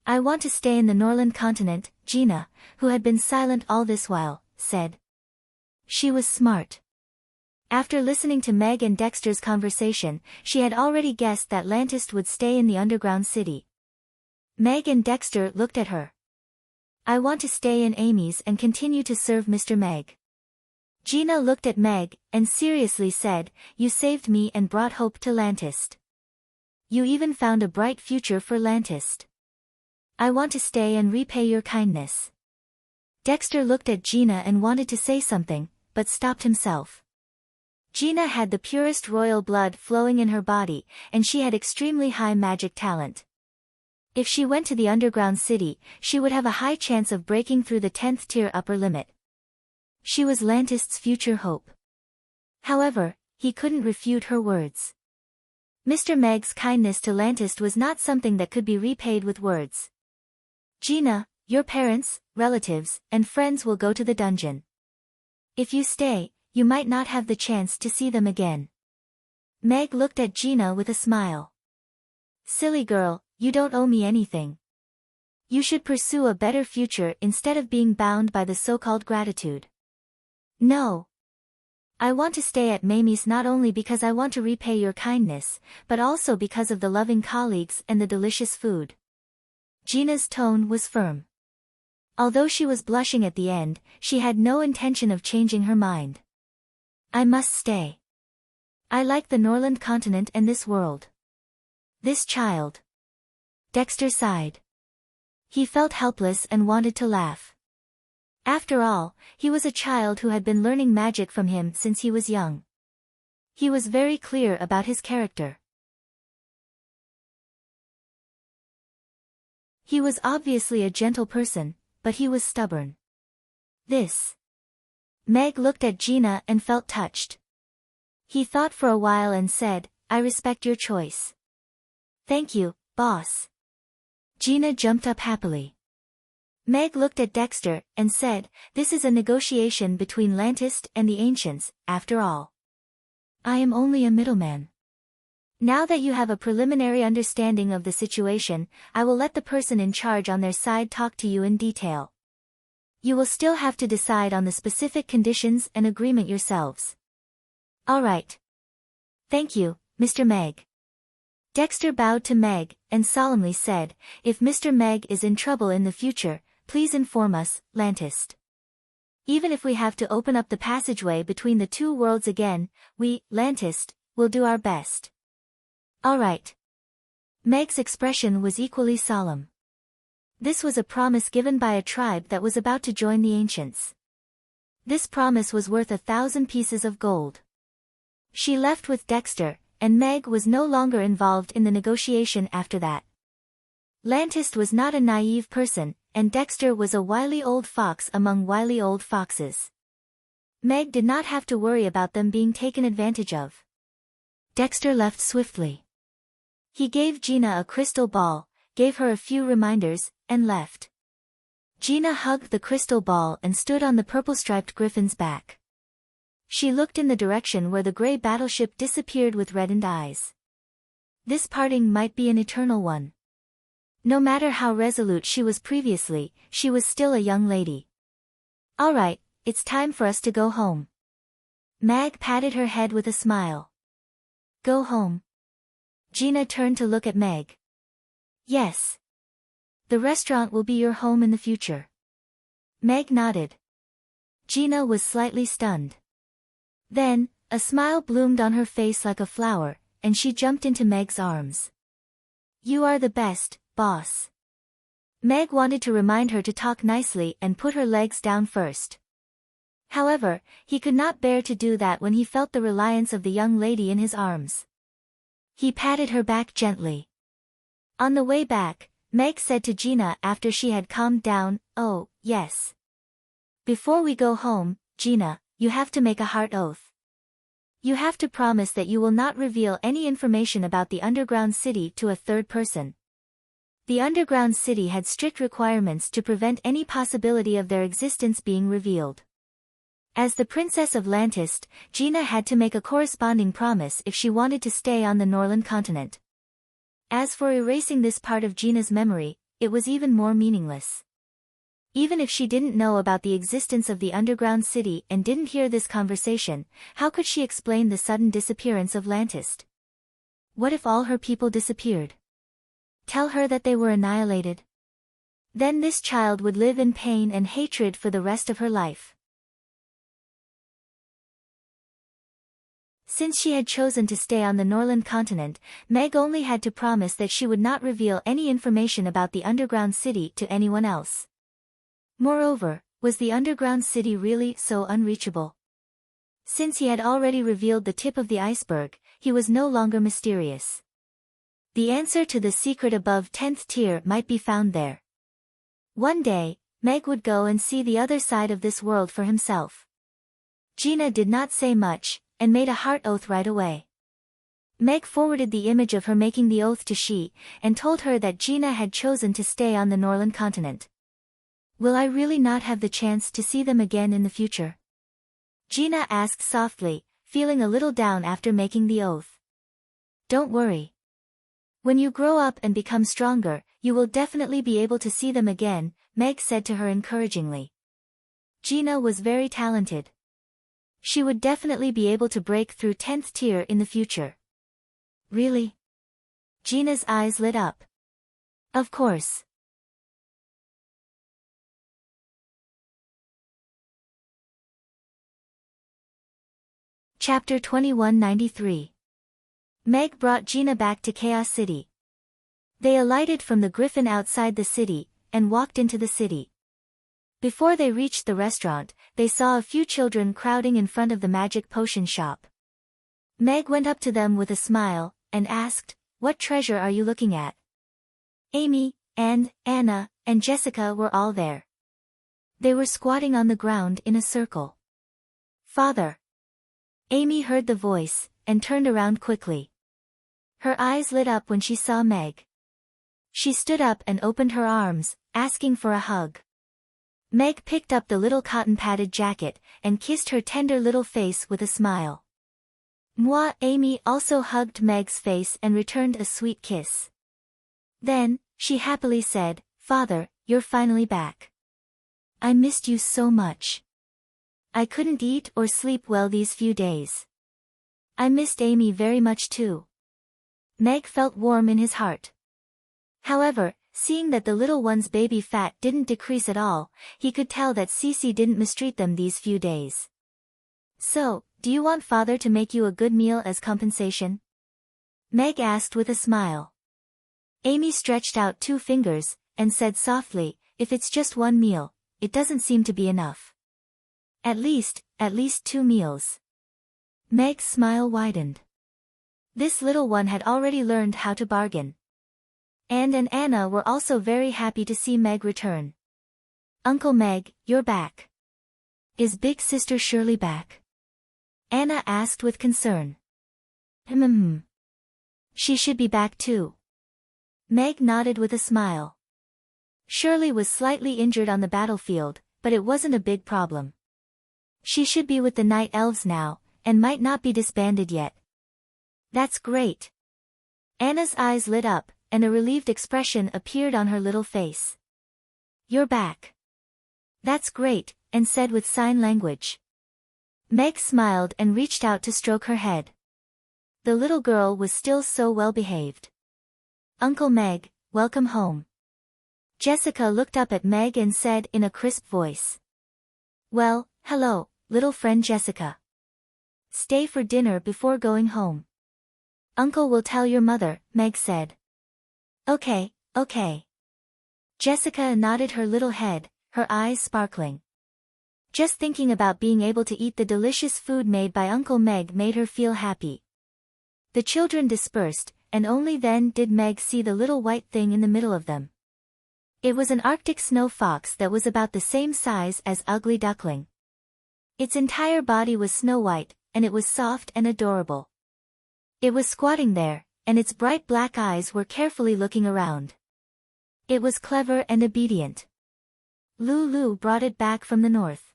want to stay in the Norland continent, Gina, who had been silent all this while, said. She was smart. After listening to Meg and Dexter's conversation, she had already guessed that Lantis would stay in the underground city. Meg and Dexter looked at her. I want to stay in Amy's and continue to serve Mr. Meg. Gina looked at Meg, and seriously said, you saved me and brought hope to Lantis. You even found a bright future for Lantis. I want to stay and repay your kindness. Dexter looked at Gina and wanted to say something, but stopped himself. Gina had the purest royal blood flowing in her body, and she had extremely high magic talent. If she went to the underground city, she would have a high chance of breaking through the 10th tier upper limit. She was Lantis' future hope. However, he couldn't refute her words. Mr. Meg's kindness to Lantis was not something that could be repaid with words. Gina, your parents, relatives, and friends will go to the dungeon. If you stay, you might not have the chance to see them again. Meg looked at Gina with a smile. Silly girl, you don't owe me anything. You should pursue a better future instead of being bound by the so-called gratitude. No. I want to stay at Mamie's not only because I want to repay your kindness, but also because of the loving colleagues and the delicious food. Gina's tone was firm. Although she was blushing at the end, she had no intention of changing her mind. I must stay. I like the Norland continent and this world. This child. Dexter sighed. He felt helpless and wanted to laugh. After all, he was a child who had been learning magic from him since he was young. He was very clear about his character. He was obviously a gentle person, but he was stubborn. Meg looked at Gina and felt touched. He thought for a while and said, "I respect your choice." "Thank you, boss." Gina jumped up happily. Meg looked at Dexter and said, "This is a negotiation between Lantist and the Ancients, after all. I am only a middleman. Now that you have a preliminary understanding of the situation, I will let the person in charge on their side talk to you in detail. You will still have to decide on the specific conditions and agreement yourselves." "All right. Thank you, Mr. Meg." Dexter bowed to Meg and solemnly said, "If Mr. Meg is in trouble in the future, please inform us, Lantist. Even if we have to open up the passageway between the two worlds again, we, Lantist, will do our best." "All right." Meg's expression was equally solemn. This was a promise given by a tribe that was about to join the Ancients. This promise was worth 1,000 pieces of gold. She left with Dexter, and Meg was no longer involved in the negotiation after that. Lantist was not a naive person, and Dexter was a wily old fox among wily old foxes. Meg did not have to worry about them being taken advantage of. Dexter left swiftly. He gave Gina a crystal ball, gave her a few reminders, and left. Gina hugged the crystal ball and stood on the purple-striped griffin's back. She looked in the direction where the gray battleship disappeared with reddened eyes. This parting might be an eternal one. No matter how resolute she was previously, she was still a young lady. "All right, it's time for us to go home." Meg patted her head with a smile. "Go home?" Gina turned to look at Meg. "Yes. The restaurant will be your home in the future." Meg nodded. Gina was slightly stunned. Then, a smile bloomed on her face like a flower, and she jumped into Meg's arms. "You are the best, boss." Meg wanted to remind her to talk nicely and put her legs down first. However, he could not bear to do that when he felt the reliance of the young lady in his arms. He patted her back gently. On the way back, Meg said to Gina after she had calmed down, "Oh, yes. Before we go home, Gina, you have to make a heart oath. You have to promise that you will not reveal any information about the underground city to a third person." The underground city had strict requirements to prevent any possibility of their existence being revealed. As the Princess of Lantist, Gina had to make a corresponding promise if she wanted to stay on the Norland continent. As for erasing this part of Gina's memory, it was even more meaningless. Even if she didn't know about the existence of the underground city and didn't hear this conversation, how could she explain the sudden disappearance of Lantist? What if all her people disappeared? Tell her that they were annihilated? Then this child would live in pain and hatred for the rest of her life. Since she had chosen to stay on the Norland continent, Meg only had to promise that she would not reveal any information about the underground city to anyone else. Moreover, was the underground city really so unreachable? Since he had already revealed the tip of the iceberg, he was no longer mysterious. The answer to the secret above 10th tier might be found there. One day, Meg would go and see the other side of this world for himself. Gina did not say much, and made a heart oath right away. Meg forwarded the image of her making the oath to She, and told her that Gina had chosen to stay on the Norland continent. Will I really not have the chance to see them again in the future? Gina asked softly, feeling a little down after making the oath. Don't worry. When you grow up and become stronger, you will definitely be able to see them again, Meg said to her encouragingly. Gina was very talented. She would definitely be able to break through 10th tier in the future. Really? Gina's eyes lit up. Of course. Chapter 2193. Meg brought Gina back to Chaos City. They alighted from the griffin outside the city, and walked into the city. Before they reached the restaurant, they saw a few children crowding in front of the magic potion shop. Meg went up to them with a smile, and asked, "What treasure are you looking at?" Amy, and Anna, and Jessica were all there. They were squatting on the ground in a circle. "Father!" Amy heard the voice, and turned around quickly. Her eyes lit up when she saw Meg. She stood up and opened her arms, asking for a hug. Meg picked up the little cotton-padded jacket, and kissed her tender little face with a smile. Amy also hugged Meg's face and returned a sweet kiss. Then, she happily said, "Father, you're finally back. I missed you so much. I couldn't eat or sleep well these few days. I missed Amy very much too." Meg felt warm in his heart. However, seeing that the little one's baby fat didn't decrease at all, he could tell that Cece didn't mistreat them these few days. "So, do you want father to make you a good meal as compensation?" Meg asked with a smile. Amy stretched out 2 fingers, and said softly, "If it's just one meal, it doesn't seem to be enough. At least 2 meals." Meg's smile widened. This little one had already learned how to bargain. And Anna were also very happy to see Meg return. "Uncle Meg, you're back. Is big sister Shirley back?" Anna asked with concern. She should be back too." Meg nodded with a smile. Shirley was slightly injured on the battlefield, but it wasn't a big problem. She should be with the night elves now, and might not be disbanded yet. "That's great." Anna's eyes lit up, and a relieved expression appeared on her little face. "You're back. That's great," and said with sign language. Meg smiled and reached out to stroke her head. The little girl was still so well behaved. "Uncle Meg, welcome home." Jessica looked up at Meg and said in a crisp voice. "Well, hello, little friend Jessica. Stay for dinner before going home." "Uncle will tell your mother," Meg said. Okay. Jessica nodded her little head, her eyes sparkling. Just thinking about being able to eat the delicious food made by Uncle Meg made her feel happy. The children dispersed, and only then did Meg see the little white thing in the middle of them. It was an Arctic snow fox that was about the same size as Ugly Duckling. Its entire body was snow white, and it was soft and adorable. It was squatting there, and its bright black eyes were carefully looking around. It was clever and obedient. Lulu brought it back from the north.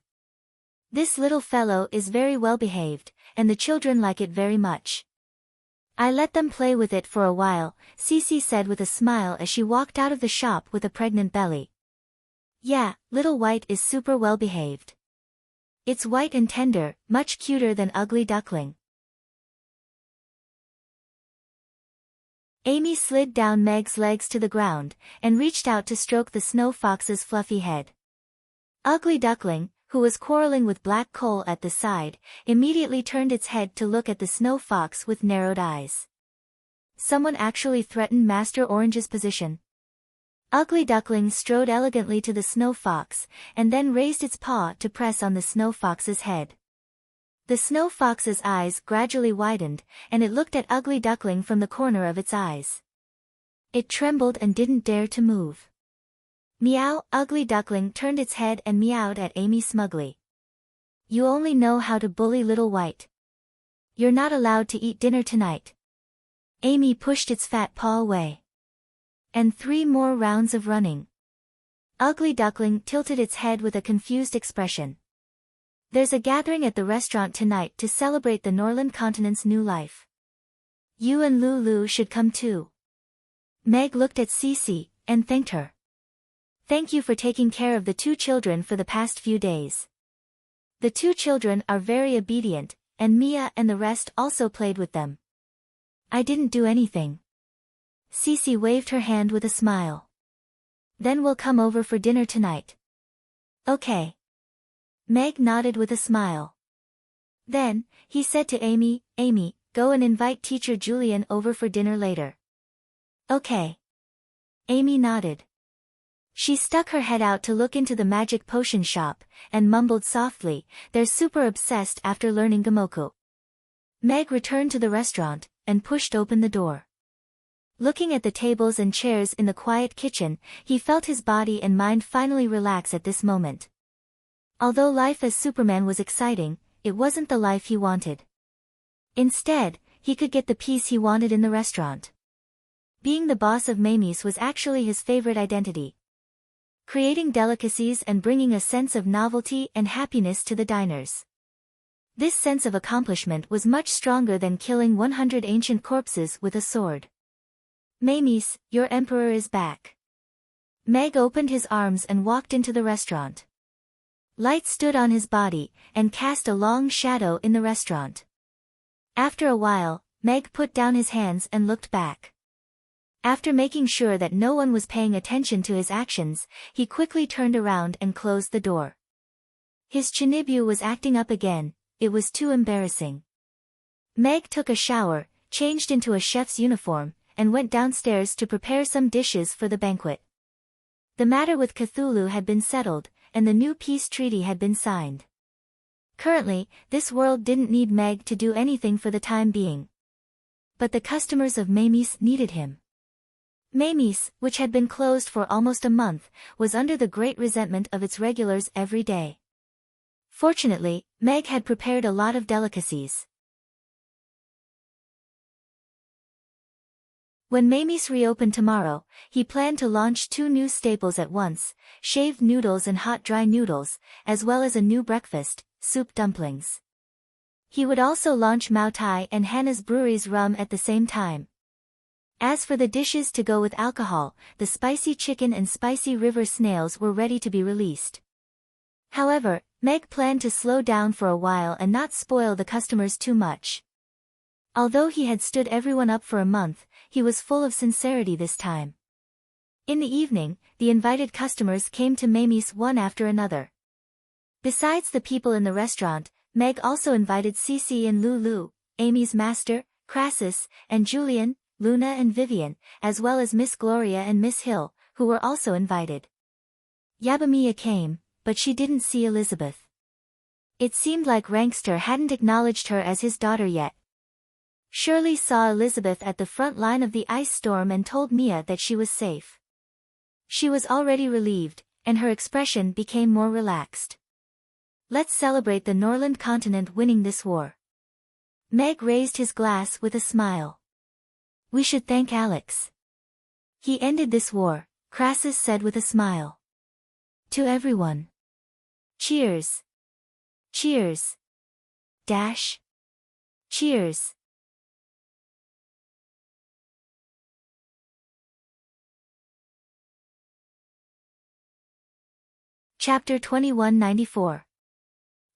This little fellow is very well behaved, and the children like it very much. I let them play with it for a while, Cece said with a smile as she walked out of the shop with a pregnant belly. Yeah, little White is super well behaved. It's white and tender, much cuter than Ugly Duckling. Amy slid down Meg's legs to the ground, and reached out to stroke the snow fox's fluffy head. Ugly Duckling, who was quarreling with Black Coal at the side, immediately turned its head to look at the snow fox with narrowed eyes. Someone actually threatened Master Orange's position. Ugly Duckling strode elegantly to the snow fox, and then raised its paw to press on the snow fox's head. The snow fox's eyes gradually widened, and it looked at Ugly Duckling from the corner of its eyes. It trembled and didn't dare to move. Meow! Ugly Duckling turned its head and meowed at Amy smugly. You only know how to bully little White. You're not allowed to eat dinner tonight. Amy pushed its fat paw away. And 3 more rounds of running. Ugly Duckling tilted its head with a confused expression. There's a gathering at the restaurant tonight to celebrate the Norland continent's new life. You and Lulu should come too. Meg looked at Cece, and thanked her. Thank you for taking care of the 2 children for the past few days. The 2 children are very obedient, and Mia and the rest also played with them. I didn't do anything. Cece waved her hand with a smile. Then we'll come over for dinner tonight. Okay. Meg nodded with a smile. Then, he said to Amy, Amy, go and invite teacher Julian over for dinner later. Okay. Amy nodded. She stuck her head out to look into the magic potion shop, and mumbled softly, "They're super obsessed after learning Gamoku." Meg returned to the restaurant, and pushed open the door. Looking at the tables and chairs in the quiet kitchen, he felt his body and mind finally relax at this moment. Although life as Superman was exciting, it wasn't the life he wanted. Instead, he could get the peace he wanted in the restaurant. Being the boss of Mamie's was actually his favorite identity. Creating delicacies and bringing a sense of novelty and happiness to the diners. This sense of accomplishment was much stronger than killing 100 ancient corpses with a sword. "Mamie's, your emperor is back." Meg opened his arms and walked into the restaurant. Light stood on his body, and cast a long shadow in the restaurant. After a while, Meg put down his hands and looked back. After making sure that no one was paying attention to his actions, he quickly turned around and closed the door. His Chinibu was acting up again, it was too embarrassing. Meg took a shower, changed into a chef's uniform, and went downstairs to prepare some dishes for the banquet. The matter with Cthulhu had been settled, and the new peace treaty had been signed. Currently, this world didn't need Meg to do anything for the time being. But the customers of Mamie's needed him. Mamie's, which had been closed for almost a month, was under the great resentment of its regulars every day. Fortunately, Meg had prepared a lot of delicacies. When Mamie's reopened tomorrow, he planned to launch 2 new staples at once, shaved noodles and hot dry noodles, as well as a new breakfast, soup dumplings. He would also launch Mao Tai and Hannah's Brewery's rum at the same time. As for the dishes to go with alcohol, the spicy chicken and spicy river snails were ready to be released. However, Meg planned to slow down for a while and not spoil the customers too much. Although he had stood everyone up for a month, he was full of sincerity this time. In the evening, the invited customers came to Mamie's one after another. Besides the people in the restaurant, Meg also invited Cece and Lulu, Amy's master, Crassus, and Julian, Luna and Vivian, as well as Miss Gloria and Miss Hill, who were also invited. Yabamiya came, but she didn't see Elizabeth. It seemed like Rankster hadn't acknowledged her as his daughter yet. Shirley saw Elizabeth at the front line of the ice storm and told Mia that she was safe. She was already relieved, and her expression became more relaxed. "Let's celebrate the Norland continent winning this war." Meg raised his glass with a smile. "We should thank Alex. He ended this war," Crassus said with a smile. "To everyone. Cheers. Cheers. Dash. Cheers." Chapter 2194.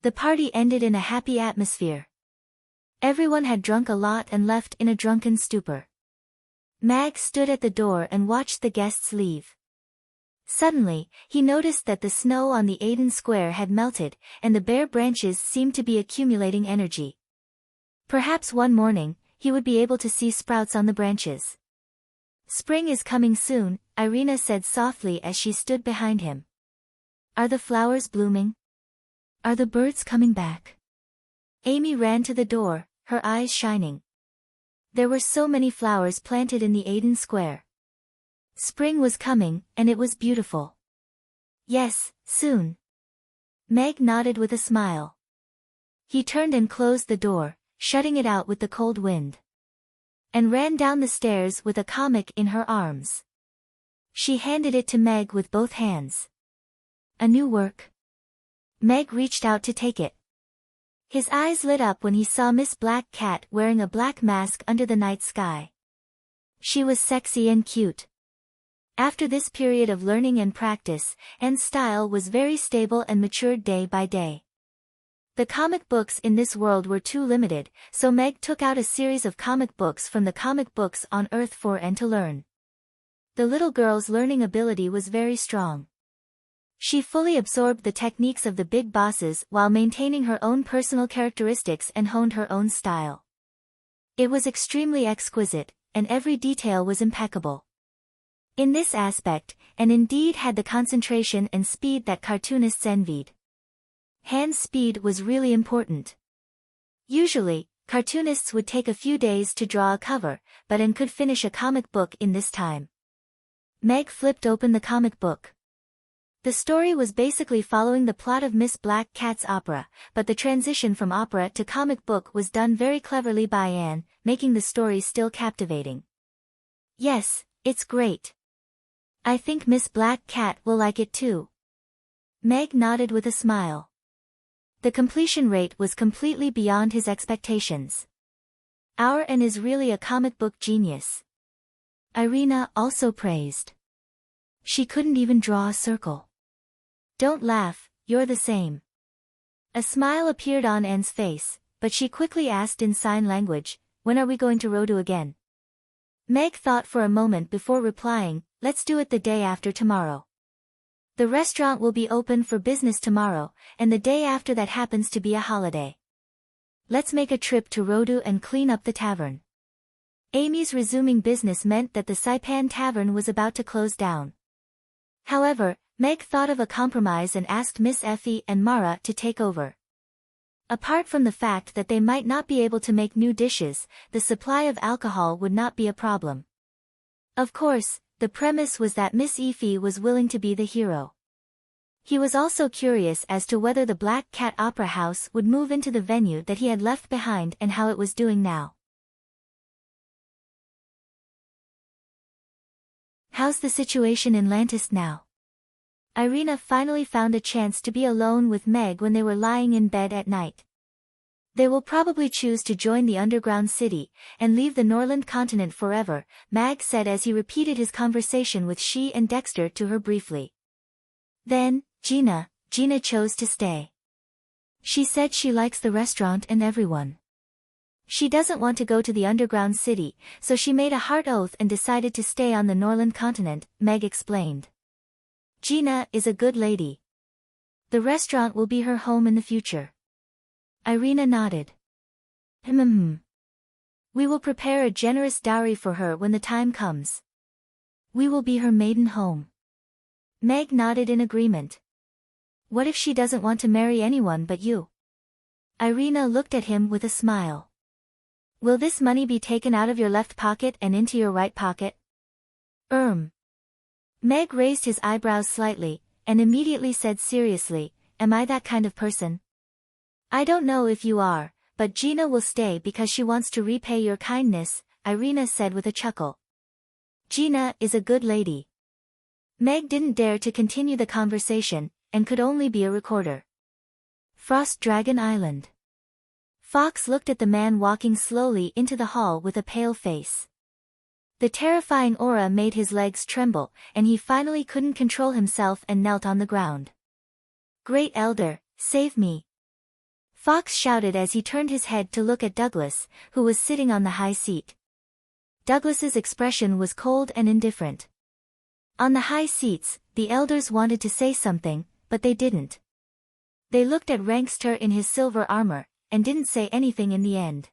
The party ended in a happy atmosphere. Everyone had drunk a lot and left in a drunken stupor. Mag stood at the door and watched the guests leave. Suddenly, he noticed that the snow on the Aiden Square had melted, and the bare branches seemed to be accumulating energy. Perhaps one morning, he would be able to see sprouts on the branches. "Spring is coming soon," Irina said softly as she stood behind him. "Are the flowers blooming? Are the birds coming back?" Amy ran to the door, her eyes shining. There were so many flowers planted in the Aiden Square. Spring was coming, and it was beautiful. "Yes, soon." Meg nodded with a smile. He turned and closed the door, shutting it out with the cold wind. And ran down the stairs with a comic in her arms. She handed it to Meg with both hands. "A new work?" Meg reached out to take it. His eyes lit up when he saw Miss Black Cat wearing a black mask under the night sky. She was sexy and cute. After this period of learning and practice, Anne's style was very stable and matured day by day. The comic books in this world were too limited, so Meg took out a series of comic books from the comic books on Earth for Anne to learn. The little girl's learning ability was very strong. She fully absorbed the techniques of the big bosses while maintaining her own personal characteristics and honed her own style. It was extremely exquisite, and every detail was impeccable. in this aspect, and indeed had the concentration and speed that cartoonists envied. Hand speed was really important. Usually, cartoonists would take a few days to draw a cover, but Anne could finish a comic book in this time. Meg flipped open the comic book. The story was basically following the plot of Miss Black Cat's opera, but the transition from opera to comic book was done very cleverly by Anne, making the story still captivating. Yes, it's great. I think Miss Black Cat will like it too. Meg nodded with a smile. The completion rate was completely beyond his expectations. Our Anne is really a comic book genius. Irina also praised. She couldn't even draw a circle. Don't laugh, you're the same. A smile appeared on Anne's face, but she quickly asked in sign language, when are we going to Rodu again? Meg thought for a moment before replying, let's do it the day after tomorrow. The restaurant will be open for business tomorrow, and the day after that happens to be a holiday. Let's make a trip to Rodu and clean up the tavern. Amy's resuming business meant that the Saipan Tavern was about to close down. However, Meg thought of a compromise and asked Miss Effie and Mara to take over. Apart from the fact that they might not be able to make new dishes, the supply of alcohol would not be a problem. Of course, the premise was that Miss Effie was willing to be the hero. He was also curious as to whether the Black Cat Opera House would move into the venue that he had left behind and how it was doing now. How's the situation in Lantis now? Irina finally found a chance to be alone with Meg when they were lying in bed at night. They will probably choose to join the underground city, and leave the Norland continent forever, Mag said as he repeated his conversation with she and Dexter to her briefly. Then, Gina chose to stay. She said she likes the restaurant and everyone. She doesn't want to go to the underground city, so she made a heart oath and decided to stay on the Norland continent, Meg explained. Gina is a good lady. The restaurant will be her home in the future. Irina nodded. We will prepare a generous dowry for her when the time comes. We will be her maiden home. Meg nodded in agreement. What if she doesn't want to marry anyone but you? Irina looked at him with a smile. Will this money be taken out of your left pocket and into your right pocket? Meg raised his eyebrows slightly, and immediately said seriously, am I that kind of person? I don't know if you are, but Gina will stay because she wants to repay your kindness, Irina said with a chuckle. Gina is a good lady. Meg didn't dare to continue the conversation, and could only be a recorder. Frost Dragon Island. Fox looked at the man walking slowly into the hall with a pale face. The terrifying aura made his legs tremble, and he finally couldn't control himself and knelt on the ground. Great Elder, save me! Fox shouted as he turned his head to look at Douglas, who was sitting on the high seat. Douglas's expression was cold and indifferent. On the high seats, the elders wanted to say something, but they didn't. They looked at Rankster in his silver armor, and didn't say anything in the end.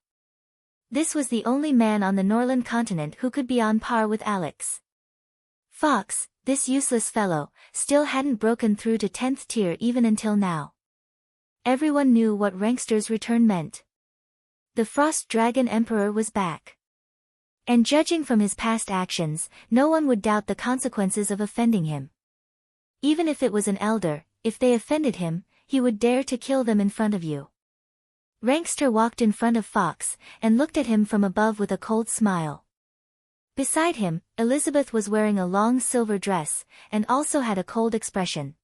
This was the only man on the Norland continent who could be on par with Alex. Fox, this useless fellow, still hadn't broken through to 10th tier even until now. Everyone knew what Rankster's return meant. The Frost Dragon Emperor was back. And judging from his past actions, no one would doubt the consequences of offending him. Even if it was an elder, if they offended him, he would dare to kill them in front of you. Rankster walked in front of Fox, and looked at him from above with a cold smile. Beside him, Elizabeth was wearing a long silver dress, and also had a cold expression.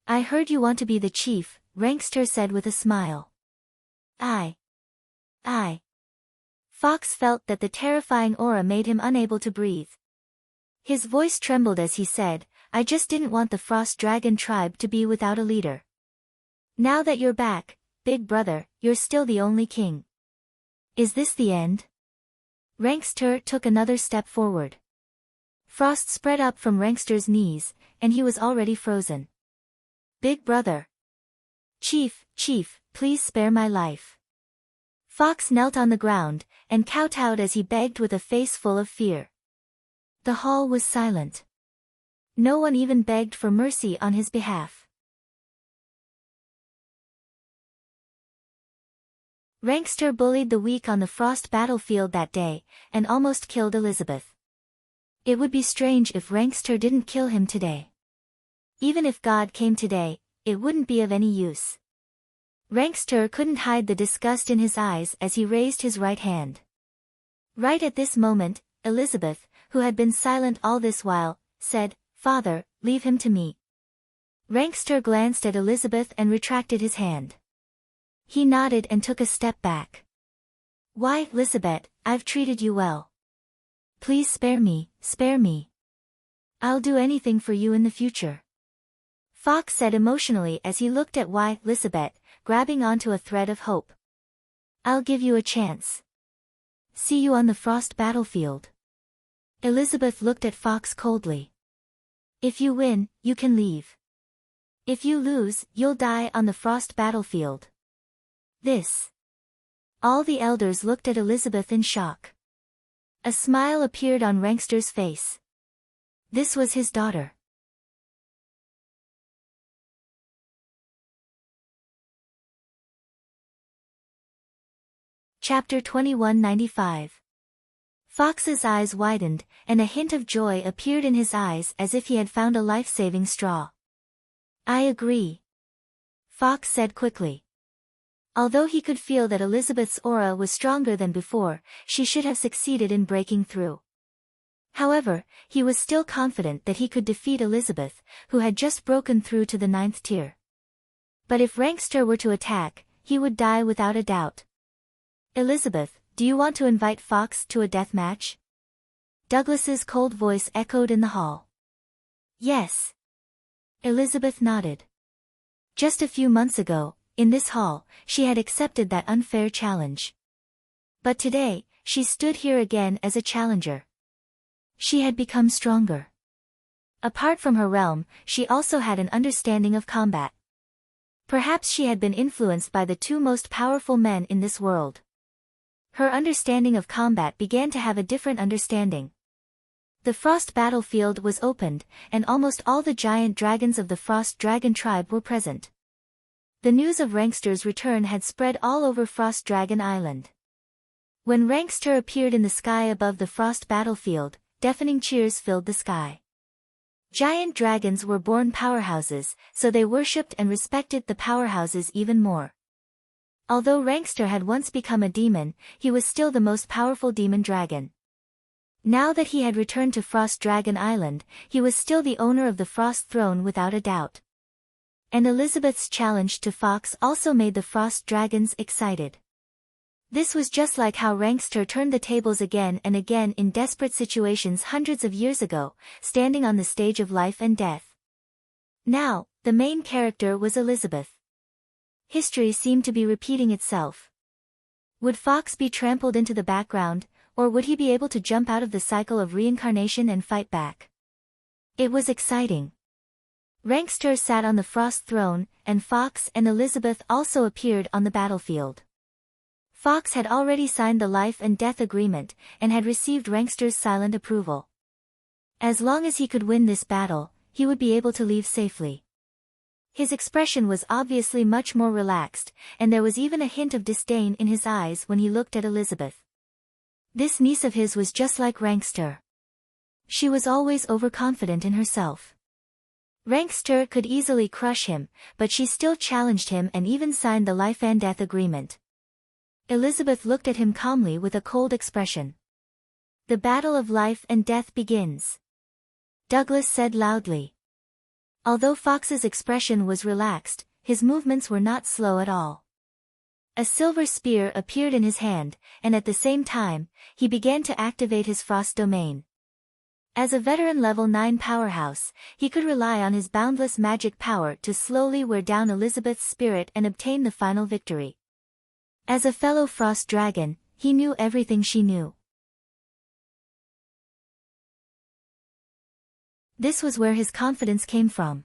I heard you want to be the chief, Rankster said with a smile. I. Fox felt that the terrifying aura made him unable to breathe. His voice trembled as he said, I just didn't want the Frost Dragon tribe to be without a leader. Now that you're back, big brother, you're still the only king. Is this the end? Rankster took another step forward. Frost spread up from Rankster's knees, and he was already frozen. Big brother. Chief, please spare my life. Fox knelt on the ground, and kowtowed as he begged with a face full of fear. The hall was silent. No one even begged for mercy on his behalf. Rankster bullied the weak on the frost battlefield that day, and almost killed Elizabeth. It would be strange if Rankster didn't kill him today. Even if God came today, it wouldn't be of any use. Rankster couldn't hide the disgust in his eyes as he raised his right hand. Right at this moment, Elizabeth, who had been silent all this while, said, "Father, leave him to me." Rankster glanced at Elizabeth and retracted his hand. He nodded and took a step back. "Why, Elizabeth, I've treated you well. Please spare me, spare me. I'll do anything for you in the future." Fox said emotionally as he looked at Elizabeth, grabbing onto a thread of hope. "I'll give you a chance. See you on the frost battlefield." Elizabeth looked at Fox coldly. "If you win, you can leave. If you lose, you'll die on the frost battlefield." This. All the elders looked at Elizabeth in shock. A smile appeared on Rankster's face. This was his daughter. Chapter 2195. Fox's eyes widened, and a hint of joy appeared in his eyes as if he had found a life-saving straw. "I agree," Fox said quickly. Although he could feel that Elizabeth's aura was stronger than before, she should have succeeded in breaking through. However, he was still confident that he could defeat Elizabeth, who had just broken through to the 9th tier. But if Rankster were to attack, he would die without a doubt. "Elizabeth, do you want to invite Fox to a death match?" Douglas's cold voice echoed in the hall. "Yes." Elizabeth nodded. Just a few months ago, in this hall, she had accepted that unfair challenge. But today, she stood here again as a challenger. She had become stronger. Apart from her realm, she also had an understanding of combat. Perhaps she had been influenced by the two most powerful men in this world. Her understanding of combat began to have a different understanding. The frost battlefield was opened, and almost all the giant dragons of the frost dragon tribe were present. The news of Rankster's return had spread all over Frost Dragon Island. When Rankster appeared in the sky above the frost battlefield, deafening cheers filled the sky. Giant dragons were born powerhouses, so they worshipped and respected the powerhouses even more. Although Rankster had once become a demon, he was still the most powerful demon dragon. Now that he had returned to Frost Dragon Island, he was still the owner of the Frost Throne without a doubt. And Elizabeth's challenge to Fox also made the Frost Dragons excited. This was just like how Rankster turned the tables again and again in desperate situations hundreds of years ago, standing on the stage of life and death. Now, the main character was Elizabeth. History seemed to be repeating itself. Would Fox be trampled into the background, or would he be able to jump out of the cycle of reincarnation and fight back? It was exciting. Rankster sat on the Frost Throne, and Fox and Elizabeth also appeared on the battlefield. Fox had already signed the life and death agreement, and had received Rankster's silent approval. As long as he could win this battle, he would be able to leave safely. His expression was obviously much more relaxed, and there was even a hint of disdain in his eyes when he looked at Elizabeth. This niece of his was just like Rankster. She was always overconfident in herself. Rankster could easily crush him, but she still challenged him and even signed the life and death agreement. Elizabeth looked at him calmly with a cold expression. "The battle of life and death begins," Douglas said loudly. Although Fox's expression was relaxed, his movements were not slow at all. A silver spear appeared in his hand, and at the same time, he began to activate his frost domain. As a veteran level 9 powerhouse, he could rely on his boundless magic power to slowly wear down Elizabeth's spirit and obtain the final victory. As a fellow frost dragon, he knew everything she knew. This was where his confidence came from.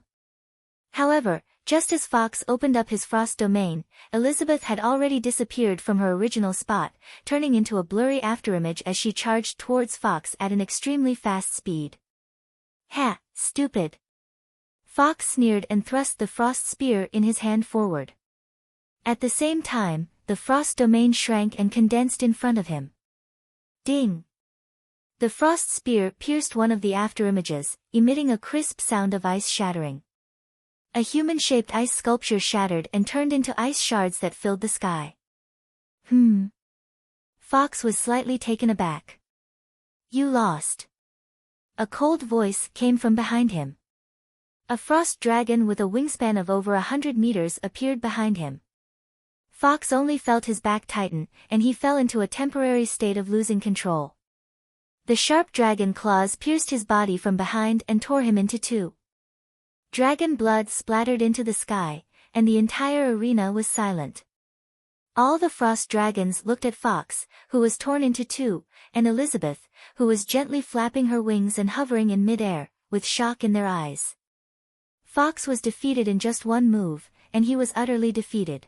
However, Just as Fox opened up his frost domain, Elizabeth had already disappeared from her original spot, turning into a blurry afterimage as she charged towards Fox at an extremely fast speed. "Ha, stupid!" Fox sneered and thrust the frost spear in his hand forward. At the same time, the frost domain shrank and condensed in front of him. Ding! The frost spear pierced one of the afterimages, emitting a crisp sound of ice shattering. A human-shaped ice sculpture shattered and turned into ice shards that filled the sky. Fox was slightly taken aback. "You lost." A cold voice came from behind him. A frost dragon with a wingspan of over 100 meters appeared behind him. Fox only felt his back tighten, and he fell into a temporary state of losing control. The sharp dragon claws pierced his body from behind and tore him into two. Dragon blood splattered into the sky, and the entire arena was silent. All the frost dragons looked at Fox, who was torn into two, and Elizabeth, who was gently flapping her wings and hovering in mid-air, with shock in their eyes. Fox was defeated in just one move, and he was utterly defeated.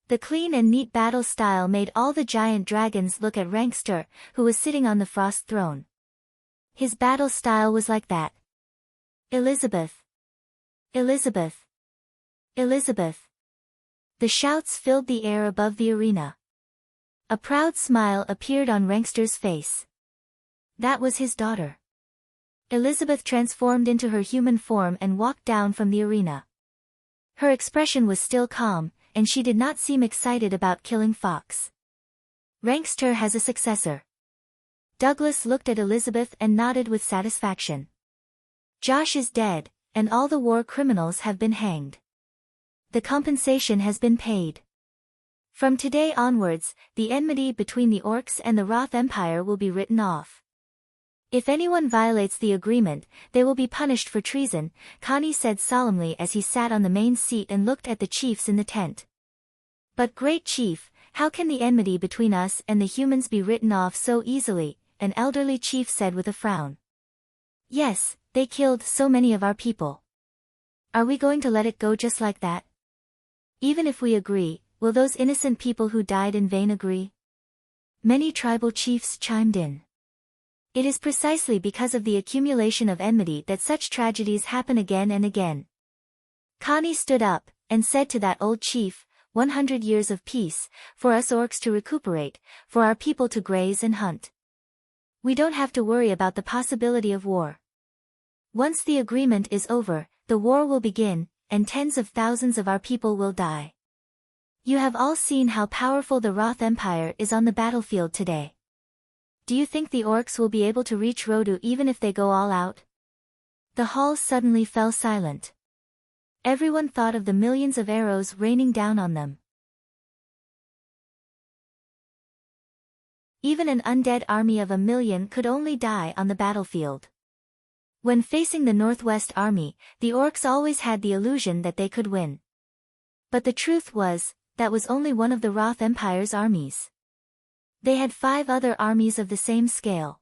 The clean and neat battle style made all the giant dragons look at Rankster, who was sitting on the frost throne. His battle style was like that. "Elizabeth! Elizabeth! Elizabeth!" The shouts filled the air above the arena. A proud smile appeared on Rankster's face. That was his daughter. Elizabeth transformed into her human form and walked down from the arena. Her expression was still calm, and she did not seem excited about killing Fox. "Rankster has a successor." Douglas looked at Elizabeth and nodded with satisfaction. "Josh is dead, and all the war criminals have been hanged. The compensation has been paid. From today onwards, the enmity between the Orcs and the Roth Empire will be written off. If anyone violates the agreement, they will be punished for treason," Connie said solemnly as he sat on the main seat and looked at the chiefs in the tent. "But Great Chief, how can the enmity between us and the humans be written off so easily?" an elderly chief said with a frown. "Yes, they killed so many of our people. Are we going to let it go just like that? Even if we agree, will those innocent people who died in vain agree?" Many tribal chiefs chimed in. "It is precisely because of the accumulation of enmity that such tragedies happen again and again." Connie stood up, and said to that old chief, 100 years of peace, for us Orcs to recuperate, for our people to graze and hunt. We don't have to worry about the possibility of war. Once the agreement is over, the war will begin, and tens of thousands of our people will die. You have all seen how powerful the Roth Empire is on the battlefield today. Do you think the Orcs will be able to reach Rodu even if they go all out?" The hall suddenly fell silent. Everyone thought of the millions of arrows raining down on them. Even an undead army of 1,000,000 could only die on the battlefield. When facing the Northwest Army, the Orcs always had the illusion that they could win. But the truth was, that was only one of the Roth Empire's armies. They had 5 other armies of the same scale.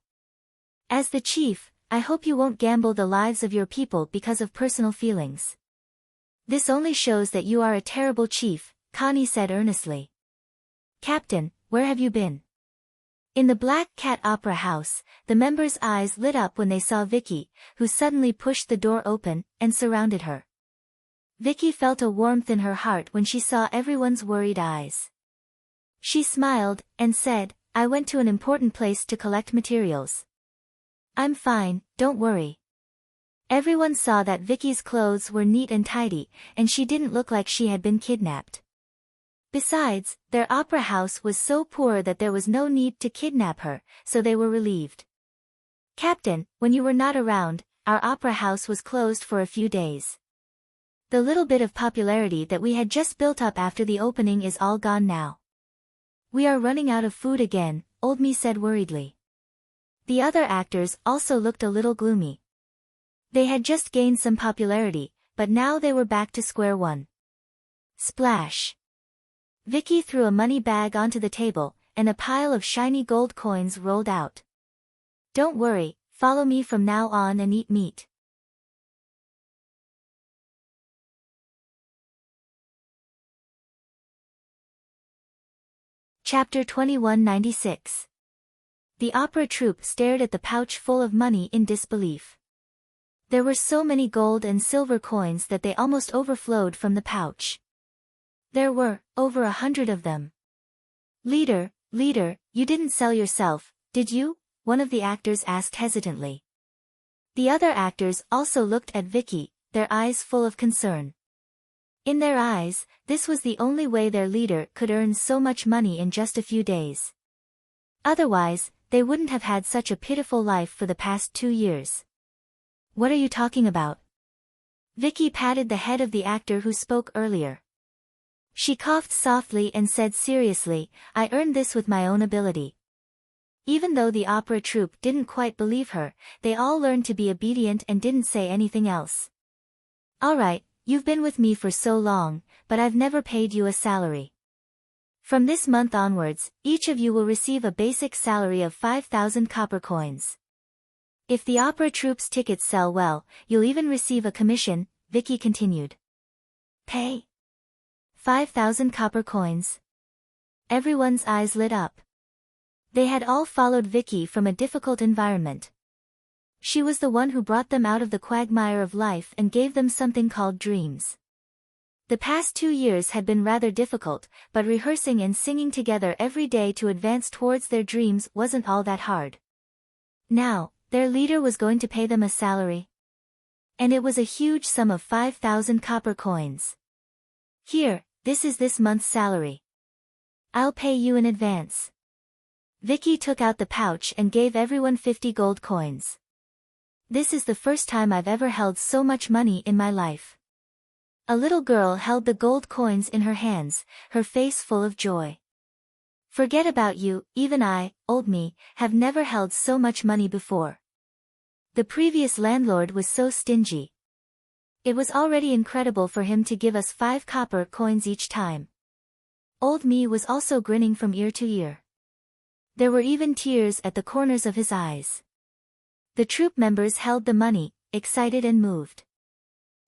"As the chief, I hope you won't gamble the lives of your people because of personal feelings. This only shows that you are a terrible chief," Connie said earnestly. "Captain, where have you been?" In the Black Cat Opera House, the members' eyes lit up when they saw Vicky, who suddenly pushed the door open and surrounded her. Vicky felt a warmth in her heart when she saw everyone's worried eyes. She smiled and said, "I went to an important place to collect materials. I'm fine, don't worry." Everyone saw that Vicky's clothes were neat and tidy, and she didn't look like she had been kidnapped. Besides, their opera house was so poor that there was no need to kidnap her, so they were relieved. "Captain, when you were not around, our opera house was closed for a few days. The little bit of popularity that we had just built up after the opening is all gone now. We are running out of food again," Old Me said worriedly. The other actors also looked a little gloomy. They had just gained some popularity, but now they were back to square one. Splash! Vicky threw a money bag onto the table, and a pile of shiny gold coins rolled out. "Don't worry, follow me from now on and eat meat." Chapter 2196. The opera troupe stared at the pouch full of money in disbelief. There were so many gold and silver coins that they almost overflowed from the pouch. There were over 100 of them. Leader, you didn't sell yourself, did you? One of the actors asked hesitantly. The other actors also looked at Vicky, their eyes full of concern. In their eyes, this was the only way their leader could earn so much money in just a few days. Otherwise, they wouldn't have had such a pitiful life for the past 2 years. What are you talking about? Vicky patted the head of the actor who spoke earlier. She coughed softly and said seriously, I earned this with my own ability. Even though the opera troupe didn't quite believe her, they all learned to be obedient and didn't say anything else. All right, you've been with me for so long, but I've never paid you a salary. From this month onwards, each of you will receive a basic salary of 5,000 copper coins. If the opera troupe's tickets sell well, you'll even receive a commission, Vicky continued. Pay? 5,000 copper coins. Everyone's eyes lit up. They had all followed Vicky from a difficult environment. She was the one who brought them out of the quagmire of life and gave them something called dreams. The past 2 years had been rather difficult, but rehearsing and singing together every day to advance towards their dreams wasn't all that hard. Now, their leader was going to pay them a salary. And it was a huge sum of 5,000 copper coins. Here, this is this month's salary. I'll pay you in advance. Vicky took out the pouch and gave everyone 50 gold coins. This is the first time I've ever held so much money in my life. A little girl held the gold coins in her hands, her face full of joy. Forget about you, even I, old me, have never held so much money before. The previous landlord was so stingy. It was already incredible for him to give us 5 copper coins each time. Old me was also grinning from ear to ear. There were even tears at the corners of his eyes. The troupe members held the money, excited and moved.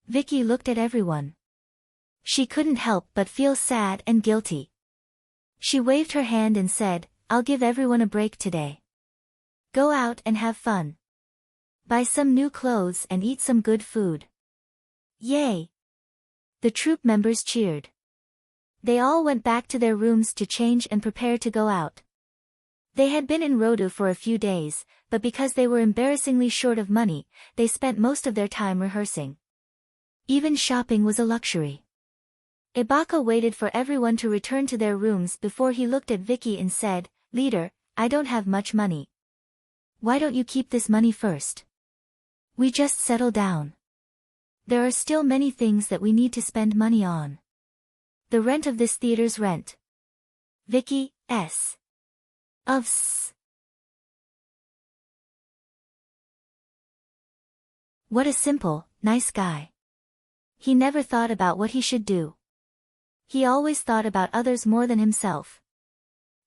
Vicky looked at everyone. She couldn't help but feel sad and guilty. She waved her hand and said, I'll give everyone a break today. Go out and have fun. Buy some new clothes and eat some good food. Yay! The troupe members cheered. They all went back to their rooms to change and prepare to go out. They had been in Rodu for a few days, but because they were embarrassingly short of money, they spent most of their time rehearsing. Even shopping was a luxury. Ibaka waited for everyone to return to their rooms before he looked at Vicky and said, Leader, I don't have much money. Why don't you keep this money first? We just settle down. There are still many things that we need to spend money on. The rent of this theater's rent. Vicky, S. Of S. What a simple, nice guy. He never thought about what he should do. He always thought about others more than himself.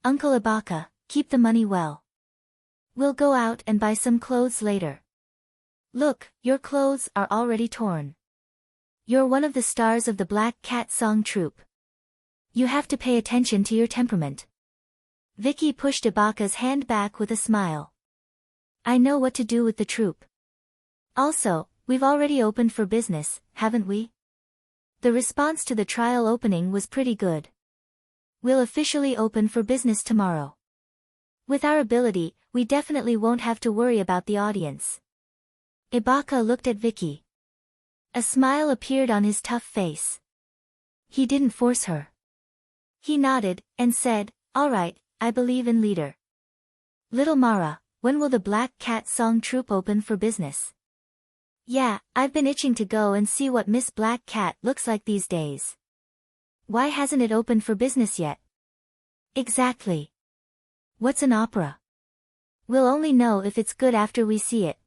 Uncle Ibaka, keep the money well. We'll go out and buy some clothes later. Look, your clothes are already torn. You're one of the stars of the Black Cat Song Troupe. You have to pay attention to your temperament. Vicky pushed Ibaka's hand back with a smile. I know what to do with the troupe. Also, we've already opened for business, haven't we? The response to the trial opening was pretty good. We'll officially open for business tomorrow. With our ability, we definitely won't have to worry about the audience. Ibaka looked at Vicky. A smile appeared on his tough face. He didn't force her. He nodded, and said, All right, I believe in leader. Little Mara, when will the Black Cat Song Troupe open for business? Yeah, I've been itching to go and see what Miss Black Cat looks like these days. Why hasn't it opened for business yet? Exactly. What's an opera? We'll only know if it's good after we see it.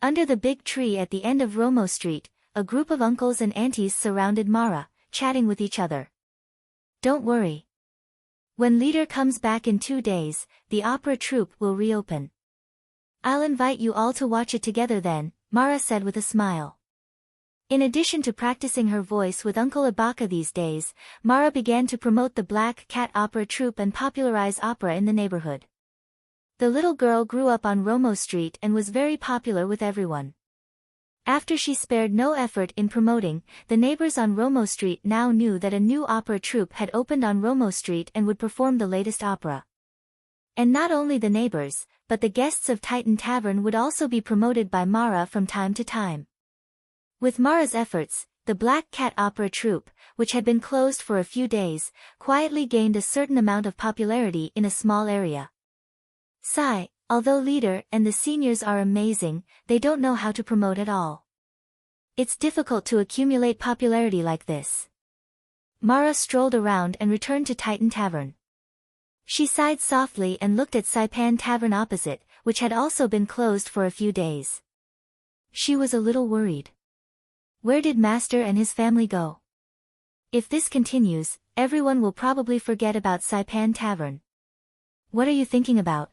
Under the big tree at the end of Romo Street, a group of uncles and aunties surrounded Mara, chatting with each other. Don't worry. When leader comes back in 2 days, the opera troupe will reopen. I'll invite you all to watch it together then, Mara said with a smile. In addition to practicing her voice with Uncle Ibaka these days, Mara began to promote the Black Cat Opera Troupe and popularize opera in the neighborhood. The little girl grew up on Romo Street and was very popular with everyone. After she spared no effort in promoting, the neighbors on Romo Street now knew that a new opera troupe had opened on Romo Street and would perform the latest opera. And not only the neighbors, but the guests of Titan Tavern would also be promoted by Mara from time to time. With Mara's efforts, the Black Cat Opera Troupe, which had been closed for a few days, quietly gained a certain amount of popularity in a small area. Sigh, although leader and the seniors are amazing, they don't know how to promote at all. It's difficult to accumulate popularity like this. Mara strolled around and returned to Titan Tavern. She sighed softly and looked at Saipan Tavern opposite, which had also been closed for a few days. She was a little worried. Where did Master and his family go? If this continues, everyone will probably forget about Saipan Tavern. What are you thinking about?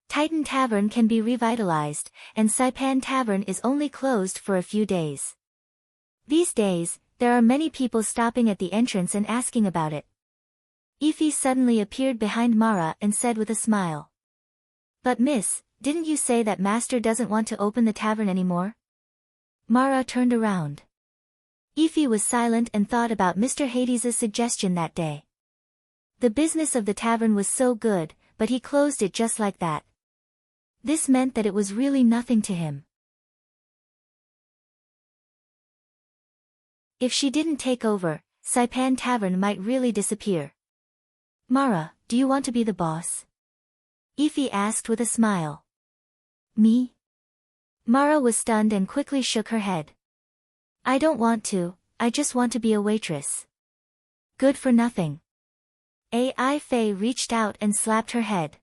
Titan Tavern can be revitalized, and Saipan Tavern is only closed for a few days. These days, there are many people stopping at the entrance and asking about it. Ify suddenly appeared behind Mara and said with a smile. But miss, didn't you say that Master doesn't want to open the tavern anymore? Mara turned around. Ify was silent and thought about Mr. Hades' suggestion that day. The business of the tavern was so good, but he closed it just like that. This meant that it was really nothing to him. If she didn't take over, Saipan Tavern might really disappear. Mara, do you want to be the boss? Ify asked with a smile. Me? Mara was stunned and quickly shook her head. I don't want to, I just want to be a waitress. Good for nothing. Ai Fei reached out and slapped her head.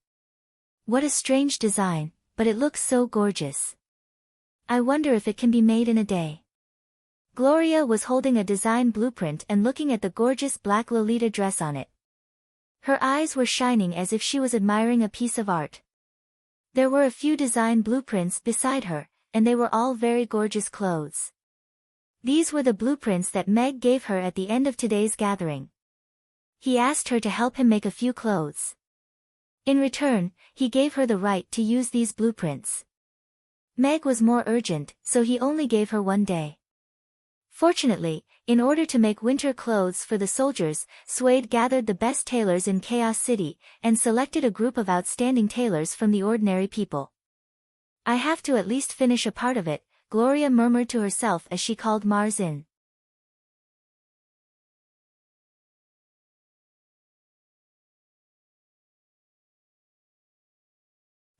What a strange design, but it looks so gorgeous. I wonder if it can be made in a day. Gloria was holding a design blueprint and looking at the gorgeous black Lolita dress on it. Her eyes were shining as if she was admiring a piece of art. There were a few design blueprints beside her, and they were all very gorgeous clothes. These were the blueprints that Meg gave her at the end of today's gathering. He asked her to help him make a few clothes. In return, he gave her the right to use these blueprints. Meg was more urgent, so he only gave her 1 day. Fortunately, in order to make winter clothes for the soldiers, Suede gathered the best tailors in Chaos City, and selected a group of outstanding tailors from the ordinary people. I have to at least finish a part of it, Gloria murmured to herself as she called Mars in.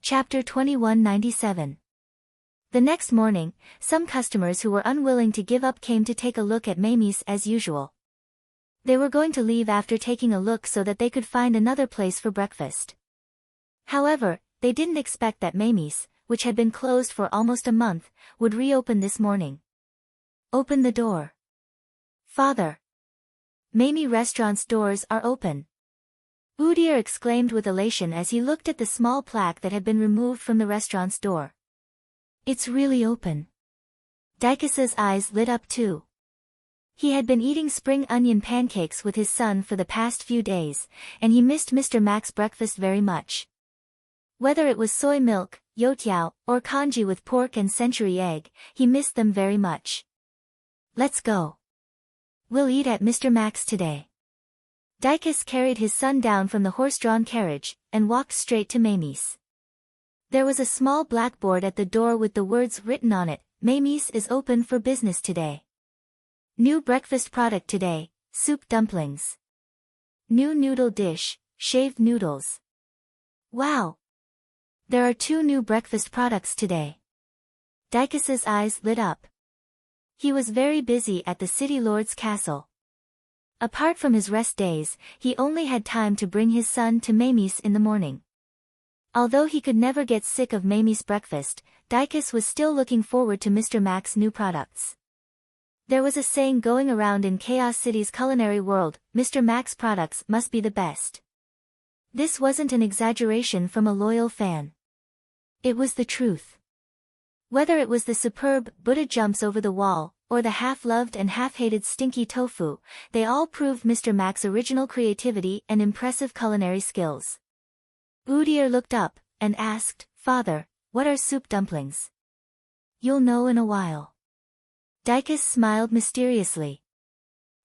Chapter 2197. The next morning, some customers who were unwilling to give up came to take a look at Mamie's as usual. They were going to leave after taking a look so that they could find another place for breakfast. However, they didn't expect that Mamie's, which had been closed for almost a month, would reopen this morning. Open the door. Father. Mamie Restaurant's doors are open. Udyr exclaimed with elation as he looked at the small plaque that had been removed from the restaurant's door. It's really open. Dicas's eyes lit up too. He had been eating spring onion pancakes with his son for the past few days, and he missed Mr. Mac's breakfast very much. Whether it was soy milk, youtiao, or congee with pork and century egg, he missed them very much. Let's go. We'll eat at Mr. Mac's today. Dicas carried his son down from the horse-drawn carriage, and walked straight to Mamie's. There was a small blackboard at the door with the words written on it, Mamie's is open for business today. New breakfast product today, soup dumplings. New noodle dish, shaved noodles. Wow! There are 2 new breakfast products today. Dicas's eyes lit up. He was very busy at the city lord's castle. Apart from his rest days, he only had time to bring his son to Mamie's in the morning. Although he could never get sick of Mamie's breakfast, Dicas was still looking forward to Mr. Mac's new products. There was a saying going around in Chaos City's culinary world, Mr. Mac's products must be the best. This wasn't an exaggeration from a loyal fan. It was the truth. Whether it was the superb Buddha jumps over the wall, or the half-loved and half-hated stinky tofu, they all proved Mr. Mac's original creativity and impressive culinary skills. Udyr looked up, and asked, "Father, what are soup dumplings?" "You'll know in a while." Dicus smiled mysteriously.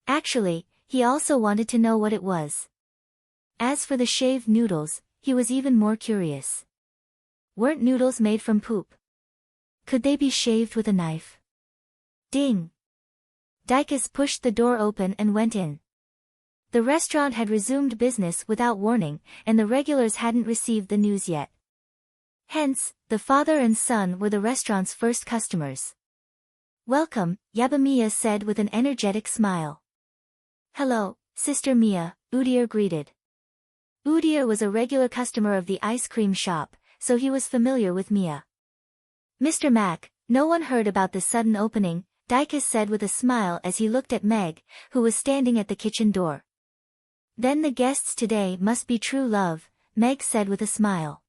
Actually, he also wanted to know what it was. As for the shaved noodles, he was even more curious. Weren't noodles made from poop? Could they be shaved with a knife? Ding! Dicus pushed the door open and went in. The restaurant had resumed business without warning, and the regulars hadn't received the news yet. Hence, the father and son were the restaurant's first customers. "Welcome," Yabamiya said with an energetic smile. "Hello, Sister Mia," Udyr greeted. Udyr was a regular customer of the ice cream shop, so he was familiar with Mia. "Mr. Mac, no one heard about the sudden opening," Dicus said with a smile as he looked at Meg, who was standing at the kitchen door. "Then the guests today must be true love," Meg said with a smile.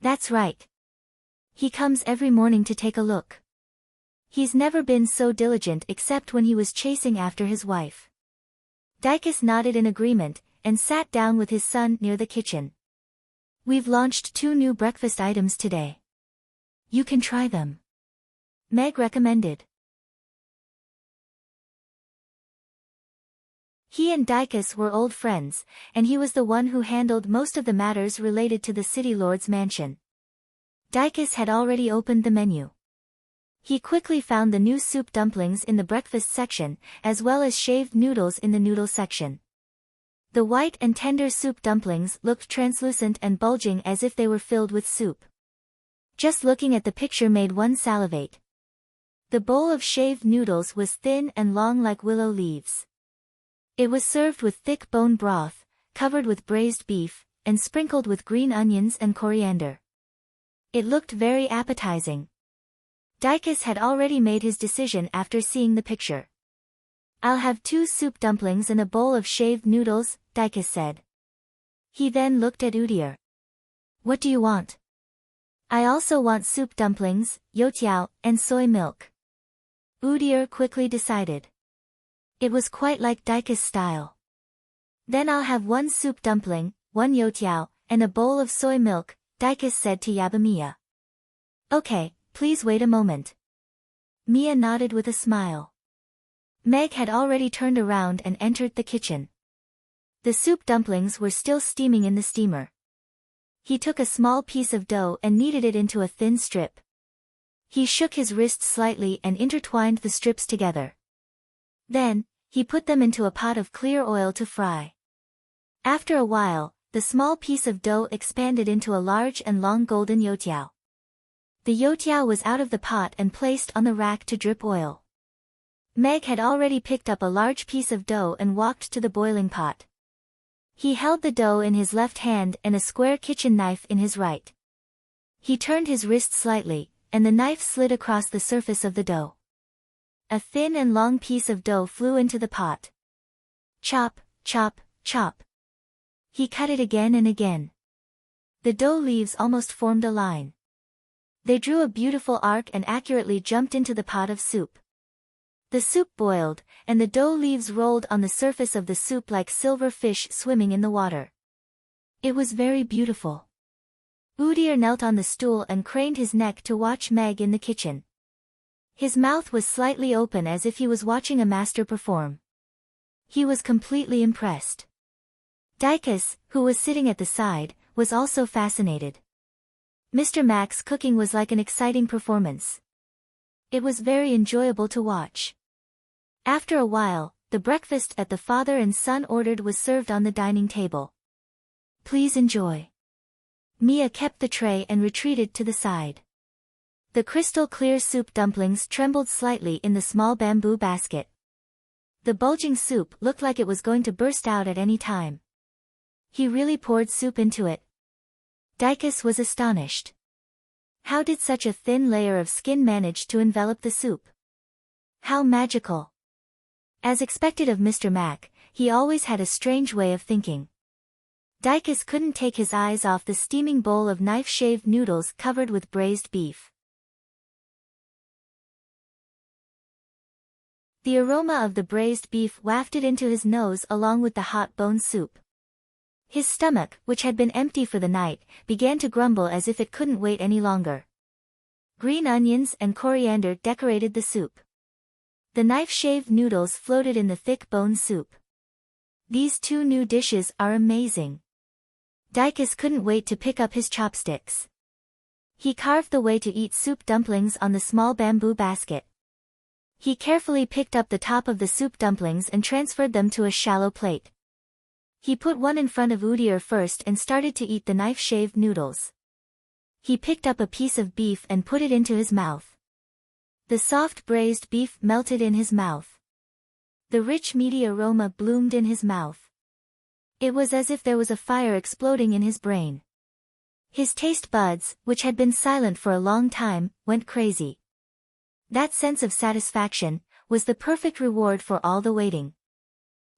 "That's right. He comes every morning to take a look. He's never been so diligent except when he was chasing after his wife." Dicus nodded in agreement, and sat down with his son near the kitchen. "We've launched 2 new breakfast items today. You can try them," Meg recommended. He and Dicus were old friends, and he was the one who handled most of the matters related to the city lord's mansion. Dicus had already opened the menu. He quickly found the new soup dumplings in the breakfast section, as well as shaved noodles in the noodle section. The white and tender soup dumplings looked translucent and bulging as if they were filled with soup. Just looking at the picture made one salivate. The bowl of shaved noodles was thin and long like willow leaves. It was served with thick bone broth, covered with braised beef, and sprinkled with green onions and coriander. It looked very appetizing. Dicus had already made his decision after seeing the picture. "I'll have 2 soup dumplings and a bowl of shaved noodles," Dicus said. He then looked at Udyr. "What do you want?" "I also want soup dumplings, youtiao, and soy milk." Udyr quickly decided. It was quite like Dicus' style. "Then I'll have 1 soup dumpling, 1 youtiao, and a bowl of soy milk," Dicus said to Yabamiya. "Okay, please wait a moment." Mia nodded with a smile. Meg had already turned around and entered the kitchen. The soup dumplings were still steaming in the steamer. He took a small piece of dough and kneaded it into a thin strip. He shook his wrist slightly and intertwined the strips together. Then, he put them into a pot of clear oil to fry. After a while, the small piece of dough expanded into a large and long golden youtiao. The youtiao was out of the pot and placed on the rack to drip oil. Meg had already picked up a large piece of dough and walked to the boiling pot. He held the dough in his left hand and a square kitchen knife in his right. He turned his wrist slightly, and the knife slid across the surface of the dough. A thin and long piece of dough flew into the pot. Chop, chop, chop. He cut it again and again. The dough leaves almost formed a line. They drew a beautiful arc and accurately jumped into the pot of soup. The soup boiled, and the dough leaves rolled on the surface of the soup like silver fish swimming in the water. It was very beautiful. Udyr knelt on the stool and craned his neck to watch Meg in the kitchen. His mouth was slightly open as if he was watching a master perform. He was completely impressed. Dicus, who was sitting at the side, was also fascinated. Mr. Mac's cooking was like an exciting performance. It was very enjoyable to watch. After a while, the breakfast that the father and son ordered was served on the dining table. "Please enjoy." Mia kept the tray and retreated to the side. The crystal-clear soup dumplings trembled slightly in the small bamboo basket. The bulging soup looked like it was going to burst out at any time. He really poured soup into it. Dicus was astonished. How did such a thin layer of skin manage to envelop the soup? How magical! As expected of Mr. Mac, he always had a strange way of thinking. Dicus couldn't take his eyes off the steaming bowl of knife-shaved noodles covered with braised beef. The aroma of the braised beef wafted into his nose along with the hot bone soup. His stomach, which had been empty for the night, began to grumble as if it couldn't wait any longer. Green onions and coriander decorated the soup. The knife-shaved noodles floated in the thick bone soup. These two new dishes are amazing. Dicus couldn't wait to pick up his chopsticks. He carved the way to eat soup dumplings on the small bamboo basket. He carefully picked up the top of the soup dumplings and transferred them to a shallow plate. He put one in front of Udir first and started to eat the knife-shaved noodles. He picked up a piece of beef and put it into his mouth. The soft braised beef melted in his mouth. The rich meaty aroma bloomed in his mouth. It was as if there was a fire exploding in his brain. His taste buds, which had been silent for a long time, went crazy. That sense of satisfaction was the perfect reward for all the waiting.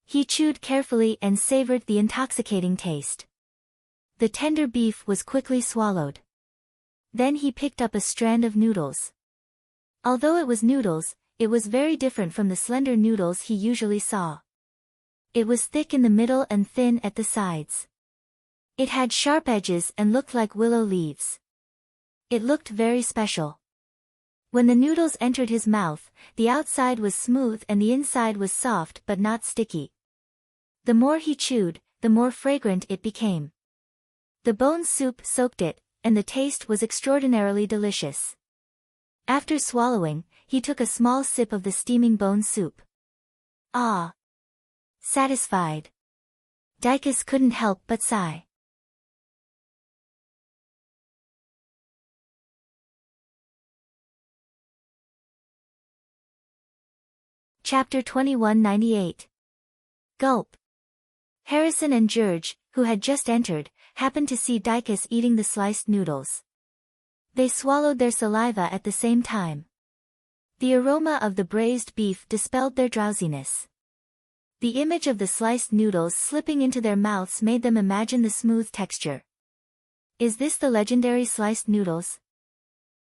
He chewed carefully and savored the intoxicating taste. The tender beef was quickly swallowed. Then he picked up a strand of noodles. Although it was noodles, it was very different from the slender noodles he usually saw. It was thick in the middle and thin at the sides. It had sharp edges and looked like willow leaves. It looked very special. When the noodles entered his mouth, the outside was smooth and the inside was soft but not sticky. The more he chewed, the more fragrant it became. The bone soup soaked it, and the taste was extraordinarily delicious. After swallowing, he took a small sip of the steaming bone soup. Ah! Satisfied. Dicus couldn't help but sigh. Chapter 2198. Gulp. Harrison and George, who had just entered, happened to see Dicus eating the sliced noodles. They swallowed their saliva at the same time. The aroma of the braised beef dispelled their drowsiness. The image of the sliced noodles slipping into their mouths made them imagine the smooth texture. Is this the legendary sliced noodles?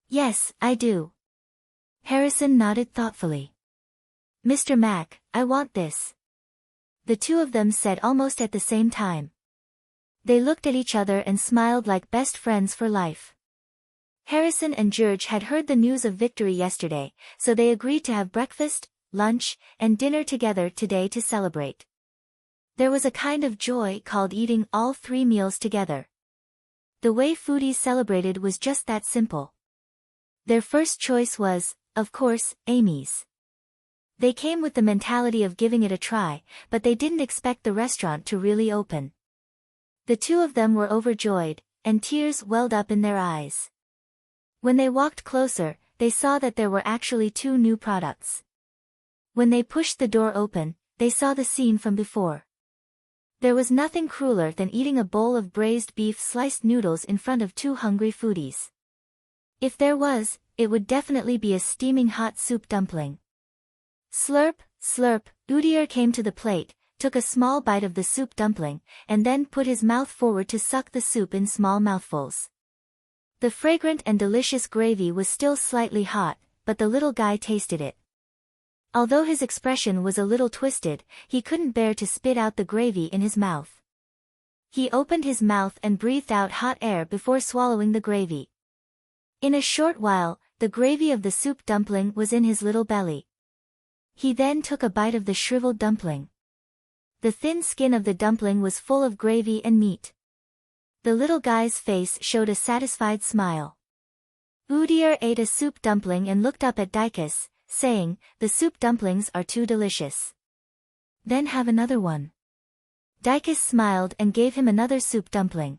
Yes, I do. Harrison nodded thoughtfully. Mr. Mac, I want this. The two of them said almost at the same time. They looked at each other and smiled like best friends for life. Harrison and George had heard the news of victory yesterday, so they agreed to have breakfast, lunch, and dinner together today to celebrate. There was a kind of joy called eating all three meals together. The way foodies celebrated was just that simple. Their first choice was, of course, Amy's. They came with the mentality of giving it a try, but they didn't expect the restaurant to really open. The two of them were overjoyed, and tears welled up in their eyes. When they walked closer, they saw that there were actually two new products. When they pushed the door open, they saw the scene from before. There was nothing crueler than eating a bowl of braised beef sliced noodles in front of two hungry foodies. If there was, it would definitely be a steaming hot soup dumpling. Slurp, slurp, Udir came to the plate, took a small bite of the soup dumpling, and then put his mouth forward to suck the soup in small mouthfuls. The fragrant and delicious gravy was still slightly hot, but the little guy tasted it. Although his expression was a little twisted, he couldn't bear to spit out the gravy in his mouth. He opened his mouth and breathed out hot air before swallowing the gravy. In a short while, the gravy of the soup dumpling was in his little belly. He then took a bite of the shriveled dumpling. The thin skin of the dumpling was full of gravy and meat. The little guy's face showed a satisfied smile. Udir ate a soup dumpling and looked up at Dicus, saying, "The soup dumplings are too delicious." "Then have another one." Dicus smiled and gave him another soup dumpling.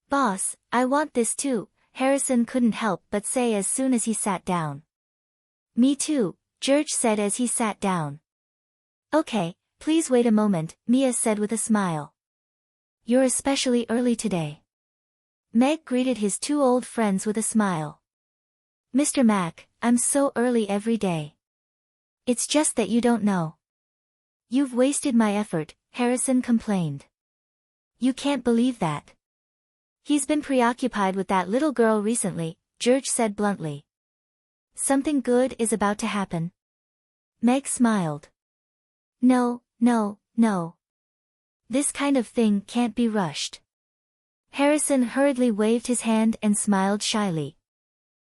"Boss, I want this too," Harrison couldn't help but say as soon as he sat down. "Me too," George said as he sat down. "Okay, please wait a moment," Mia said with a smile. "You're especially early today." Meg greeted his two old friends with a smile. "Mr. Mac, I'm so early every day. It's just that you don't know." "You've wasted my effort," Harrison complained. "You can't believe that." "He's been preoccupied with that little girl recently," George said bluntly. "Something good is about to happen." Meg smiled. No, no, no. This kind of thing can't be rushed. Harrison hurriedly waved his hand and smiled shyly.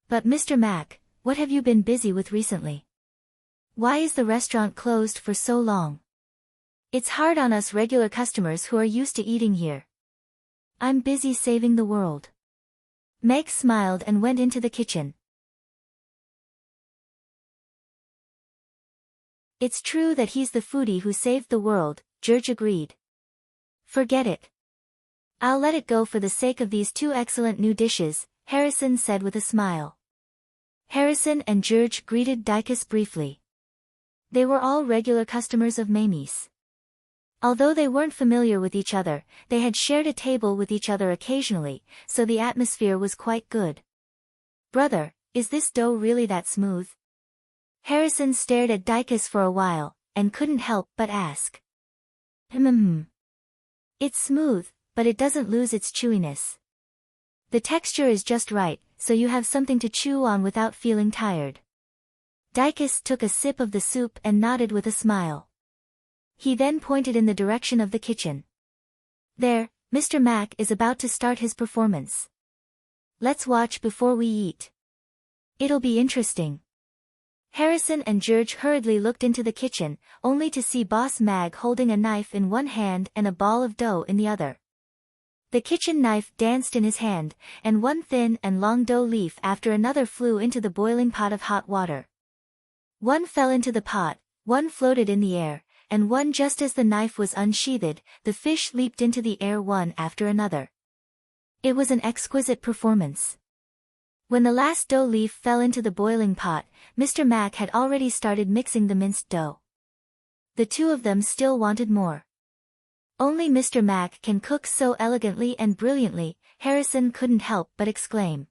But Mr. Mac, what have you been busy with recently? Why is the restaurant closed for so long? It's hard on us regular customers who are used to eating here. I'm busy saving the world. Meg smiled and went into the kitchen. It's true that he's the foodie who saved the world, George agreed. Forget it. I'll let it go for the sake of these two excellent new dishes, Harrison said with a smile. Harrison and George greeted Dicus briefly. They were all regular customers of Mamie's. Although they weren't familiar with each other, they had shared a table with each other occasionally, so the atmosphere was quite good. Brother, is this dough really that smooth? Harrison stared at Dicus for a while, and couldn't help but ask. It's smooth, but it doesn't lose its chewiness. The texture is just right, so you have something to chew on without feeling tired. Dicus took a sip of the soup and nodded with a smile. He then pointed in the direction of the kitchen. There, Mr. Mac is about to start his performance. Let's watch before we eat. It'll be interesting. Harrison and George hurriedly looked into the kitchen, only to see Boss Mag holding a knife in one hand and a ball of dough in the other. The kitchen knife danced in his hand, and one thin and long dough leaf after another flew into the boiling pot of hot water. One fell into the pot, one floated in the air, and one just as the knife was unsheathed, the fish leaped into the air one after another. It was an exquisite performance. When the last dough leaf fell into the boiling pot, Mr. Mac had already started mixing the minced dough. The two of them still wanted more. Only Mr. Mac can cook so elegantly and brilliantly, Harrison couldn't help but exclaim.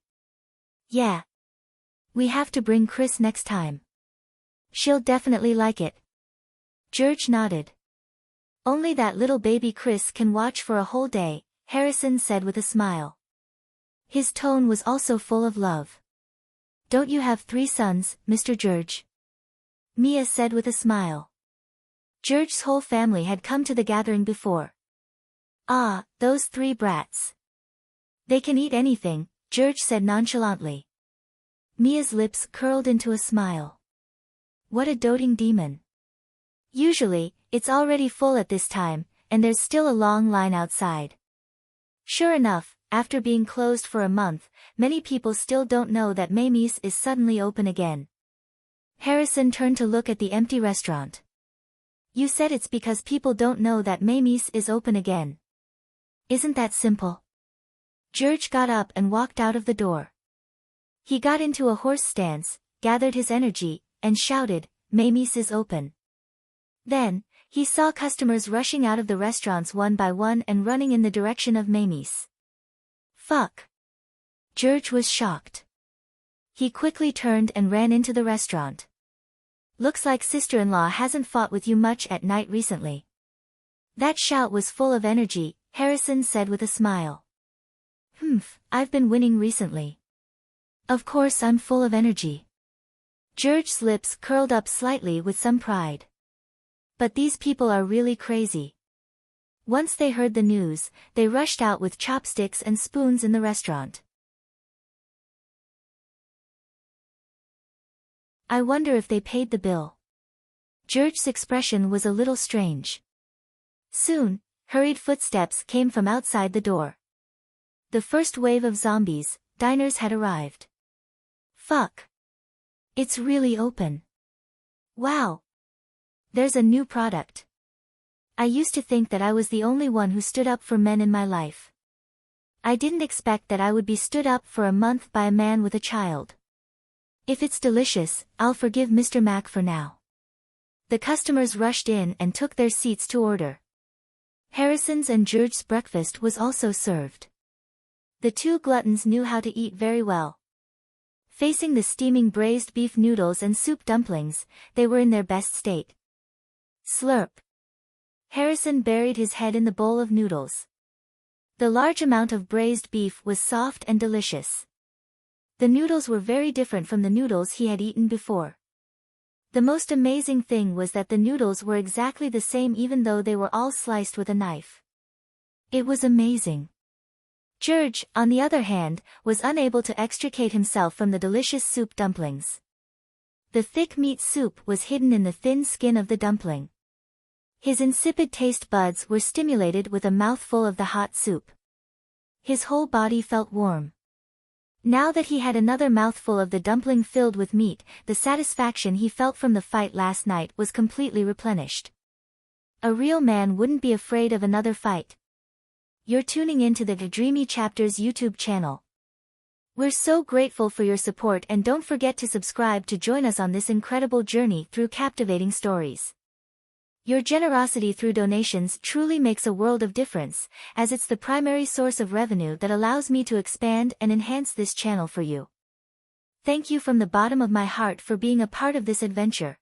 Yeah. We have to bring Chris next time. She'll definitely like it. George nodded. Only that little baby Chris can watch for a whole day, Harrison said with a smile. His tone was also full of love. Don't you have 3 sons, Mr. George? Mia said with a smile. George's whole family had come to the gathering before. Ah, those 3 brats. They can eat anything, George said nonchalantly. Mia's lips curled into a smile. What a doting demon. Usually, it's already full at this time, and there's still a long line outside. Sure enough, after being closed for a month, many people still don't know that Mamie's is suddenly open again. Harrison turned to look at the empty restaurant. You said it's because people don't know that Mamie's is open again. Isn't that simple? George got up and walked out of the door. He got into a horse stance, gathered his energy, and shouted, Mamie's is open. Then, he saw customers rushing out of the restaurants one by one and running in the direction of Mamie's. Fuck. George was shocked. He quickly turned and ran into the restaurant. Looks like sister-in-law hasn't fought with you much at night recently. That shout was full of energy, Harrison said with a smile. I've been winning recently. Of course I'm full of energy. George's lips curled up slightly with some pride. But these people are really crazy. Once they heard the news, they rushed out with chopsticks and spoons in the restaurant. I wonder if they paid the bill. George's expression was a little strange. Soon, hurried footsteps came from outside the door. The first wave of zombies, diners had arrived. Fuck. It's really open. Wow. There's a new product. I used to think that I was the only one who stood up for men in my life. I didn't expect that I would be stood up for a month by a man with a child. If it's delicious, I'll forgive Mr. Mac for now. The customers rushed in and took their seats to order. Harrison's and George's breakfast was also served. The two gluttons knew how to eat very well. Facing the steaming braised beef noodles and soup dumplings, they were in their best state. Slurp. Harrison buried his head in the bowl of noodles. The large amount of braised beef was soft and delicious. The noodles were very different from the noodles he had eaten before. The most amazing thing was that the noodles were exactly the same even though they were all sliced with a knife. It was amazing. George, on the other hand, was unable to extricate himself from the delicious soup dumplings. The thick meat soup was hidden in the thin skin of the dumpling. His insipid taste buds were stimulated with a mouthful of the hot soup. His whole body felt warm. Now that he had another mouthful of the dumpling filled with meat, the satisfaction he felt from the fight last night was completely replenished. A real man wouldn't be afraid of another fight. You're tuning into the Dreamy Chapters YouTube channel. We're so grateful for your support, and don't forget to subscribe to join us on this incredible journey through captivating stories. Your generosity through donations truly makes a world of difference, as it's the primary source of revenue that allows me to expand and enhance this channel for you. Thank you from the bottom of my heart for being a part of this adventure.